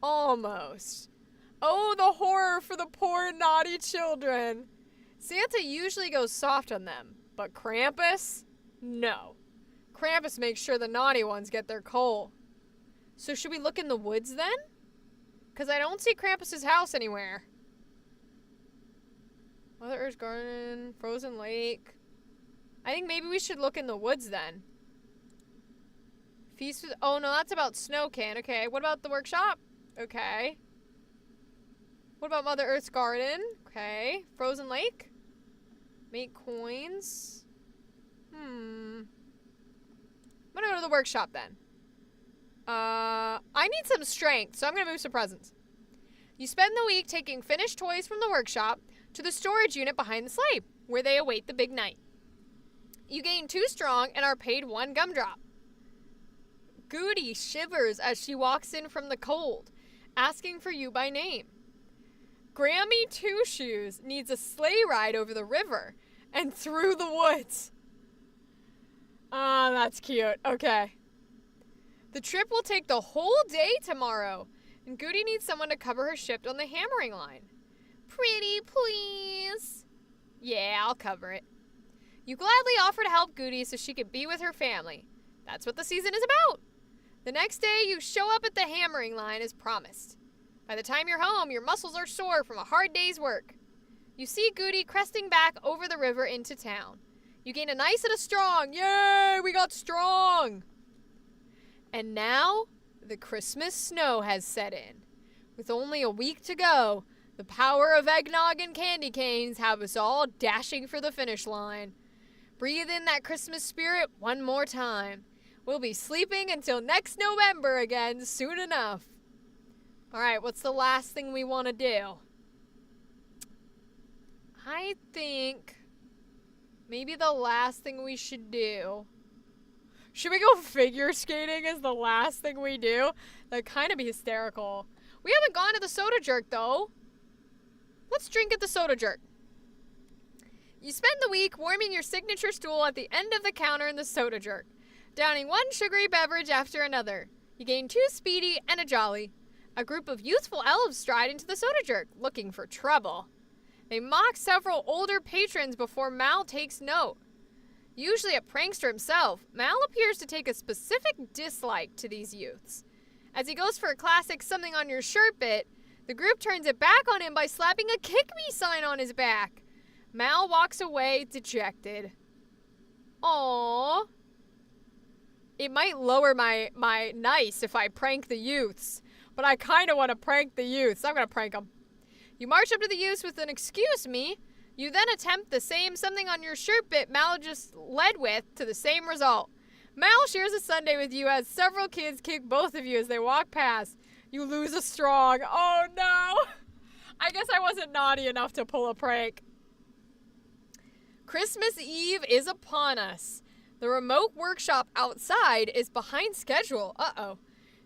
Almost. Oh, the horror for the poor naughty children. Santa usually goes soft on them, but Krampus? No. Krampus makes sure the naughty ones get their coal. So should we look in the woods then? Because I don't see Krampus's house anywhere. Mother Earth's Garden, Frozen Lake. I think maybe we should look in the woods then. Feast with... Oh, no, that's about Snow Can. Okay, what about the workshop? Okay. What about Mother Earth's Garden? Okay. Frozen Lake? Make coins. I'm gonna go to the workshop then. I need some strength, so I'm gonna move some presents. You spend the week taking finished toys from the workshop to the storage unit behind the sleigh, where they await the big night. You gain 2 strong and are paid 1 gumdrop. Goody shivers as she walks in from the cold, asking for you by name. Grammy Two Shoes needs a sleigh ride over the river and through the woods. Ah, that's cute. Okay. The trip will take the whole day tomorrow, and Goody needs someone to cover her shift on the hammering line. Pretty please. Yeah, I'll cover it. You gladly offer to help Goody so she could be with her family. That's what the season is about. The next day, you show up at the hammering line as promised. By the time you're home, your muscles are sore from a hard day's work. You see Goody cresting back over the river into town. You gain a nice and a strong. Yay, we got strong! And now, the Christmas snow has set in. With only a week to go, the power of eggnog and candy canes have us all dashing for the finish line. Breathe in that Christmas spirit one more time. We'll be sleeping until next November again soon enough. Alright, what's the last thing we want to do? I think maybe the last thing we should do... Should we go figure skating as the last thing we do? That'd kind of be hysterical. We haven't gone to the Soda Jerk, though. Let's drink at the Soda Jerk. You spend the week warming your signature stool at the end of the counter in the Soda Jerk, downing 1 sugary beverage after another. You gain 2 speedy and a jolly. A group of youthful elves stride into the Soda Jerk, looking for trouble. They mock several older patrons before Mal takes note. Usually a prankster himself, Mal appears to take a specific dislike to these youths. As he goes for a classic something on your shirt bit, the group turns it back on him by slapping a kick me sign on his back. Mal walks away dejected. Aww. It might lower my nice if I prank the youths, but I kind of want to prank the youths. I'm going to prank them. You march up to the youths with an excuse me. You then attempt the same something on your shirt bit Mal just led with to the same result. Mal shares a sundae with you as several kids kick both of you as they walk past. You lose a strong. Oh no! I guess I wasn't naughty enough to pull a prank. Christmas Eve is upon us. The remote workshop outside is behind schedule. Uh-oh.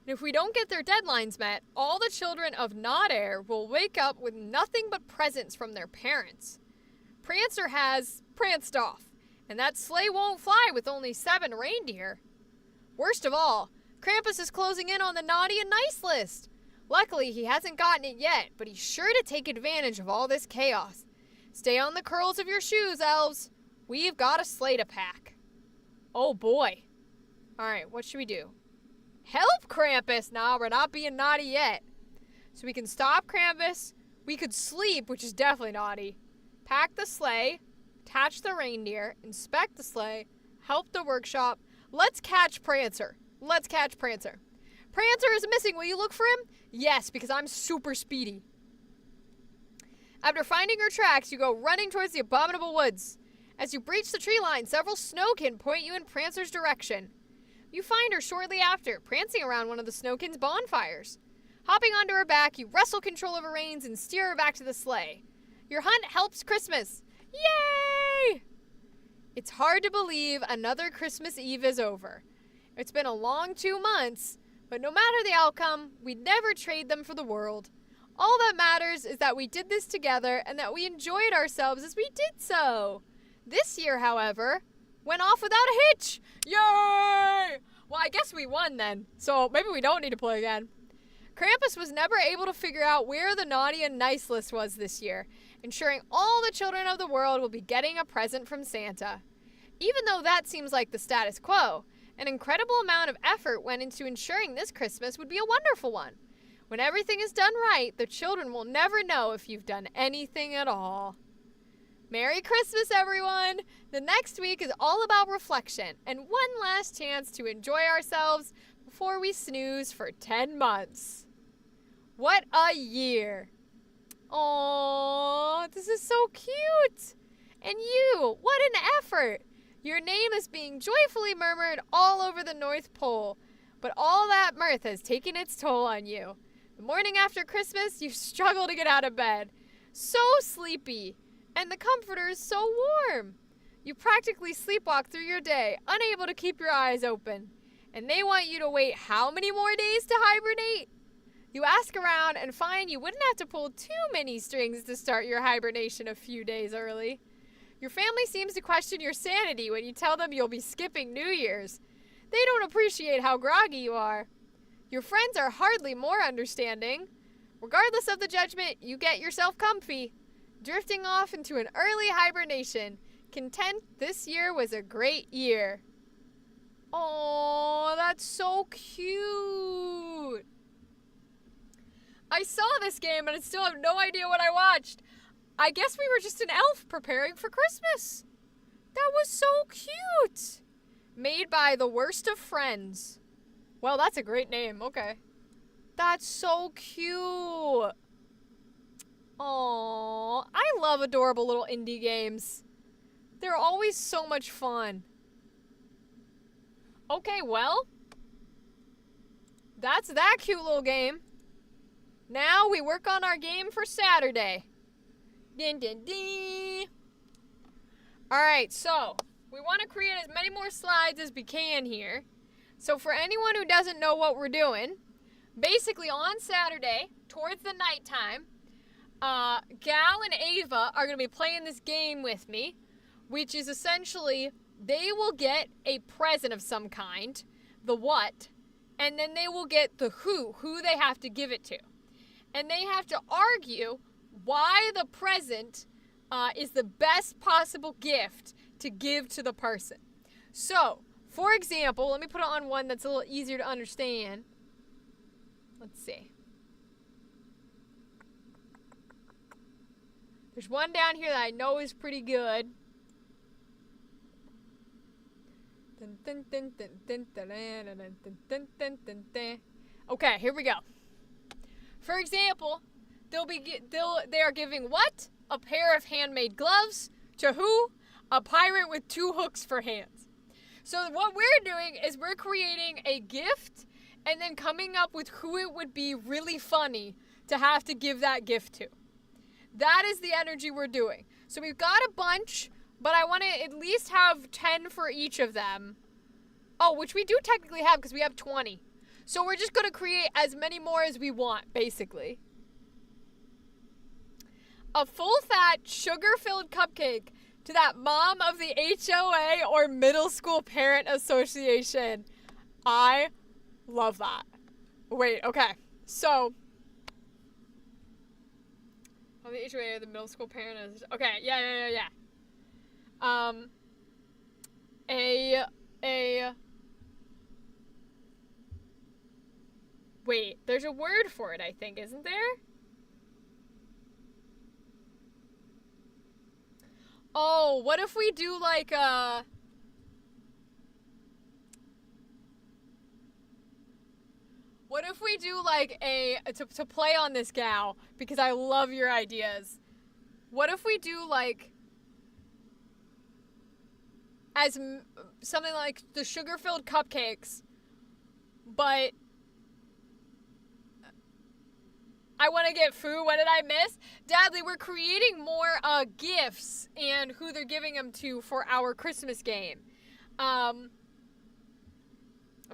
And if we don't get their deadlines met, all the children of Nod Air will wake up with nothing but presents from their parents. Prancer has pranced off, and that sleigh won't fly with only 7 reindeer. Worst of all, Krampus is closing in on the naughty and nice list. Luckily, he hasn't gotten it yet, but he's sure to take advantage of all this chaos. Stay on the curls of your shoes, elves. We've got a sleigh to pack. Oh boy. Alright, what should we do? help Krampus. Nah, we're not being naughty yet. So we can stop Krampus. We could sleep, which is definitely naughty. Pack the sleigh, attach the reindeer, inspect the sleigh, help the workshop. Let's catch Prancer. Let's catch Prancer. Prancer is missing. Will you look for him? Yes, because I'm super speedy. After finding your tracks, you go running towards the abominable woods. As you breach the tree line, several Snowkin point you in Prancer's direction. You find her shortly after, prancing around one of the Snowkin's bonfires. Hopping onto her back, you wrestle control of her reins and steer her back to the sleigh. Your hunt helps Christmas. Yay! It's hard to believe another Christmas Eve is over. It's been a long 2 months, but no matter the outcome, we'd never trade them for the world. All that matters is that we did this together and that we enjoyed ourselves as we did so. This year, however, went off without a hitch. Yay! Well, I guess we won then, so maybe we don't need to play again. Krampus was never able to figure out where the naughty and nice list was this year, ensuring all the children of the world will be getting a present from Santa. Even though that seems like the status quo, an incredible amount of effort went into ensuring this Christmas would be a wonderful one. When everything is done right, the children will never know if you've done anything at all. Merry Christmas, everyone! The next week is all about reflection and one last chance to enjoy ourselves before we snooze for 10 months. What a year! Aww, this is so cute! And you, what an effort! Your name is being joyfully murmured all over the North Pole, but all that mirth has taken its toll on you. The morning after Christmas, you struggle to get out of bed. So sleepy, and the comforter is so warm. You practically sleepwalk through your day, unable to keep your eyes open. And they want you to wait how many more days to hibernate? You ask around and find you wouldn't have to pull too many strings to start your hibernation a few days early. Your family seems to question your sanity when you tell them you'll be skipping New Year's. They don't appreciate how groggy you are. Your friends are hardly more understanding. Regardless of the judgment, you get yourself comfy, drifting off into an early hibernation, content this year was a great year. Oh, that's so cute. I saw this game and I still have no idea what I watched. I guess we were just an elf preparing for Christmas. That was so cute. Made by The Worst of Friends. Well, that's a great name. Okay. That's so cute. Aww. I love adorable little indie games. They're always so much fun. Okay, well. That's that cute little game. Now we work on our game for Saturday. Din din din. Alright, so we want to create as many more slides as we can here. So for anyone who doesn't know what we're doing, basically on Saturday, towards the nighttime, Gal and Ava are going to be playing this game with me, which is essentially they will get a present of some kind, the what, and then they will get the who they have to give it to. And they have to argue why the present is the best possible gift to give to the person. So, for example, let me put it on one that's a little easier to understand. Let's see. There's one down here that I know is pretty good. Okay, here we go. For example, they are giving what? A pair of handmade gloves. To who? A pirate with 2 hooks for hands. So what we're doing is we're creating a gift and then coming up with who it would be really funny to have to give that gift to. That is the energy we're doing. So we've got a bunch, but I want to at least have 10 for each of them. Oh, which we do technically have because we have 20. So we're just going to create as many more as we want, basically. A full-fat, sugar-filled cupcake to that mom of the HOA or Middle School Parent Association. I love that. Wait, okay. So, of the HOA or the Middle School Parent Association. Okay, yeah. There's a word for it, I think, isn't there? Oh, what if we do like what if we do like to play on this, gal, because I love your ideas. What if we do like something like the sugar-filled cupcakes, but I want to get food. What did I miss? Dadley, we're creating more gifts and who they're giving them to for our Christmas game. I'm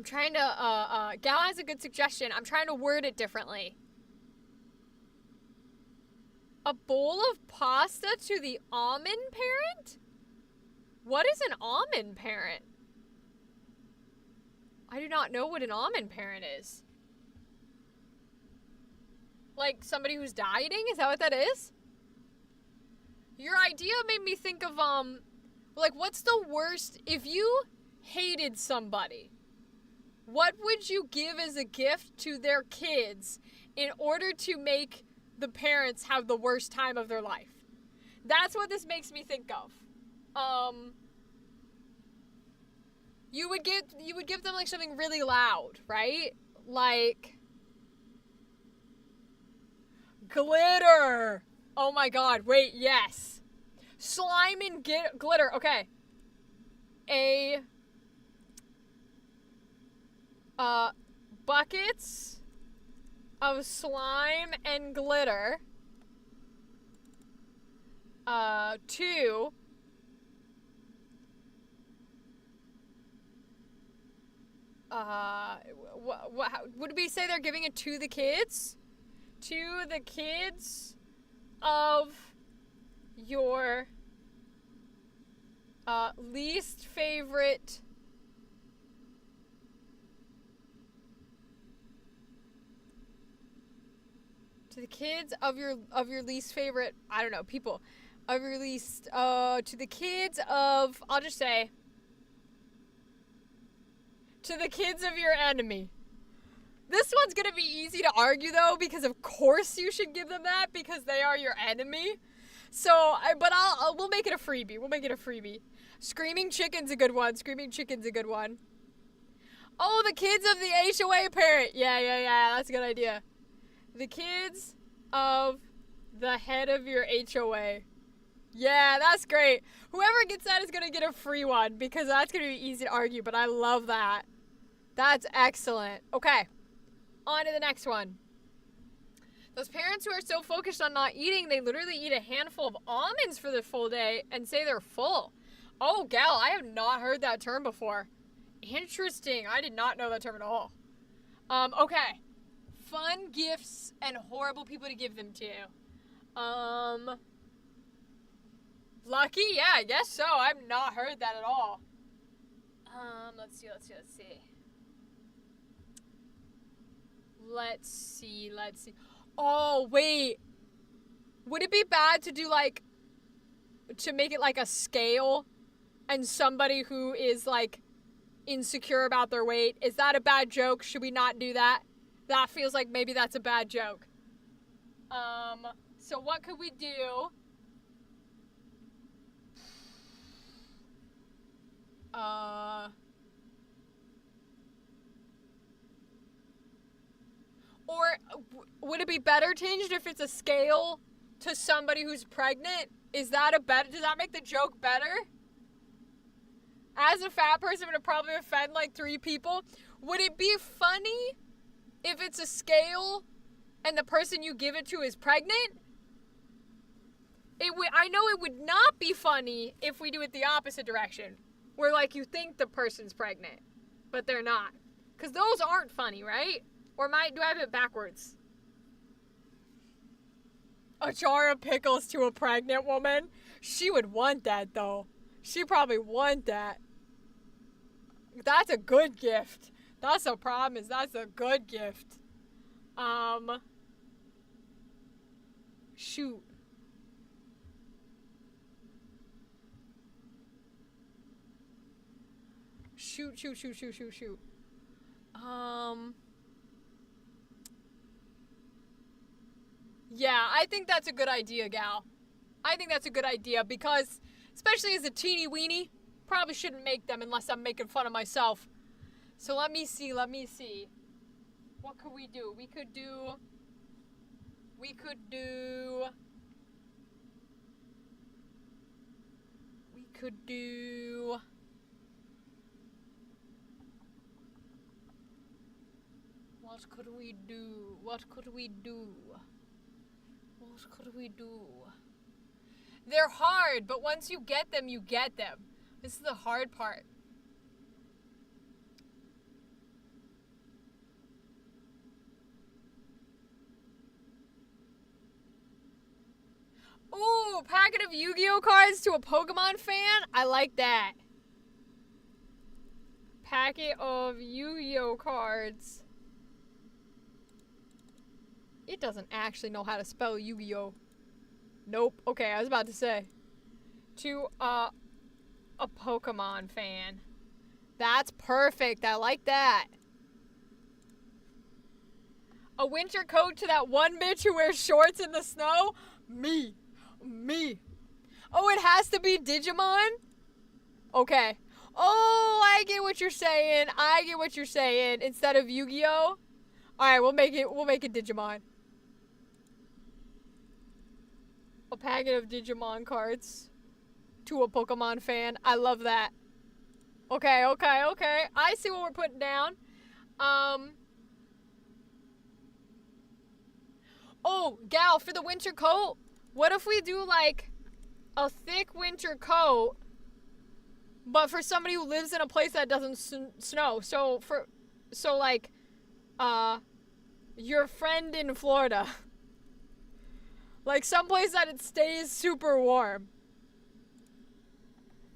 trying to, Gal has a good suggestion. I'm trying to word it differently. A bowl of pasta to the almond parent? What is an almond parent? I do not know what an almond parent is. Like somebody who's dieting? Is that what that is? Your idea made me think of, like, what's the worst, if you hated somebody, what would you give as a gift to their kids in order to make the parents have the worst time of their life? That's what this makes me think of. You would give them like something really loud, right? Like glitter. Oh my god, wait, yes. Slime and glitter. Okay. Buckets of slime and glitter. 2 would we say they're giving it to the kids? To the kids of your least favorite to the kids of your least favorite, I don't know, people of your least to the kids of, I'll just say, to the kids of your enemy. This one's gonna be easy to argue though, because of course you should give them that because they are your enemy. So, we'll make it a freebie. We'll make it a freebie. Screaming Chicken's a good one. Screaming Chicken's a good one. Oh, the kids of the HOA parent. Yeah. That's a good idea. The kids of the head of your HOA. Yeah, that's great. Whoever gets that is gonna get a free one because that's gonna be easy to argue, but I love that. That's excellent. Okay. On to the next one. Those parents who are so focused on not eating, they literally eat a handful of almonds for the full day and say they're full. Oh, gal, I have not heard that term before. Interesting. I did not know that term at all. Okay. Fun gifts and horrible people to give them to. Lucky? Yeah, I guess so. I've not heard that at all. Let's see. Let's see. Oh, wait. Would it be bad to do to make it like a scale and somebody who is insecure about their weight? Is that a bad joke? Should we not do that? That feels like maybe that's a bad joke. So what could we do? Or would it be better tinged if it's a scale to somebody who's pregnant? Does that make the joke better? As a fat person, it would probably offend 3 people. Would it be funny if it's a scale and the person you give it to is pregnant? I know it would not be funny if we do it the opposite direction, where you think the person's pregnant, but they're not. Because those aren't funny, right? Or do I have it backwards? A jar of pickles to a pregnant woman? She would want that, though. She probably want that. That's a good gift. That's the problem, is that's a good gift. Shoot. Shoot. Yeah, I think that's a good idea, gal. I think that's a good idea because, especially as a teeny weeny, probably shouldn't make them unless I'm making fun of myself. So let me see. What could we do? We could do... What could we do? They're hard, but once you get them, you get them. This is the hard part. Ooh, packet of Yu-Gi-Oh cards to a Pokemon fan? I like that. Packet of Yu-Gi-Oh cards. It doesn't actually know how to spell Yu-Gi-Oh. Nope. Okay, I was about to say. To a Pokemon fan. That's perfect. I like that. A winter coat to that one bitch who wears shorts in the snow? Me. Oh, it has to be Digimon? Okay. Oh, I get what you're saying. Instead of Yu-Gi-Oh. Alright, we'll make it Digimon. A packet of Digimon cards to a Pokemon fan. I love that. Okay. I see what we're putting down. Oh, gal, for the winter coat, what if we do like a thick winter coat, but for somebody who lives in a place that doesn't snow? So like, your friend in Florida. Like someplace that it stays super warm.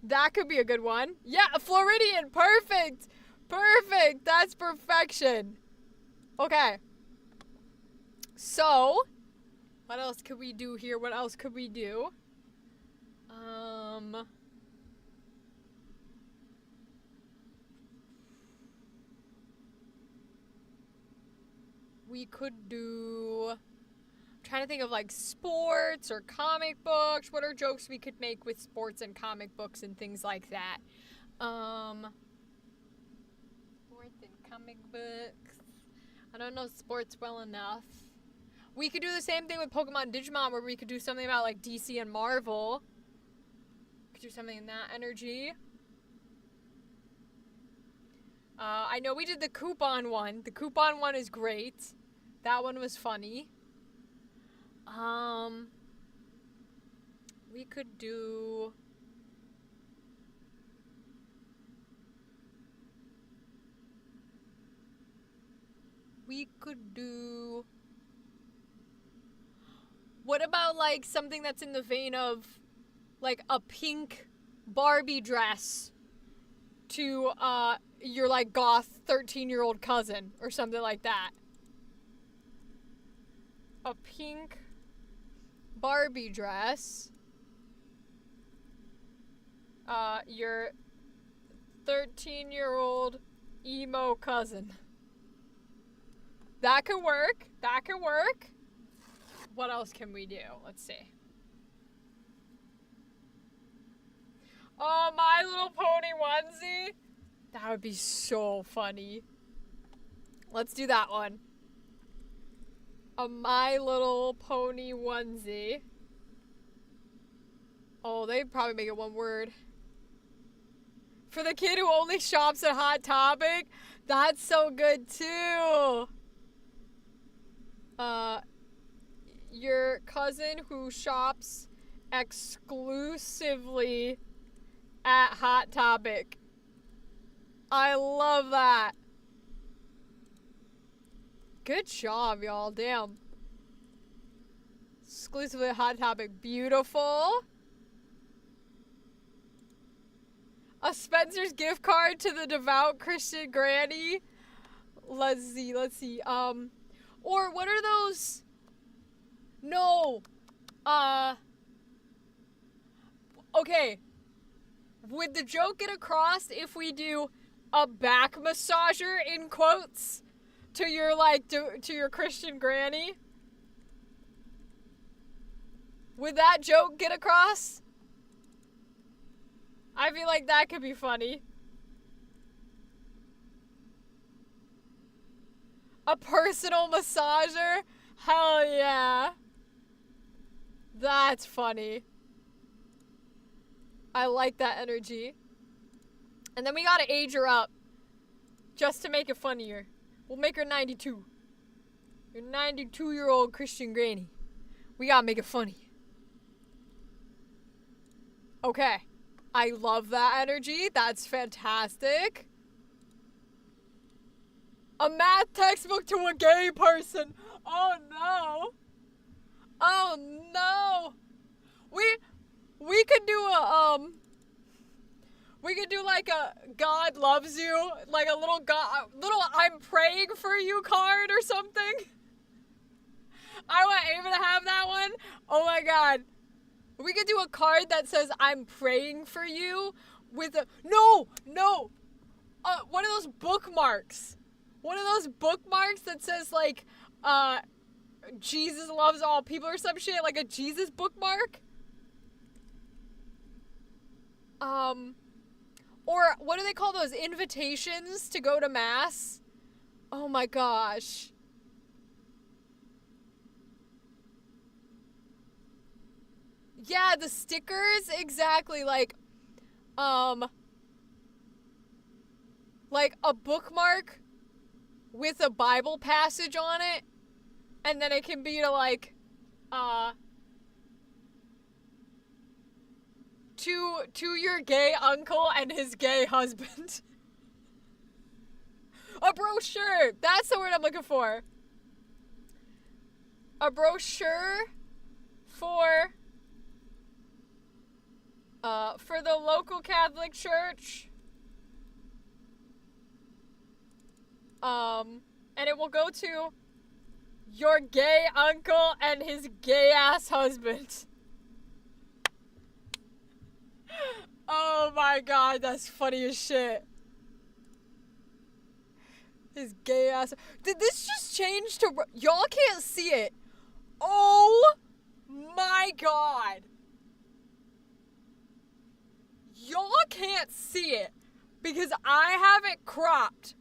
That could be a good one. Yeah, a Floridian. Perfect. That's perfection. Okay. So, what else could we do here? We could do... I'm trying to think of like sports or comic books. What are jokes we could make with sports and comic books and things like that? Sports and comic books. I don't know sports well enough. We could do the same thing with Pokemon Digimon where we could do something about like DC and Marvel. Could do something in that energy. I know we did the coupon one. The coupon one is great. That one was funny. We could do... What about like something that's in the vein of like a pink Barbie dress to your like goth 13-year-old cousin or something like that? A pink Barbie dress. Your 13-year-old emo cousin. That could work. What else can we do? Let's see. Oh, My Little Pony onesie. That would be so funny. Let's do that one. A My Little Pony onesie. Oh, they'd probably make it one word. For the kid who only shops at Hot Topic. That's so good too. Your cousin who shops exclusively at Hot Topic. I love that. Good job, y'all. Damn. Exclusively at Hot Topic. Beautiful. A Spencer's gift card to the devout Christian granny. Let's see. Or what are those? No. Okay. Would the joke get across if we do a back massager in quotes to your to your Christian granny? Would that joke get across? I feel like that could be funny. A personal massager? Hell yeah. That's funny. I like that energy. And then we gotta age her up. Just to make it funnier. We'll make her 92. Your 92-year-old Christian granny. We gotta make it funny. Okay. I love that energy. That's fantastic. A math textbook to a gay person. Oh no. Oh no. We could do we could do like a God loves you, like a little I'm praying for you card or something. I want Ava to have that one. Oh my god. We could do a card that says I'm praying for you with a no. One of those bookmarks. One of those bookmarks that says like Jesus loves all people or some shit, like a Jesus bookmark. Or what do they call those, invitations to go to mass? Oh my gosh. Yeah, the stickers, exactly, like a bookmark with a Bible passage on it, and then it can be to like, to your gay uncle and his gay husband. A brochure, that's the word I'm looking for. A brochure for the local Catholic Church. And it will go to your gay uncle and his gay ass husband. Oh my god, that's funny as shit. His gay ass. Did this just change to... Y'all can't see it. Oh my god. Y'all can't see it because I have it cropped.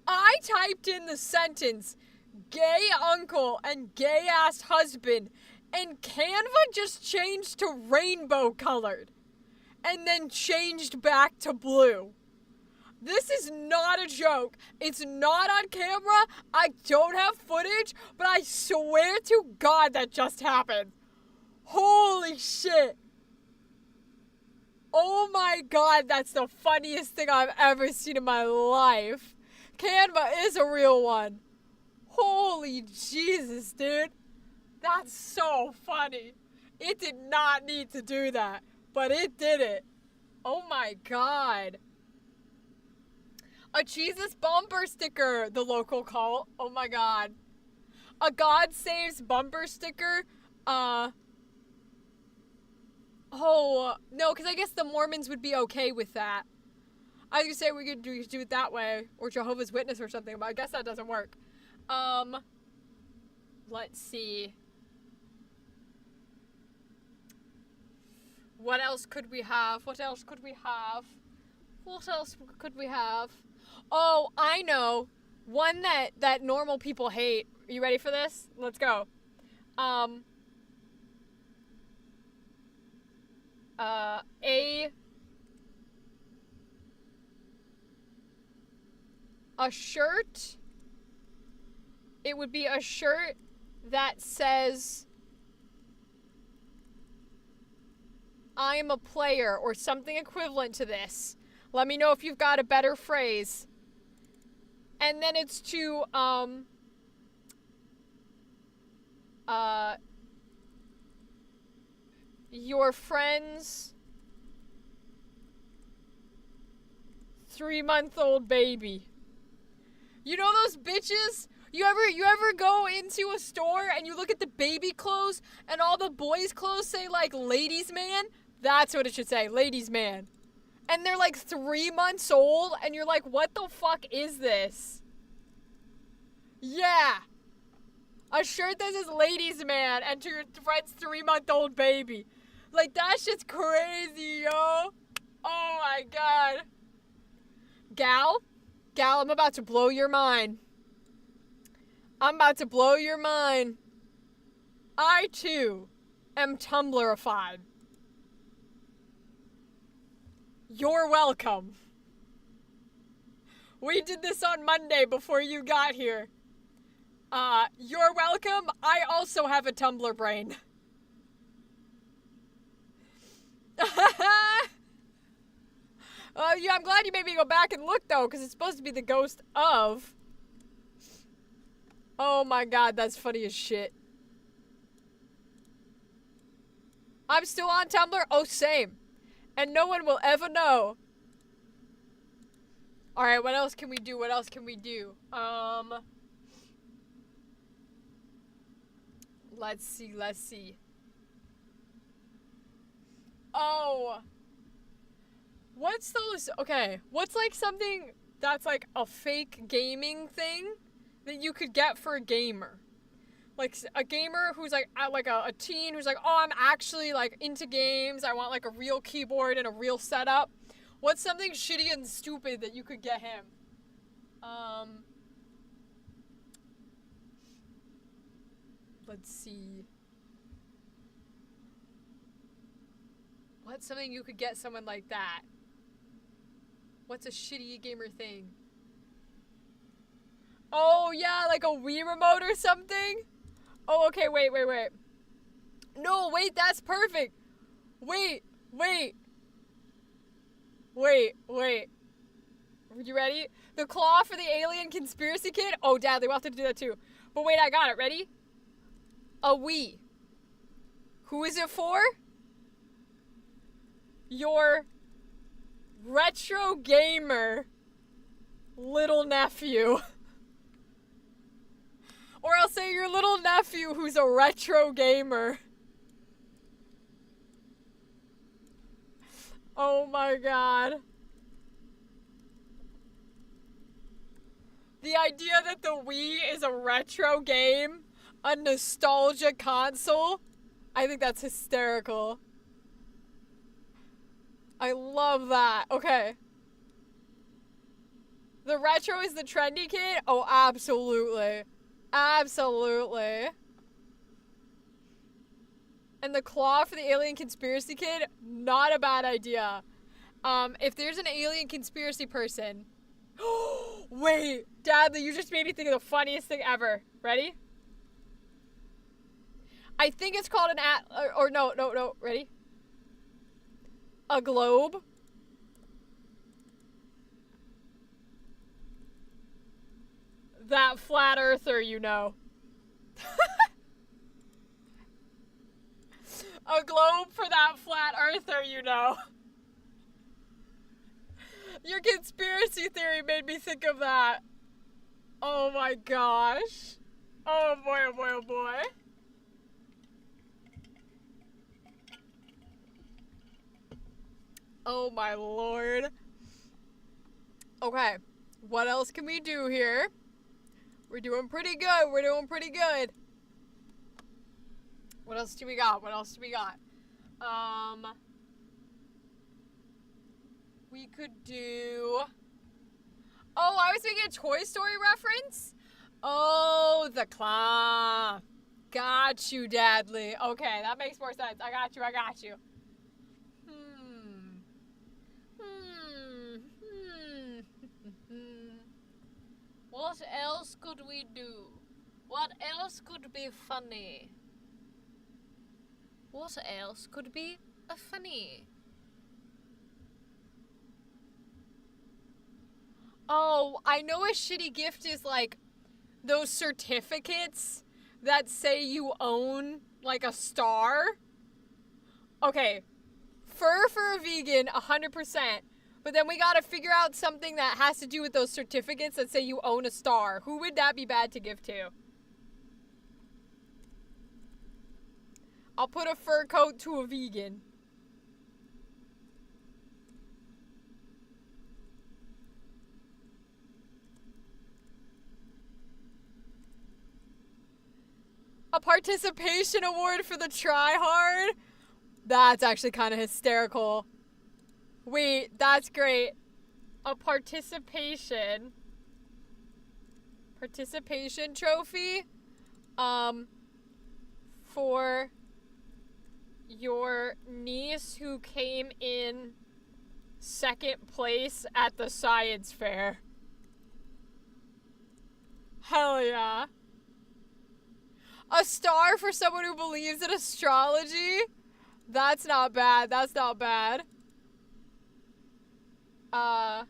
I typed in the sentence, gay uncle and gay ass husband, and Canva just changed to rainbow colored. And then changed back to blue. This is not a joke. It's not on camera. I don't have footage, but I swear to God that just happened. Holy shit. Oh my god, that's the funniest thing I've ever seen in my life. Canva is a real one. Holy Jesus, dude. That's so funny. It did not need to do that, but it did it. Oh my god. A Jesus bumper sticker, the local cult. Oh my god. A God Saves bumper sticker. Oh, no, because I guess the Mormons would be okay with that. I was going to say we could do it that way, or Jehovah's Witness or something, but I guess that doesn't work. Let's see. What else could we have? What else could we have? What else could we have? Oh, I know. One that normal people hate. Are you ready for this? Let's go. A shirt. It would be a shirt that says I'm a player or something equivalent to this. Let me know if you've got a better phrase. And then it's to your friend's 3-month-old baby. You know those bitches? You ever go into a store and you look at the baby clothes and all the boys' clothes say like ladies man? That's what it should say, ladies man. And they're like 3 months old and you're like, what the fuck is this? Yeah. A shirt that says ladies man and to your friend's 3-month-old baby. Like, that's just crazy, yo. Oh my god. Gal, I'm about to blow your mind. I'm about to blow your mind. I, too, am Tumblrified. You're welcome. We did this on Monday before you got here. You're welcome. I also have a Tumblr brain. Yeah, I'm glad you made me go back and look, though, because it's supposed to be the ghost of... Oh my god, that's funny as shit. I'm still on Tumblr? Oh, same. And no one will ever know. Alright, what else can we do? What else can we do? Let's see. Oh. What's those? Okay. What's like something that's like a fake gaming thing that you could get for a gamer? Like a gamer who's like a teen who's like, oh, I'm actually like into games. I want like a real keyboard and a real setup. What's something shitty and stupid that you could get him? Let's see. What's something you could get someone like that? What's a shitty gamer thing? Oh, yeah, like a Wii remote or something? Oh, okay, wait. No, wait, that's perfect. Wait. You ready? The claw for the alien conspiracy kid? Oh, Dad, they will have to do that too. But wait, I got it. Ready? A Wii. Who is it for? Your retro gamer little nephew. Or I'll say your little nephew who's a retro gamer. Oh my god. The idea that the Wii is a retro game, a nostalgia console, I think that's hysterical. I love that. Okay. The retro is the trendy kid? Oh, absolutely. Absolutely. And the claw for the alien conspiracy kid? Not a bad idea. If there's an alien conspiracy person... Wait, Dad, you just made me think of the funniest thing ever. Ready? I think it's called an no. Ready? A globe. That flat earther, you know. A globe for that flat earther, you know. Your conspiracy theory made me think of that. Oh my gosh. Oh boy, oh boy, oh boy. Oh my lord. Okay, what else can we do here? We're doing pretty good. What else do we got? We could do... Oh, I was making a Toy Story reference? Oh, the claw. Got you, Dadley. Okay, that makes more sense. I got you. What else could we do? What else could be funny? Oh, I know a shitty gift is like those certificates that say you own like a star. Okay, fur for a vegan, 100%. But then we gotta figure out something that has to do with those certificates that say you own a star. Who would that be bad to give to? I'll put a fur coat to a vegan. A participation award for the try hard? That's actually kind of hysterical. Wait, that's great. A participation trophy for your niece who came in second place at the science fair. Hell yeah. A star for someone who believes in astrology? That's not bad. That's not bad. Oh,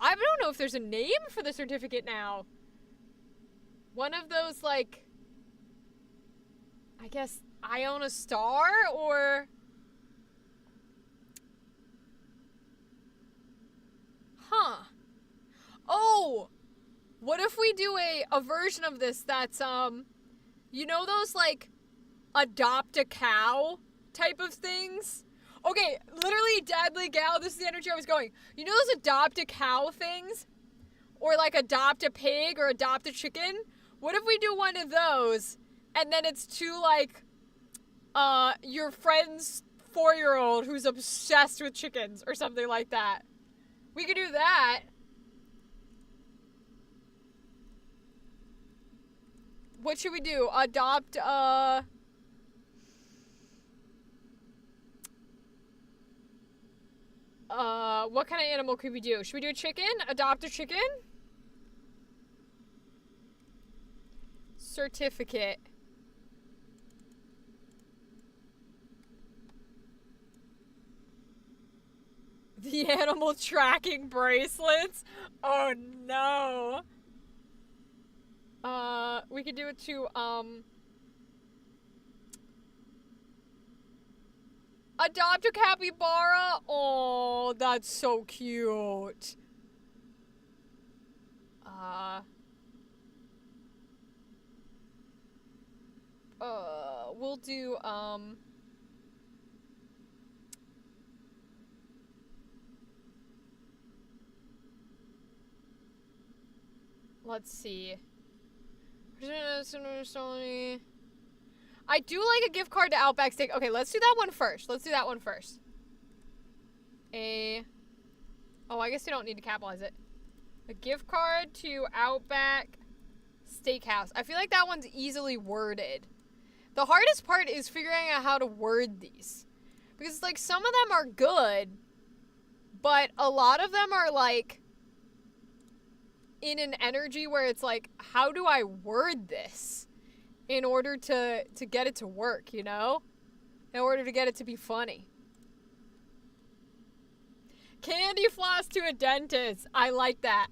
I don't know if there's a name for the certificate now. One of those, like, I guess, I own a star, or... Huh. Oh! What if we do a version of this that's, you know those, like, adopt a cow type of things? Okay, literally, Deadly Gal, this is the energy I was going. You know those adopt a cow things? Or, like, adopt a pig or adopt a chicken? What if we do one of those, and then it's to, like, your friend's 4-year-old who's obsessed with chickens or something like that? We could do that. What should we do? Adopt, what kind of animal could we do? Should we do a chicken? Adopt a chicken? Certificate. The animal tracking bracelets? Oh no. We could do it to, adopt a capybara? Oh, that's so cute. We'll do, let's see. I do like a gift card to Outback Steak. Okay, let's do that one first. Oh, I guess you don't need to capitalize it. A gift card to Outback Steakhouse. I feel like that one's easily worded. The hardest part is figuring out how to word these. Because, like, some of them are good, but a lot of them are, like, in an energy where it's like, how do I word this in order to get it to work, you know? In order to get it to be funny. Candy floss to a dentist. I like that.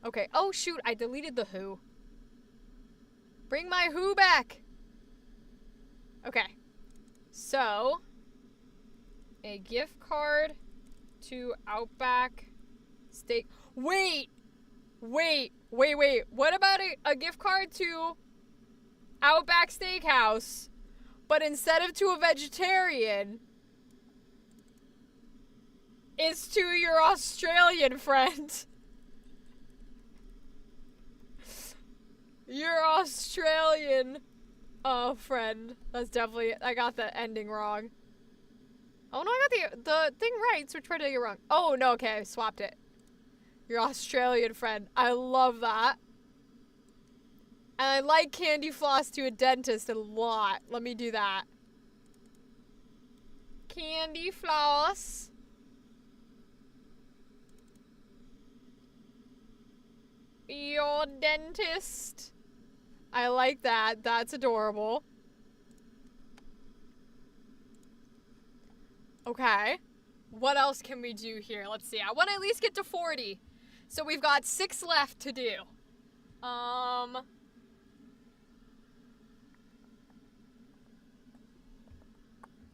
Okay. Oh, shoot. I deleted the who. Bring my who back. Okay. So, a gift card to Outback Steak. Wait. What about a gift card to Outback Steakhouse, but instead of to a vegetarian, it's to your Australian friend? Your Australian friend. That's definitely, I got the ending wrong. Oh no, I got the thing right, so try to get it wrong. Oh no, okay, I swapped it. Your Australian friend. I love that. And I like candy floss to a dentist a lot. Let me do that. Candy floss. Your dentist. I like that. That's adorable. Okay. What else can we do here? Let's see. I want to at least get to 40. So we've got 6 left to do.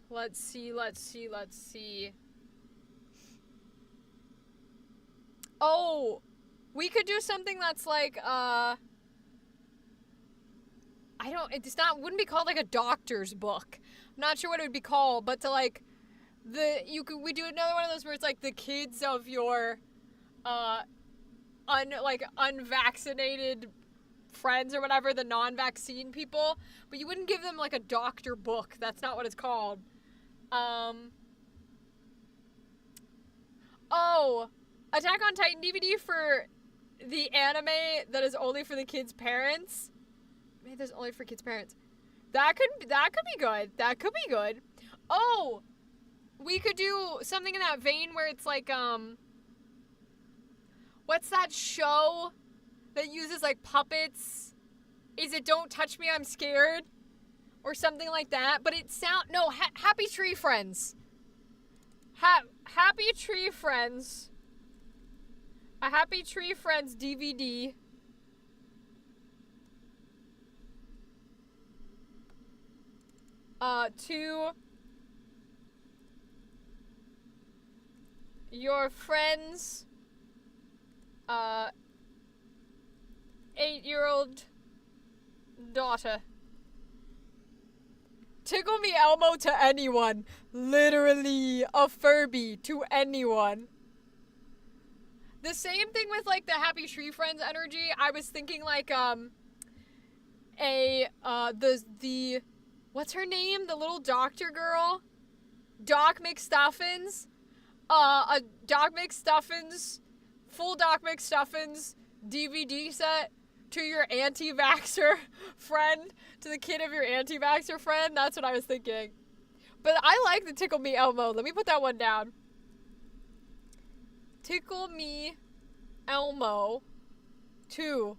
Let's see. Oh, we could do something that's like, wouldn't be called like a doctor's book. I'm not sure what it would be called, but to like, we do another one of those where it's like the kids of your, unvaccinated friends or whatever, the non-vaccine people, but you wouldn't give them like a doctor book. That's not what it's called. Oh, Attack on Titan DVD for the anime that is only for the kids' parents. Maybe there's only for kids' parents. That could be good. That could be good. Oh, we could do something in that vein where it's like, what's that show that uses like puppets? Is it Don't Touch Me, I'm Scared? Or something like that. But it Happy Tree Friends. Happy Tree Friends. A Happy Tree Friends DVD. To your friend's 8-year-old daughter. Tickle Me Elmo to anyone. Literally a Furby to anyone. The same thing with like the Happy Tree Friends energy. I was thinking like the what's her name? The little doctor girl? Doc McStuffins. A Doc McStuffins, full Doc McStuffins DVD set to your anti-vaxxer friend, to the kid of your anti-vaxxer friend. That's what I was thinking. But I like the Tickle Me Elmo. Let me put that one down. Tickle Me Elmo to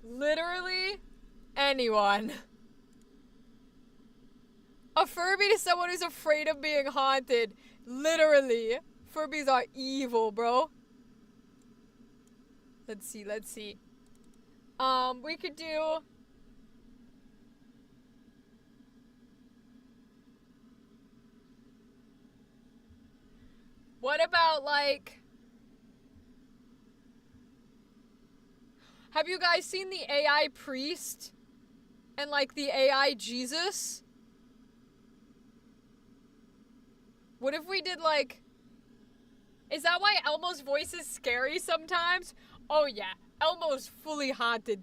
literally anyone. A Furby to someone who's afraid of being haunted. Literally. Furbies are evil, bro. Let's see. We could do... What about, like... Have you guys seen the AI priest? And, like, the AI Jesus? What if we did, like... Is that why Elmo's voice is scary sometimes? Oh, yeah. Elmo's fully haunted.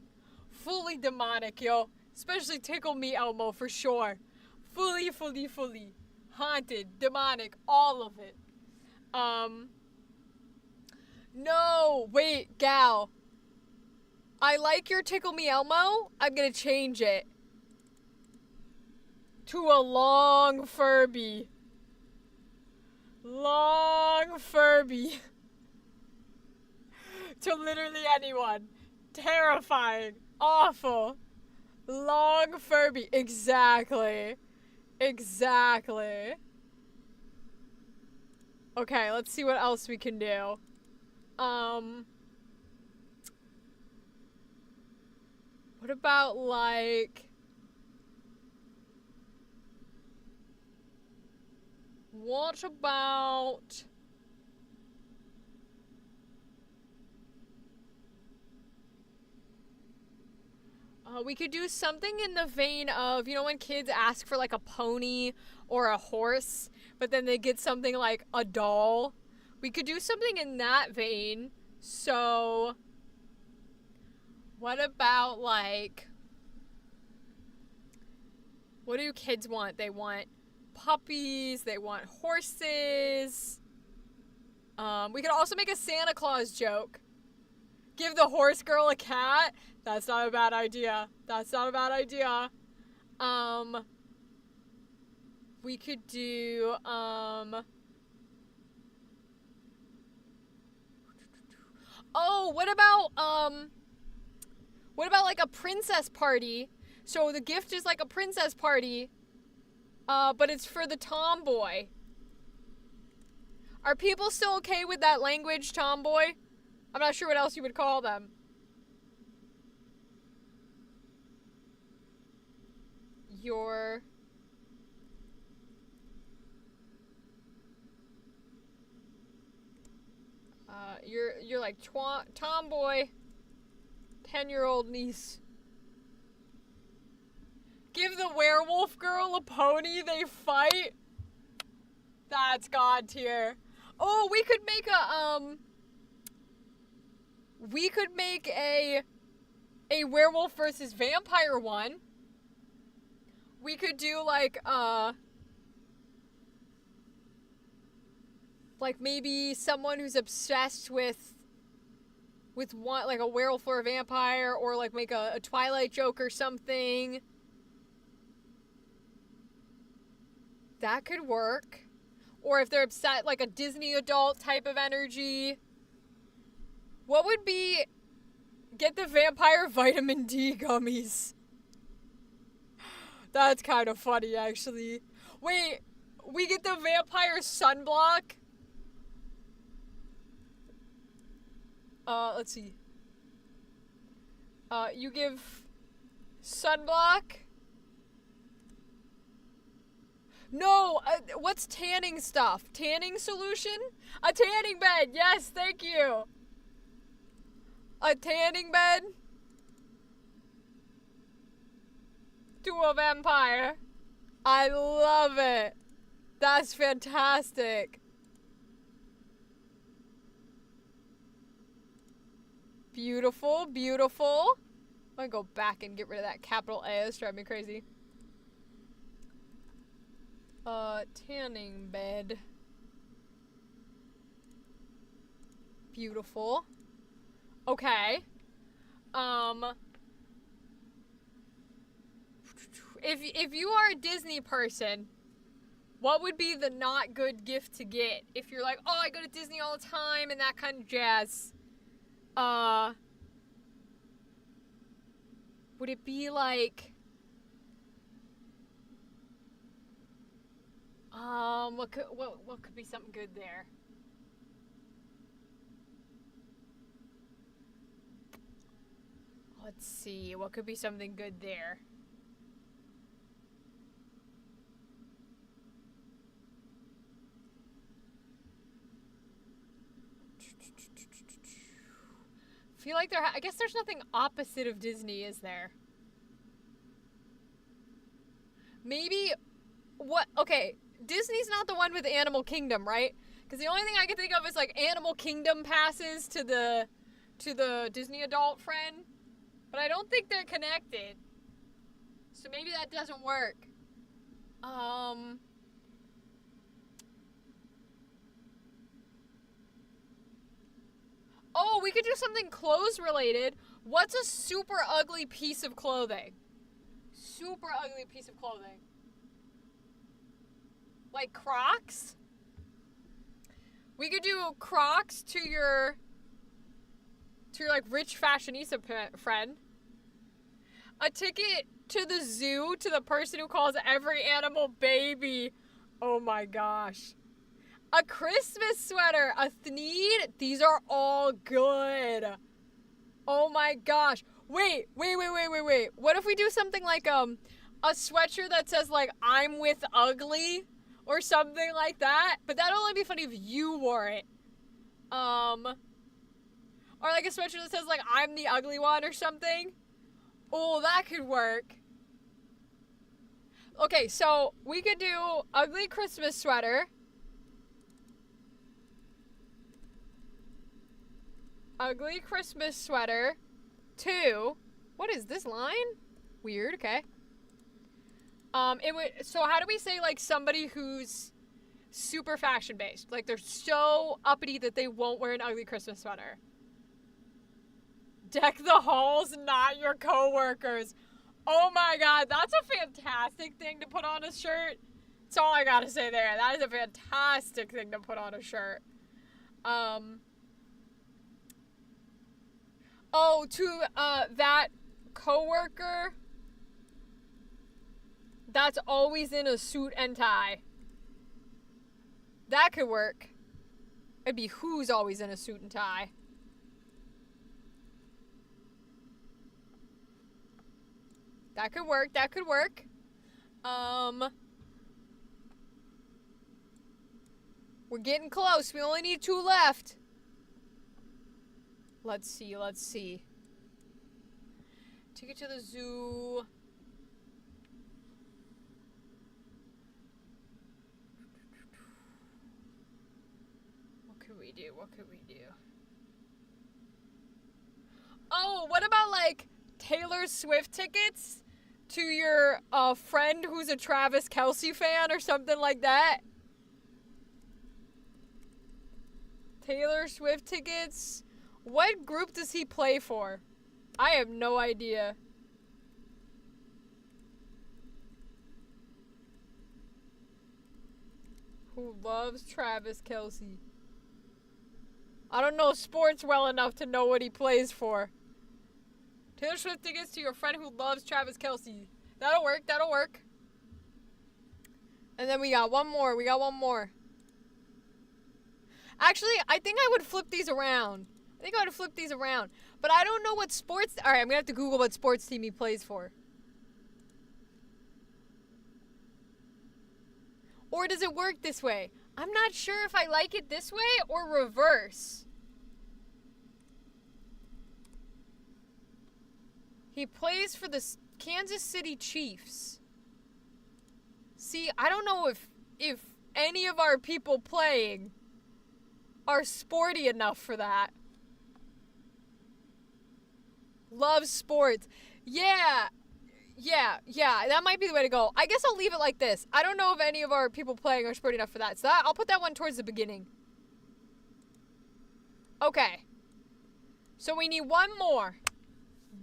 Fully demonic, yo. Especially Tickle Me Elmo, for sure. Fully haunted, demonic, all of it. No, wait, gal. I like your Tickle Me Elmo. I'm gonna change it to a long Furby. Long Furby. To literally anyone. Terrifying. Awful. Long Furby. Exactly. Okay, let's see what else we can do. What about, like... What about... we could do something in the vein of, you know, when kids ask for like a pony or a horse, but then they get something like a doll. We could do something in that vein. So, what about like, what do kids want? They want puppies, they want horses. We could also make a Santa Claus joke. Give the horse girl a cat. That's not a bad idea. We could do, oh, what about like a princess party? So the gift is like a princess party, but it's for the tomboy. Are people still okay with that language, tomboy? I'm not sure what else you would call them. You're like tomboy, 10-year-old niece. Give the werewolf girl a pony, they fight. That's god tier. Oh, we could make a We could make a werewolf versus vampire one. We could do like maybe someone who's obsessed with one, like a werewolf or a vampire, or like make a Twilight joke or something. That could work. Or if they're upset, like a Disney adult type of energy. What would be... Get the vampire vitamin D gummies. That's kind of funny, actually. Wait, we get the vampire sunblock? Let's see. You give sunblock? No, what's tanning stuff? Tanning solution? A tanning bed, yes, thank you. A tanning bed? To a vampire. I love it. That's fantastic. Beautiful, beautiful. I'm gonna go back and get rid of that capital A. It's driving me crazy. Tanning bed. Beautiful. Okay. If you are a Disney person, what would be the not good gift to get? If you're like, oh, I go to Disney all the time and that kind of jazz. Would it be like... what could be something good there? Let's see, what could be something good there? I feel like I guess there's nothing opposite of Disney, is there? Maybe, okay, Disney's not the one with Animal Kingdom, right? Because the only thing I can think of is like Animal Kingdom passes to the Disney adult friend. But I don't think they're connected. So maybe that doesn't work. Oh, we could do something clothes related. What's a super ugly piece of clothing? Super ugly piece of clothing. Like Crocs? We could do Crocs to your like rich fashionista friend. A ticket to the zoo to the person who calls every animal baby. Oh my gosh. A Christmas sweater. A Thneed. These are all good. Oh my gosh. Wait. What if we do something like a sweatshirt that says like I'm with ugly or something like that? But that'd only be funny if you wore it. Or like a sweatshirt that says like I'm the ugly one or something. Oh, that could work. Okay, so we could do ugly Christmas sweater. Ugly Christmas sweater. 2. What is this line? Weird, okay. So how do we say like somebody who's super fashion based? Like they're so uppity that they won't wear an ugly Christmas sweater. Deck the halls, not your coworkers. Oh my god, that's a fantastic thing to put on a shirt. That's all I gotta say there. That is a fantastic thing to put on a shirt. Oh, to that coworker that's always in a suit and tie. That could work. It'd be who's always in a suit and tie. That could work. That could work. We're getting close. We only need 2 left. Let's see. Let's see. Take it to the zoo. What could we do? What could we do? Oh, what about like Taylor Swift tickets to your friend who's a Travis Kelce fan or something like that? Taylor Swift tickets. What group does he play for? I have no idea. Who loves Travis Kelce? I don't know sports well enough to know what he plays for. Taylor Swift tickets to your friend who loves Travis Kelce. That'll work, that'll work. And then we got one more, Actually, I think I would flip these around. But I don't know what sports... Alright, I'm gonna have to Google what sports team he plays for. Or does it work this way? I'm not sure if I like it this way or reverse. He plays for the Kansas City Chiefs. See, I don't know if any of our people playing are sporty enough for that. Love sports. Yeah, that might be the way to go. I guess I'll leave it like this. I don't know if any of our people playing are sporty enough for that. So I'll put that one towards the beginning. Okay. So we need one more.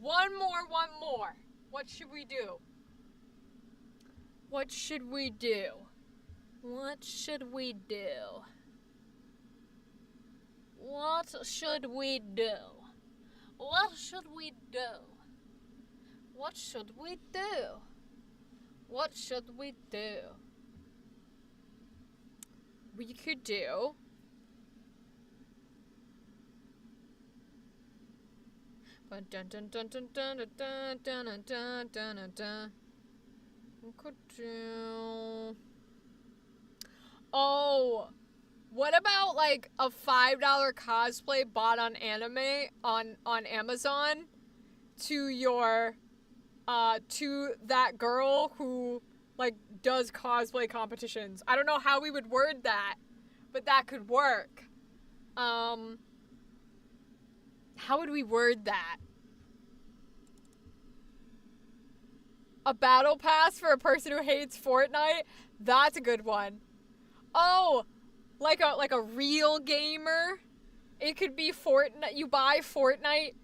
One more. What should we do? What should we do? What should we do? What should we do? What should we do? What should we do? What should we do? We could do... Dun dun dun dun dun dun dun dun dun dun dun. We could do... Oh, what about like a $5 cosplay bought on anime on Amazon to your to that girl who like does cosplay competitions? I don't know how we would word that, but that could work. How would we word that? A battle pass for a person who hates Fortnite? That's a good one. Oh, like a real gamer? It could be Fortnite. You buy Fortnite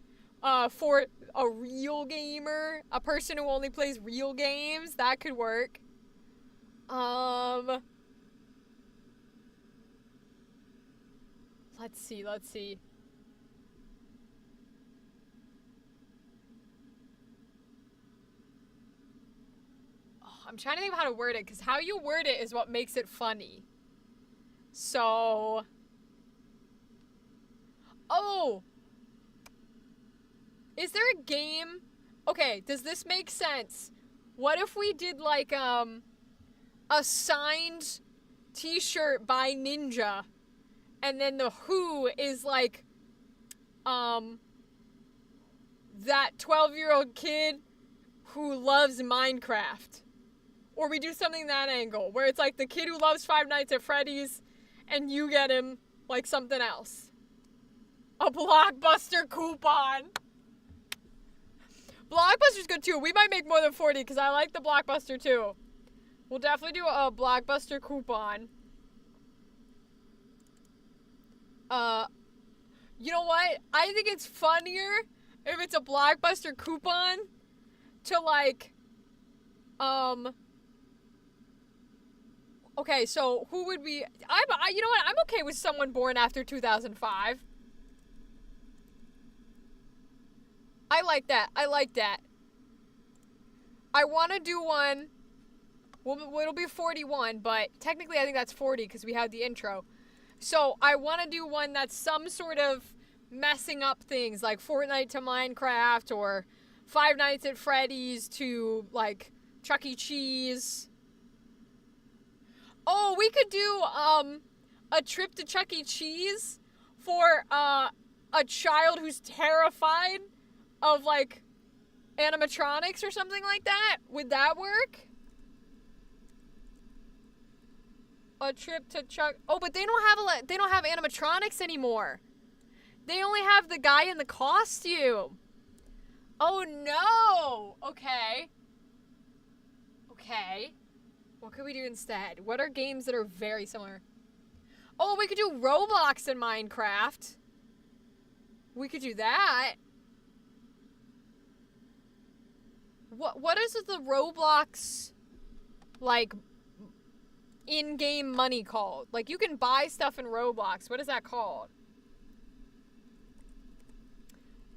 for a real gamer, a person who only plays real games. That could work. Let's see. I'm trying to think of how to word it, because how you word it is what makes it funny. So... Oh! Is there a game... Okay, does this make sense? What if we did, like, a signed t-shirt by Ninja, and then the who is, like, that 12-year-old kid who loves Minecraft? Or we do something that angle, where it's like the kid who loves Five Nights at Freddy's, and you get him, like, something else. A Blockbuster coupon. Blockbuster's good, too. We might make more than 40, because I like the Blockbuster, too. We'll definitely do a Blockbuster coupon. You know what? I think it's funnier if it's a Blockbuster coupon to, like, okay, so who would be... you know what? I'm okay with someone born after 2005. I like that. I want to do one... Well, it'll be 41, but technically I think that's 40 because we had the intro. So I want to do one that's some sort of messing up things, like Fortnite to Minecraft, or Five Nights at Freddy's to, like, Chuck E. Cheese. Oh, we could do, a trip to Chuck E. Cheese for, a child who's terrified of, like, animatronics or something like that. Would that work? A trip to Chuck... Oh, but they don't have animatronics anymore. They only have the guy in the costume. Oh no! Okay. Okay. What could we do instead? What are games that are very similar? Oh, we could do Roblox in Minecraft. We could do that. What is the Roblox, like, in-game money called? Like, you can buy stuff in Roblox. What is that called?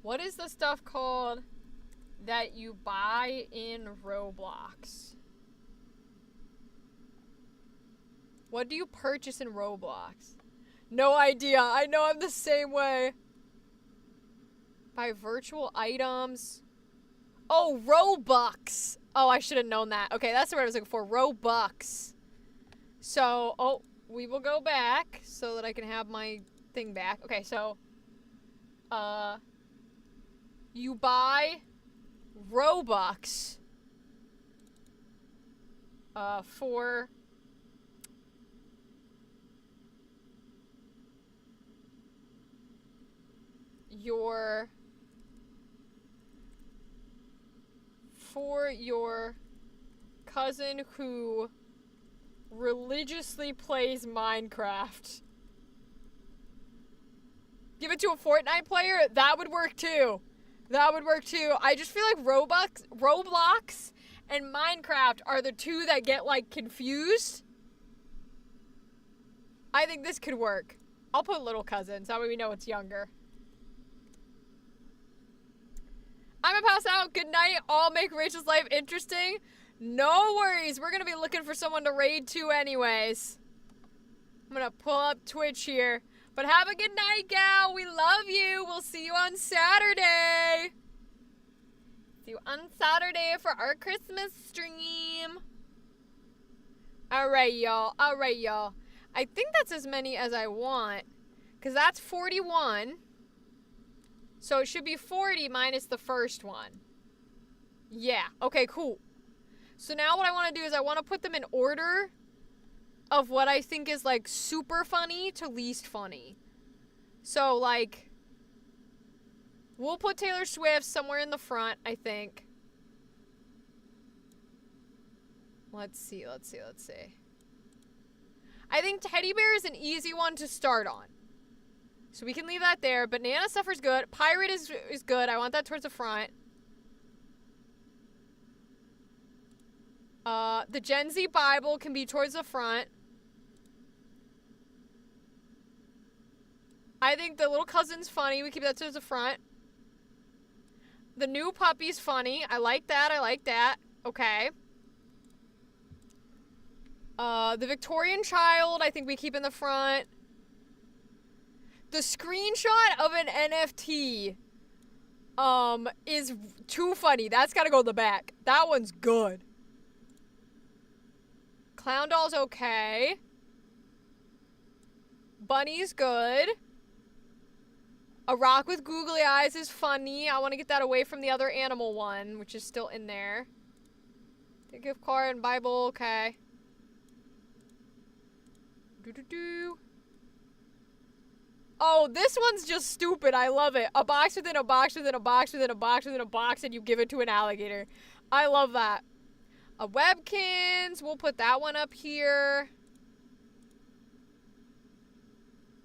What is the stuff called that you buy in Roblox? What do you purchase in Roblox? No idea. I know I'm the same way. Buy virtual items. Oh, Robux. Oh, I should have known that. Okay, that's the word I was looking for. Robux. So, oh, we will go back so that I can have my thing back. Okay, so, you buy Robux, for your cousin who religiously plays Minecraft. Give it to a Fortnite player? That would work too. That would work too. I just feel like Roblox and Minecraft are the two that get, like, confused. I think this could work. I'll put little cousins. That way we know it's younger. I'm gonna pass out. Good night. All make Rachel's life interesting. No worries. We're gonna be looking for someone to raid to anyways. I'm gonna pull up Twitch here. But have a good night, gal. We love you. We'll see you on Saturday. See you on Saturday for our Christmas stream. Alright, y'all. Alright, y'all. I think that's as many as I want. Because that's 41. So it should be 40 minus the first one. Yeah. Okay, cool. So now what I want to do is I want to put them in order of what I think is, like, super funny to least funny. So, like, we'll put Taylor Swift somewhere in the front, I think. Let's see. I think Teddy Bear is an easy one to start on. So we can leave that there. Banana Suffer's good. Pirate is good. I want that towards the front. The Gen Z Bible can be towards the front. I think the little cousin's funny. We keep that towards the front. The new puppy's funny. I like that. Okay. The Victorian child, I think we keep in the front. The screenshot of an NFT, is too funny. That's gotta go in the back. That one's good. Clown doll's okay. Bunny's good. A rock with googly eyes is funny. I want to get that away from the other animal one, which is still in there. The gift card and Bible, okay. Oh, this one's just stupid. I love it. A box within a box within a box within a box within a box, and you give it to an alligator. I love that. A Webkins. We'll put that one up here.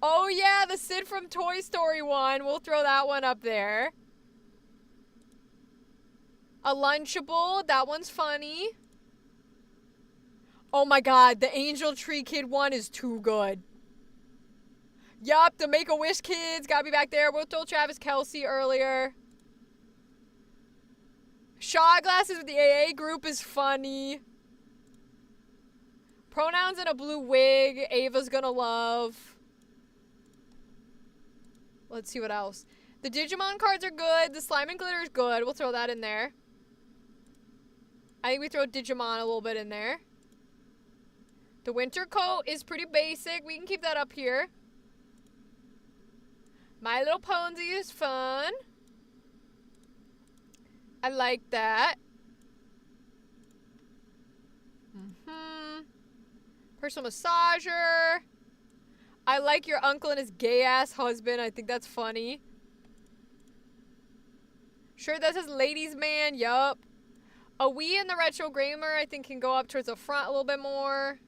Oh, yeah, the Sid from Toy Story one. We'll throw that one up there. A Lunchable. That one's funny. Oh, my God. The Angel Tree Kid one is too good. Yup, the Make-A-Wish kids. Gotta be back there. We'll throw Travis Kelce earlier. Shot glasses with the AA group is funny. Pronouns in a blue wig. Ava's gonna love. Let's see what else. The Digimon cards are good. The Slime and Glitter is good. We'll throw that in there. I think we throw Digimon a little bit in there. The winter coat is pretty basic. We can keep that up here. My Little Pony is fun. I like that. Personal massager. I like your uncle and his gay-ass husband. I think that's funny. Sure, this is ladies man. Yup. A we and the retro gamer, I think, can go up towards the front a little bit more.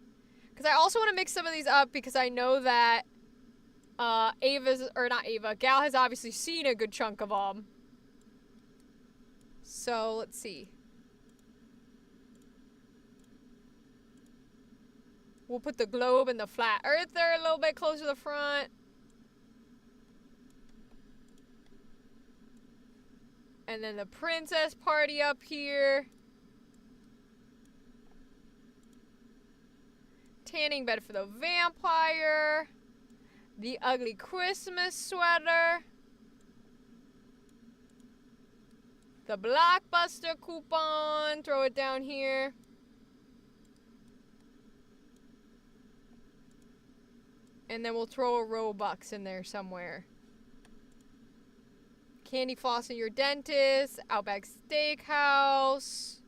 Because I also want to mix some of these up because I know that Gal has obviously seen a good chunk of them. So, let's see. We'll put the globe and the flat earth there a little bit closer to the front. And then the princess party up here. Tanning bed for the vampire. The ugly Christmas sweater. The Blockbuster coupon. Throw it down here. And then we'll throw a Robux in there somewhere. Candy floss in your dentist. Outback Steakhouse.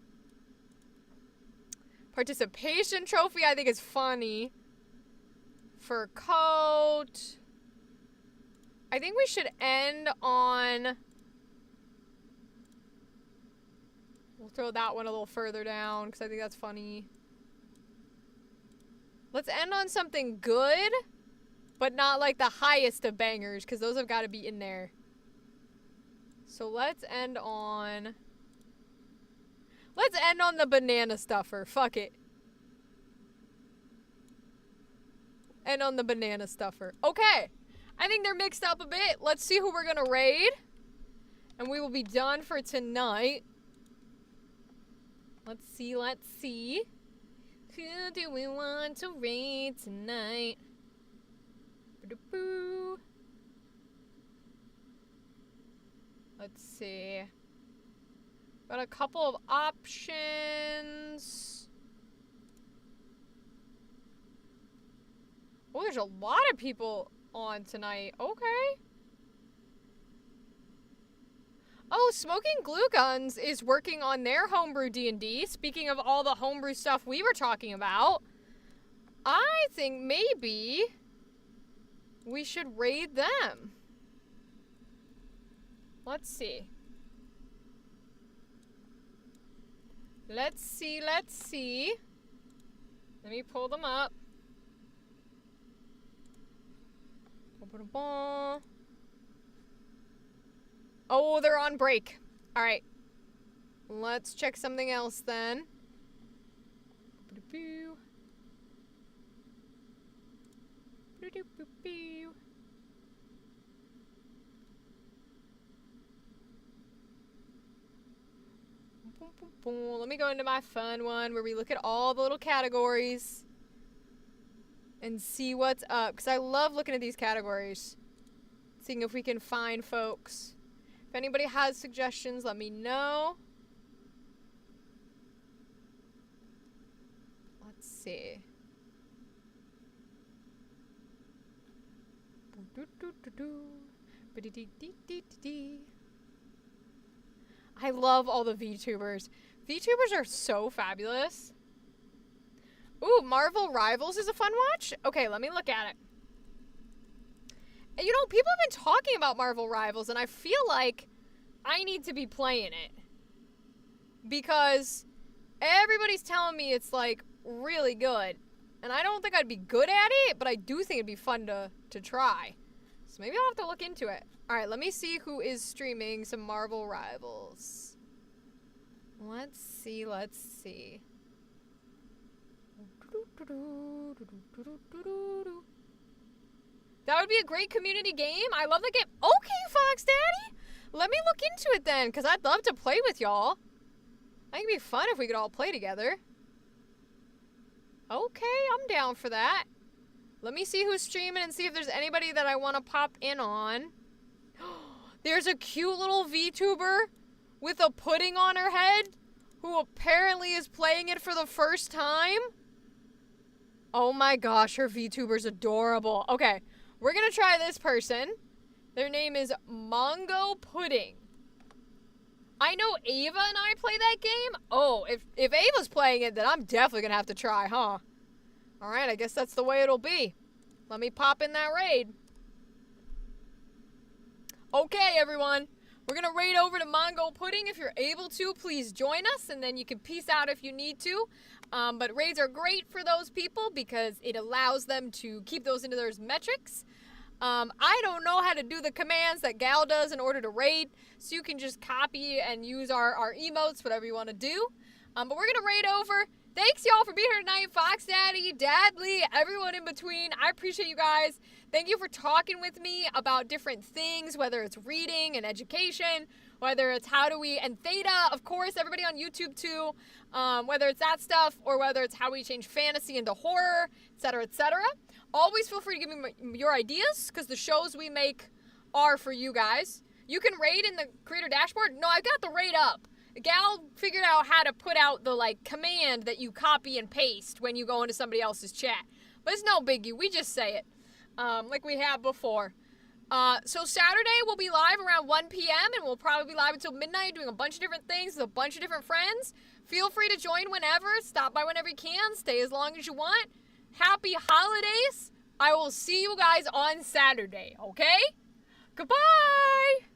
Participation trophy, I think, is funny. Fur coat. I think we should end on... We'll throw that one a little further down, because I think that's funny. Let's end on something good, but not like the highest of bangers, because those have got to be in there. So let's end on... Let's end on the banana stuffer. Fuck it. End on the banana stuffer. Okay. I think they're mixed up a bit. Let's see who we're gonna raid. And we will be done for tonight. Let's see, let's see. Who do we want to raid tonight? Ba-da-boo. Let's see. Got a couple of options. Oh, there's a lot of people on tonight. Okay. Oh, Smoking Glue Guns is working on their homebrew D&D. Speaking of all the homebrew stuff we were talking about, I think maybe we should raid them. Let's see. Let's see, let's see. Let me pull them up. Oh, they're on break. Alright. Let's check something else then. Let me go into my fun one where we look at all the little categories and see what's up, because I love looking at these categories, seeing if we can find folks. If anybody has suggestions, let me know. Let's see. I love all the VTubers. VTubers are so fabulous. Ooh, Marvel Rivals is a fun watch? Okay, let me look at it. And you know, people have been talking about Marvel Rivals, and I feel like I need to be playing it. Because everybody's telling me it's, like, really good. And I don't think I'd be good at it, but I do think it'd be fun to try. So maybe I'll have to look into it. Alright, let me see who is streaming some Marvel Rivals. Let's see, let's see. That would be a great community game. I love the game. Okay, Fox Daddy. Let me look into it then, because I'd love to play with y'all. I think it'd be fun if we could all play together. Okay, I'm down for that. Let me see who's streaming and see if there's anybody that I want to pop in on. There's a cute little VTuber with a pudding on her head who apparently is playing it for the first time. Oh my gosh, her VTuber's adorable. Okay, we're gonna try this person. Their name is Mongo Pudding. I know Ava and I play that game. Oh, if Ava's playing it, then I'm definitely gonna have to try, huh? Alright, I guess that's the way it'll be. Let me pop in that raid. Okay, everyone. We're going to raid over to Mongol Pudding. If you're able to, please join us, and then you can peace out if you need to. But raids are great for those people because it allows them to keep those into their metrics. I don't know how to do the commands that Gal does in order to raid, so you can just copy and use our emotes, whatever you want to do. But we're going to raid over. Thanks, y'all, for being here tonight. Fox Daddy, Dadly, everyone in between. I appreciate you guys. Thank you for talking with me about different things, whether it's reading and education, whether it's how do we, and Theta, of course, everybody on YouTube too, whether it's that stuff or whether it's how we change fantasy into horror, etc., etc. Always feel free to give me your ideas because the shows we make are for you guys. You can raid in the creator dashboard. No, I got the raid up. Gal figured out how to put out the command that you copy and paste when you go into somebody else's chat. But it's no biggie. We just say it like we have before. So Saturday we'll be live around 1 p.m. and we'll probably be live until midnight doing a bunch of different things with a bunch of different friends. Feel free to join whenever. Stop by whenever you can. Stay as long as you want. Happy holidays. I will see you guys on Saturday, okay? Goodbye.